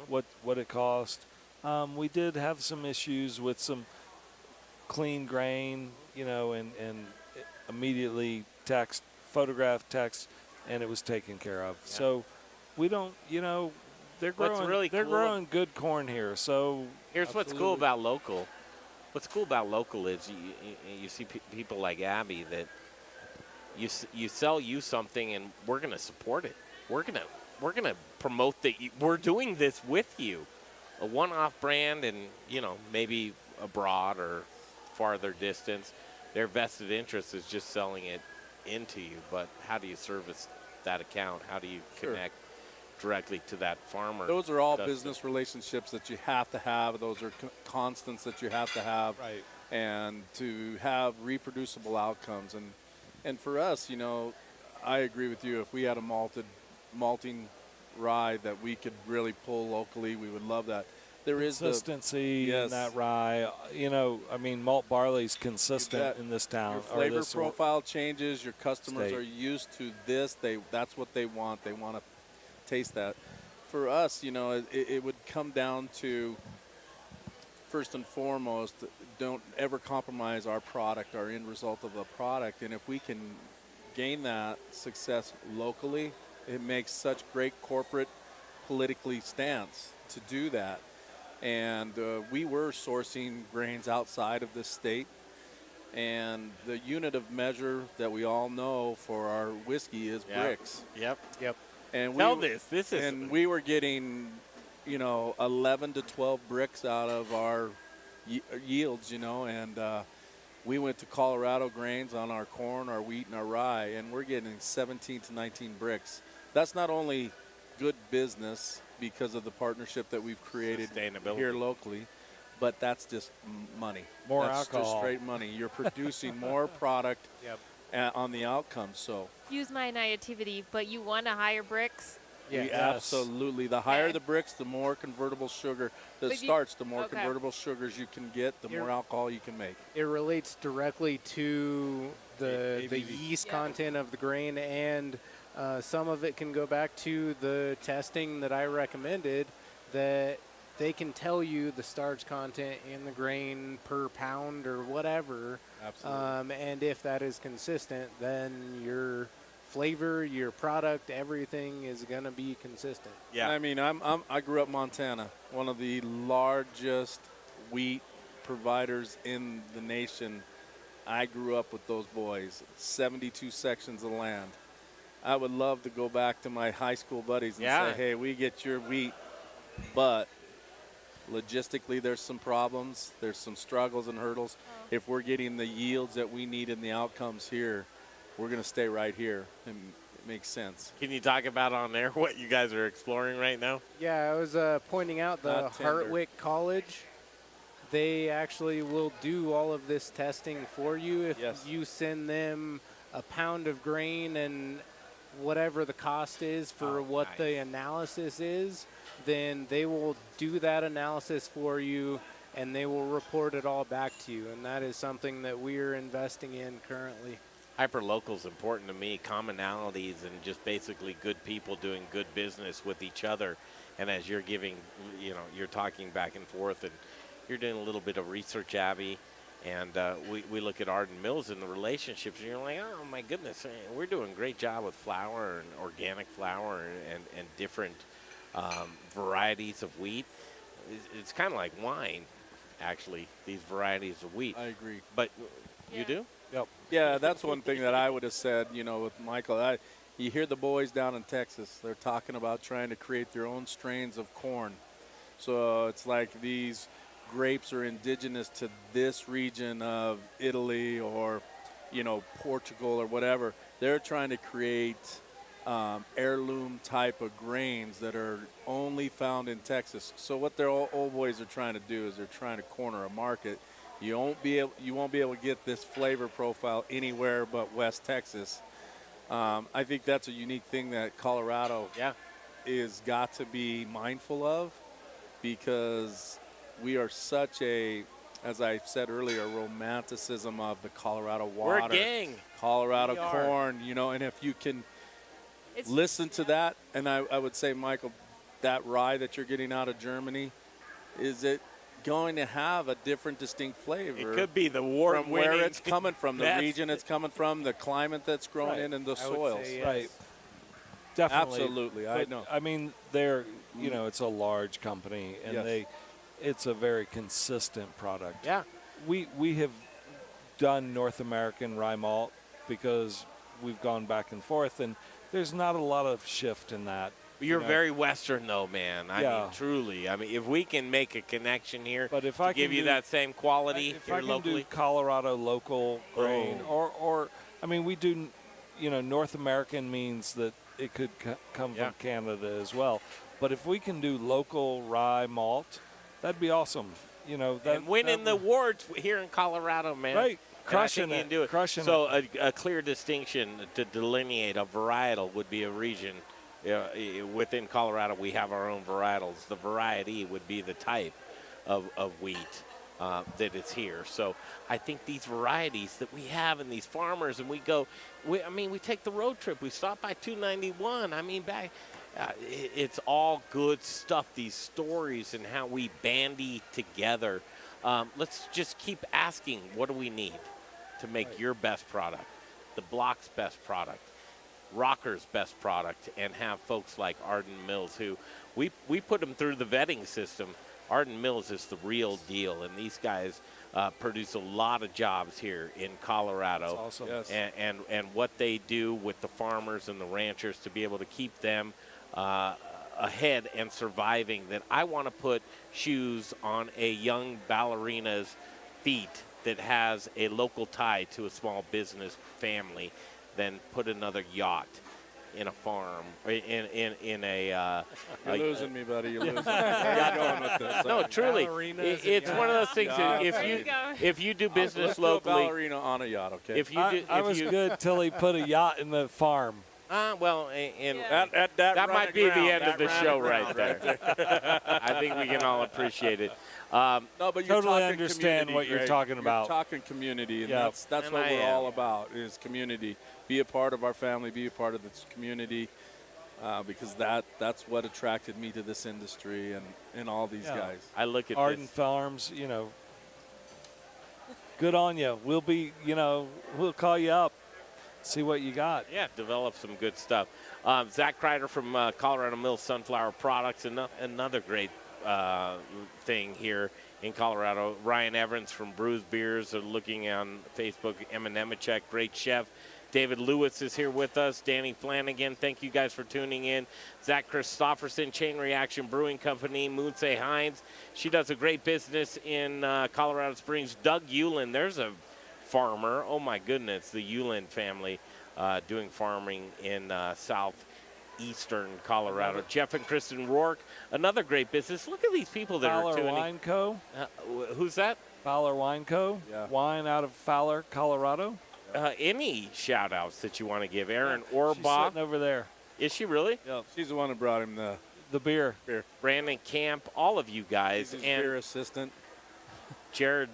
what it cost. We did have some issues with some clean grain, and immediately photograph text, and it was taken care of. Yeah. So we don't, they're growing good corn here. So here's what's cool about local. What's cool about local is you see people like Abby that you sell you something, and we're going to support it. We're going to promote that we're doing this with you. a one-off brand and, you know, maybe abroad or farther distance, their vested interest is just selling it into you. But how do you service that account? How do you connect directly to that farmer? Those are all business relationships that you have to have. Those are constants that you have to have. Right. And to have reproducible outcomes. And for us, you know, I agree with you. If we had a malting rye that we could really pull locally, we would love that. There is consistency in that rye. You know, I mean, malt barley's consistent in this town. Your flavor profile changes. Your customers are used to this. That's what they want. They want to taste that. For us, you know, it would come down to, first and foremost, don't ever compromise our product, our end result of the product. And if we can gain that success locally, it makes such great corporate politically stance to do that. And we were sourcing grains outside of this state. And the unit of measure that we all know for our whiskey is bricks. Yep. And we were getting, you know, 11 to 12 bricks out of our yields, you know, and we went to Colorado grains on our corn, our wheat, and our rye, and we're getting 17 to 19 bricks. That's not only good business because of the partnership that we've created here locally, but that's just money. That's alcohol. Just straight money. You're producing more product on the outcome. So Excuse my naivety, but you want to higher bricks? Absolutely. The higher the bricks, the more convertible sugar, the more convertible sugars you can get, the more alcohol you can make. It relates directly to the yeast content of the grain, and some of it can go back to the testing that I recommended, that they can tell you the starch content in the grain per pound or whatever. Absolutely. And if that is consistent, then your flavor, your product, everything is going to be consistent. Yeah. I mean, I grew up in Montana, one of the largest wheat providers in the nation. I grew up with those boys, 72 sections of land. I would love to go back to my high school buddies and say, hey, we get your wheat, but logistically there's some problems. There's some struggles and hurdles. If we're getting the yields that we need and the outcomes here, we're going to stay right here. And it makes sense. Can you talk about on there what you guys are exploring right now? Yeah, I was pointing out the Hartwick College. They actually will do all of this testing for you if you send them a pound of grain and whatever the cost is for what the analysis is, then they will do that analysis for you and they will report it all back to you. And that is something that we're investing in currently. Hyperlocal is important to me, commonalities and just basically good people doing good business with each other. And as you're giving, you know, you're talking back and forth and you're doing a little bit of research, Abbey, and we look at Ardent Mills and the relationships, and you're like, oh, my goodness, we're doing a great job with flour and organic flour and different varieties of wheat. It's kind of like wine, actually, these varieties of wheat. I agree. But you do? Yep. Yeah, that's one thing that I would have said, you know, with Michael. You hear the boys down in Texas, they're talking about trying to create their own strains of corn. So it's like these grapes are indigenous to this region of Italy or, you know, Portugal or whatever. They're trying to create heirloom type of grains that are only found in Texas. So what their old boys are trying to do is they're trying to corner a market. You won't be able to get this flavor profile anywhere but West Texas. I think that's a unique thing that Colorado is got to be mindful of, because we are such a, as I said earlier, romanticism of the Colorado water. We're a gang. Colorado corn, you know, and if you can listen to that, and I would say, Michael, that rye that you're getting out of Germany, is it going to have a different distinct flavor? It could be the from award-winning where it's coming from, the region it's coming from, the climate that's grown in, and the soils. Right. Definitely. Absolutely. But, I know. I mean, they're, you know, it's a large company, and it's a very consistent product. Yeah. We have done North American rye malt because we've gone back and forth, and there's not a lot of shift in that. You're very Western, though, man. I Yeah. mean, truly. I mean, if we can make a connection here But if to I give can you do- that same quality If here I can locally. do Colorado local grain, Oh. or I mean, we do, North American means that it could come Yeah. from Canada as well. But if we can do local rye malt, that'd be awesome. And winning the awards here in Colorado, man. Right. And I Crushing think you it. can do it. Crushing so a clear distinction to delineate a varietal would be a region. Within Colorado, we have our own varietals. The variety would be the type of wheat that is here. So I think these varieties that we have and these farmers, and we take the road trip. We stop by 291. I mean, it's all good stuff, these stories and how we bandy together. Let's just keep asking, what do we need to make your best product, the Block's best product, Rocker's best product, and have folks like Ardent Mills who we put them through the vetting system. Ardent Mills is the real deal, and these guys produce a lot of jobs here in Colorado. That's awesome. Yes. And what they do with the farmers and the ranchers to be able to keep them ahead and surviving, that I want to put shoes on a young ballerina's feet that has a local tie to a small business family than put another yacht in a farm, in a. You're losing me, buddy. You're losing me. Where are you going with this? No, truly, it's one of those things. If you do business let's locally, do a ballerina on a yacht, okay? If you do, I was good till he put a yacht in the farm. Well, and that that might be ground, the end of the that show run right aground there. I think we can all appreciate it. No, but you're Totally talking understand community, what you're Greg. talking about. You're talking community, and Yeah. that's And what I we're am. all about, is community. Be a part of our family, be a part of this community, because that's what attracted me to this industry and all these Yeah. guys. I look at Ardent this. Farms, good on you. We'll be, we'll call you up, see what you got. Yeah, develop some good stuff. Zach Kreider from Colorado Mills Sunflower Products, another great thing here in Colorado. Ryan Evans from Brews Beers, looking on Facebook. Emma Nemechek, great chef. David Lewis is here with us. Danny Flanagan, thank you guys for tuning in. Zach Christofferson, Chain Reaction Brewing Company. Moonsay Hines, she does a great business in Colorado Springs. Doug Euland, there's a farmer. Oh, my goodness, the Euland family doing farming in southeastern Colorado. Jeff and Kristen Rourke, another great business. Look at these people that Fowler are tuning. Wine Co. Who's that? Fowler Wine Co. Yeah. Wine out of Fowler, Colorado. Any shout outs that you want to give? Aaron She's Orbaugh. sitting over there. Is she really? Yeah, she's the one who brought him The beer. beer. Brandon Camp, all of you guys. He's his And beer assistant. Greg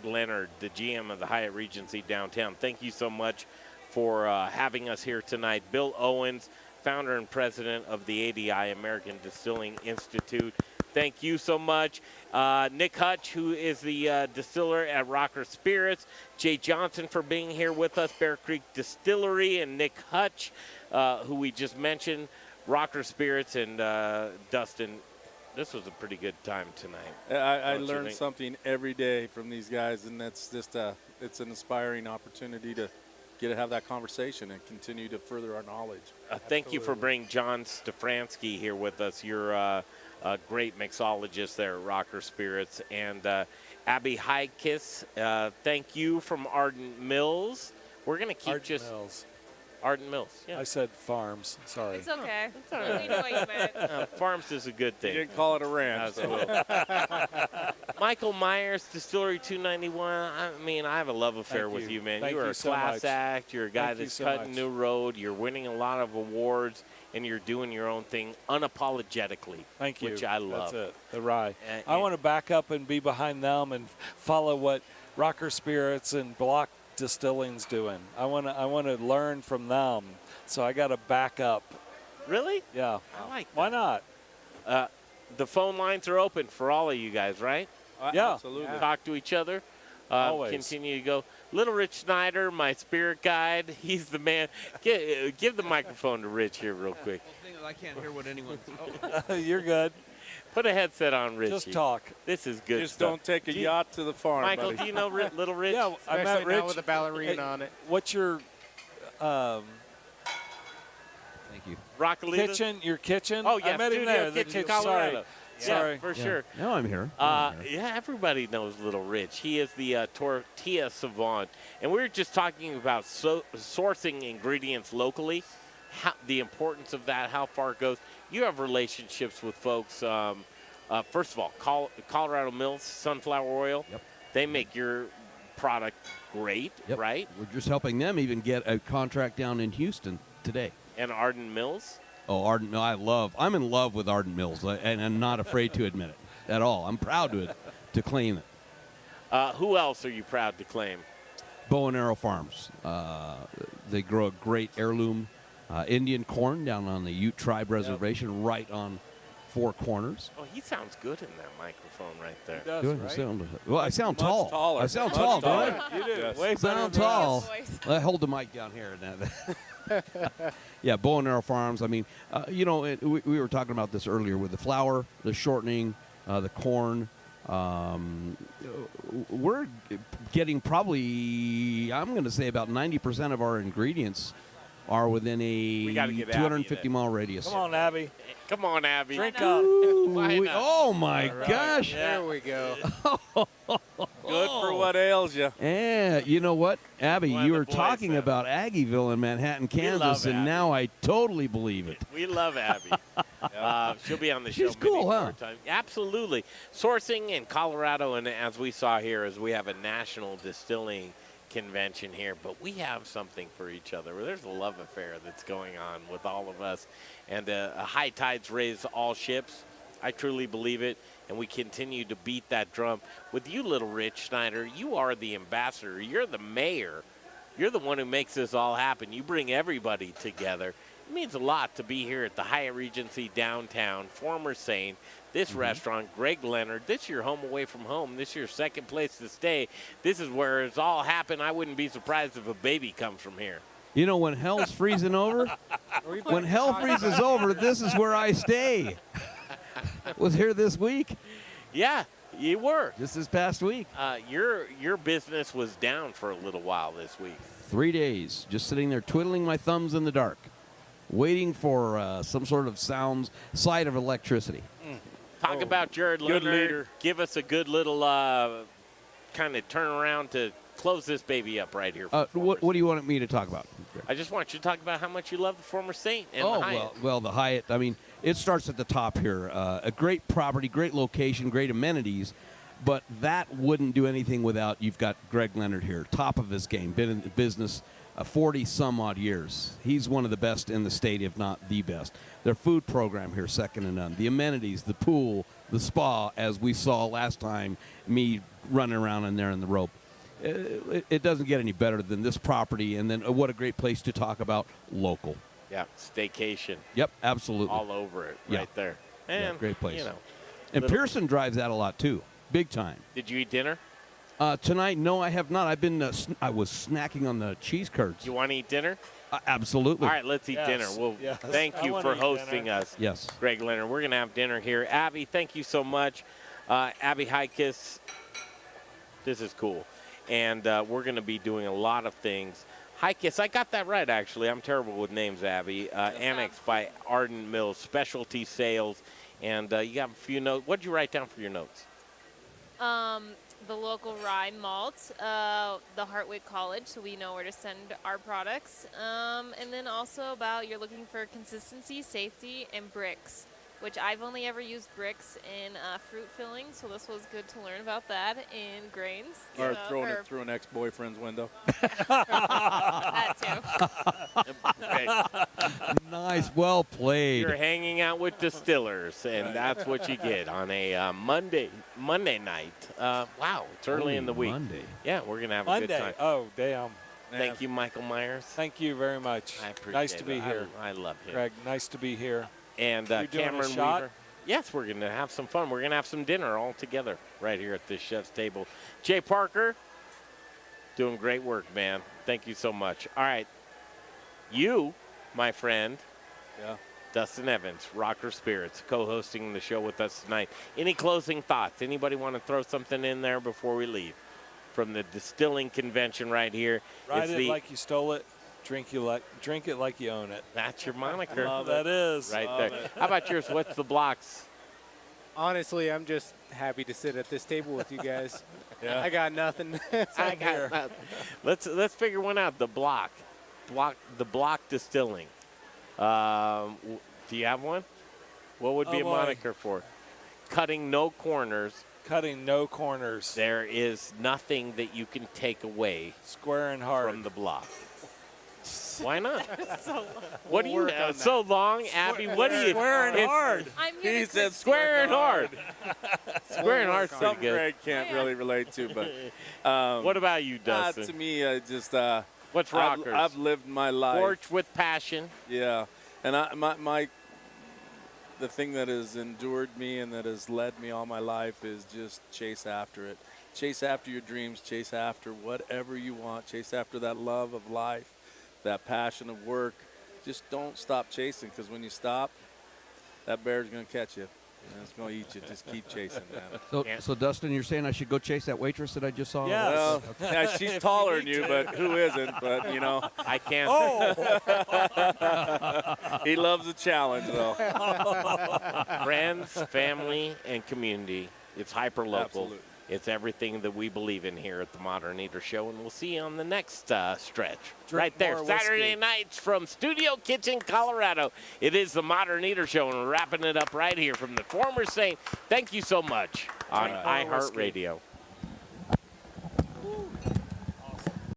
Leonard, the GM of the Hyatt Regency downtown. Thank you so much for having us here tonight. Bill Owens, founder and president of the ADI, American Distilling Institute. Thank you so much. Nick Hutch, who is the distiller at Rocker Spirits. Jay Johnson for being here with us. Bear Creek Distillery, and Nick Hutch, who we just mentioned. Rocker Spirits and Dustin. This was a pretty good time tonight. I Don't you learn think? something every day from these guys, and that's just it's an inspiring opportunity to get to have that conversation and continue to further our knowledge. Thank you for bringing John Stefanski here with us. You're a great mixologist there at Rocker Spirits. And Abbey Heikes, thank you from Ardent Mills. We're going to keep Ardent Mills. Yeah. I said farms. Sorry. It's okay. all right. We know what you meant. Farms is a good thing. You didn't call it a ranch. Michael Meyers, Distillery 291. I mean, I have a love affair Thank with you. you, man. Thank You are you a so class much. act. You're a guy Thank you that's so cutting much. new road. You're winning a lot of awards, and you're doing your own thing unapologetically. Thank you. Which I love. That's it. The rye. And- I want to back up and be behind them and follow what Rocker Spirits and Block Distilling's doing. I want to learn from them. So I got to back up. Really? Yeah. I like that. Why not? The phone lines are open for all of you guys, right? Yeah. Absolutely. Talk to each other. Always. Continue to go. Little Rich Snyder, my spirit guide. He's the man. Give the microphone to Rich here real quick. I can't hear what anyone's. You're good. Put a headset on, Richie. Just talk. This is good Just stuff. don't take a yacht to the farm, Michael, buddy. do you know Little Rich? Yeah, I met Especially Rich. now with a ballerina Hey, on it. What's your Thank you. Rockalita? Your kitchen. Oh, yeah, I met him Studio there. Kitchen, Sorry. Colorado. Sorry. Yeah, for sure. Now I'm here. Yeah, everybody knows Little Rich. He is the tortilla savant. And we were just talking about sourcing ingredients locally, the importance of that, how far it goes. You have relationships with folks. First of all, Colorado Mills sunflower oil. Yep. They make your product great, Yep. right? We're just helping them even get a contract down in Houston today. And Ardent Mills. Oh, Ardent Mills. I'm in love with Ardent Mills, and I'm not afraid to admit it at all. I'm proud to claim it. Who else are you proud to claim? Bow and Arrow Farms. They grow a great heirloom Indian corn down on the Ute Tribe Reservation, right on Four Corners. Oh, he sounds good in that microphone right there. He does, Good. right? I sound Much tall. taller. I sound Much tall, taller. don't I? You do. Yes. Way better Sound than tall. us. I hold the mic down here. Yeah, Bow and Arrow Farms. I mean, we were talking about this earlier with the flour, the shortening, the corn. We're getting probably, I'm going to say about 90% of our ingredients are within a 250-mile radius. Come on, Abby. Come on, Abby. Drink up. Oh, my gosh. There we go. Good for what ails you. Yeah, you know what, Abby, One of you the were boys talking said. about Aggieville in Manhattan, We love Kansas, and Abby. now I totally believe it. We love Abby. She'll be on the show She's cool, many huh? more times. Absolutely. Sourcing in Colorado, and as we saw here, is we have a national distilling convention here, but we have something for each other. There's a love affair that's going on with all of us, and high tides raise all ships. I truly believe it, and we continue to beat that drum. With you, Little Rich Schneider, you are the ambassador. You're the mayor. You're the one who makes this all happen. You bring everybody together. It means a lot to be here at the Hyatt Regency downtown, former Saint. This restaurant, Greg Leonard, this is your home away from home. This is your second place to stay. This is where it's all happened. I wouldn't be surprised if a baby comes from here. You know, when hell's freezing over, when hell freezes over, this is where I stay. Was here this week. Yeah, you were. Just this past week. Your business was down for a little while this week. 3 days, just sitting there twiddling my thumbs in the dark, waiting for some sort of sight of electricity. Talk about Jared Good Leonard. leader. Give us a good little kind of turnaround to close this baby up right here. What do you want me to talk about? I just want you to talk about how much you love the former Saint and the Hyatt. Well, the Hyatt. I mean, it starts at the top here. A great property, great location, great amenities, but that wouldn't do anything without you've got Greg Leonard here, top of his game, been in the business 40 some odd years. He's one of the best in the state, if not the best. Their food program here, second to none. The amenities, the pool, the spa, as we saw last time, me running around in there in the rope. It doesn't get any better than this property, and then what a great place to talk about local. Yeah, staycation. Yep, absolutely. All over it, Yeah. right there. Yeah, And, great place. You know, And little- Pearson drives that a lot too, big time. Did you eat dinner? Tonight, no, I have not. I've been. I was snacking on the cheese curds. You want to eat dinner? Absolutely. All right, let's eat dinner. Well, thank I you wanna for eat hosting dinner. us. Yes. Greg Leonard. We're going to have dinner here. Abby, thank you so much. Abbey Heikes, this is cool. And we're going to be doing a lot of things. Heikes, I got that right, actually. I'm terrible with names, Abby. Annexed by Ardent Mills, specialty sales. And you got a few notes. What did you write down for your notes? The local rye malt, the Hartwick College, so we know where to send our products. And then also about you're looking for consistency, safety, and bricks, which I've only ever used bricks in fruit filling, so this was good to learn about that in grains. Or throwing it through an ex-boyfriend's window. That too. Nice, well played. You're hanging out with distillers, and that's what you get on a Monday night. Wow, it's early in the week. Monday. Yeah, we're going to have a Monday. good time. Oh, damn. Thank you, Michael Myers. Thank you very much. I appreciate Nice to be it. here. I love him. Greg, nice to be here. And You doing a Kameron shot? Weaver. Yes, we're going to have some fun. We're going to have some dinner all together right here at this chef's table. Jay Parker, doing great work, man. Thank you so much. All right. You, my friend, Dustin Evans, Rocker Spirits, co-hosting the show with us tonight. Any closing thoughts? Anybody want to throw something in there before we leave? From the distilling convention right here. Ride It's it the like you stole it. Drink it like you own it. That's your moniker. That is. Right Love there. it. How about yours? What's the Blocks? Honestly, I'm just happy to sit at this table with you guys. Yeah. I got nothing. I got nothing. Let's figure one out. The Block Distilling. Do you have one? What would be a moniker for? Cutting no corners. Cutting no corners. There is nothing that you can take away. Square and hard. From the Block. Why not? So What do you have? So long, Abby. What do you? Square and hard. I'm here He to said square and hard. Square and hard's pretty Something good. Greg can't really relate to, but What about you, Dustin? to me, just What's rockers? I've lived my life. Forged with passion. Yeah, and the thing that has endured me and that has led me all my life is just chase after it. Chase after your dreams. Chase after whatever you want. Chase after that love of life, that passion of work. Just don't stop chasing, because when you stop, that bear's going to catch you. And it's going to eat you. Just keep chasing, man. So Dustin, you're saying I should go chase that waitress that I just saw? Yes. Well, yeah, she's taller than you, but who isn't? But, you know. I can't. He loves a challenge, though. Friends, family, and community. It's hyper-local. Absolutely. It's everything that we believe in here at the Modern Eater Show, and we'll see you on the next stretch. Right there, more Saturday whiskey. nights from Studio Kitchen, Colorado. It is the Modern Eater Show, and we're wrapping it up right here from the former Saint. Thank you so much on iHeartRadio.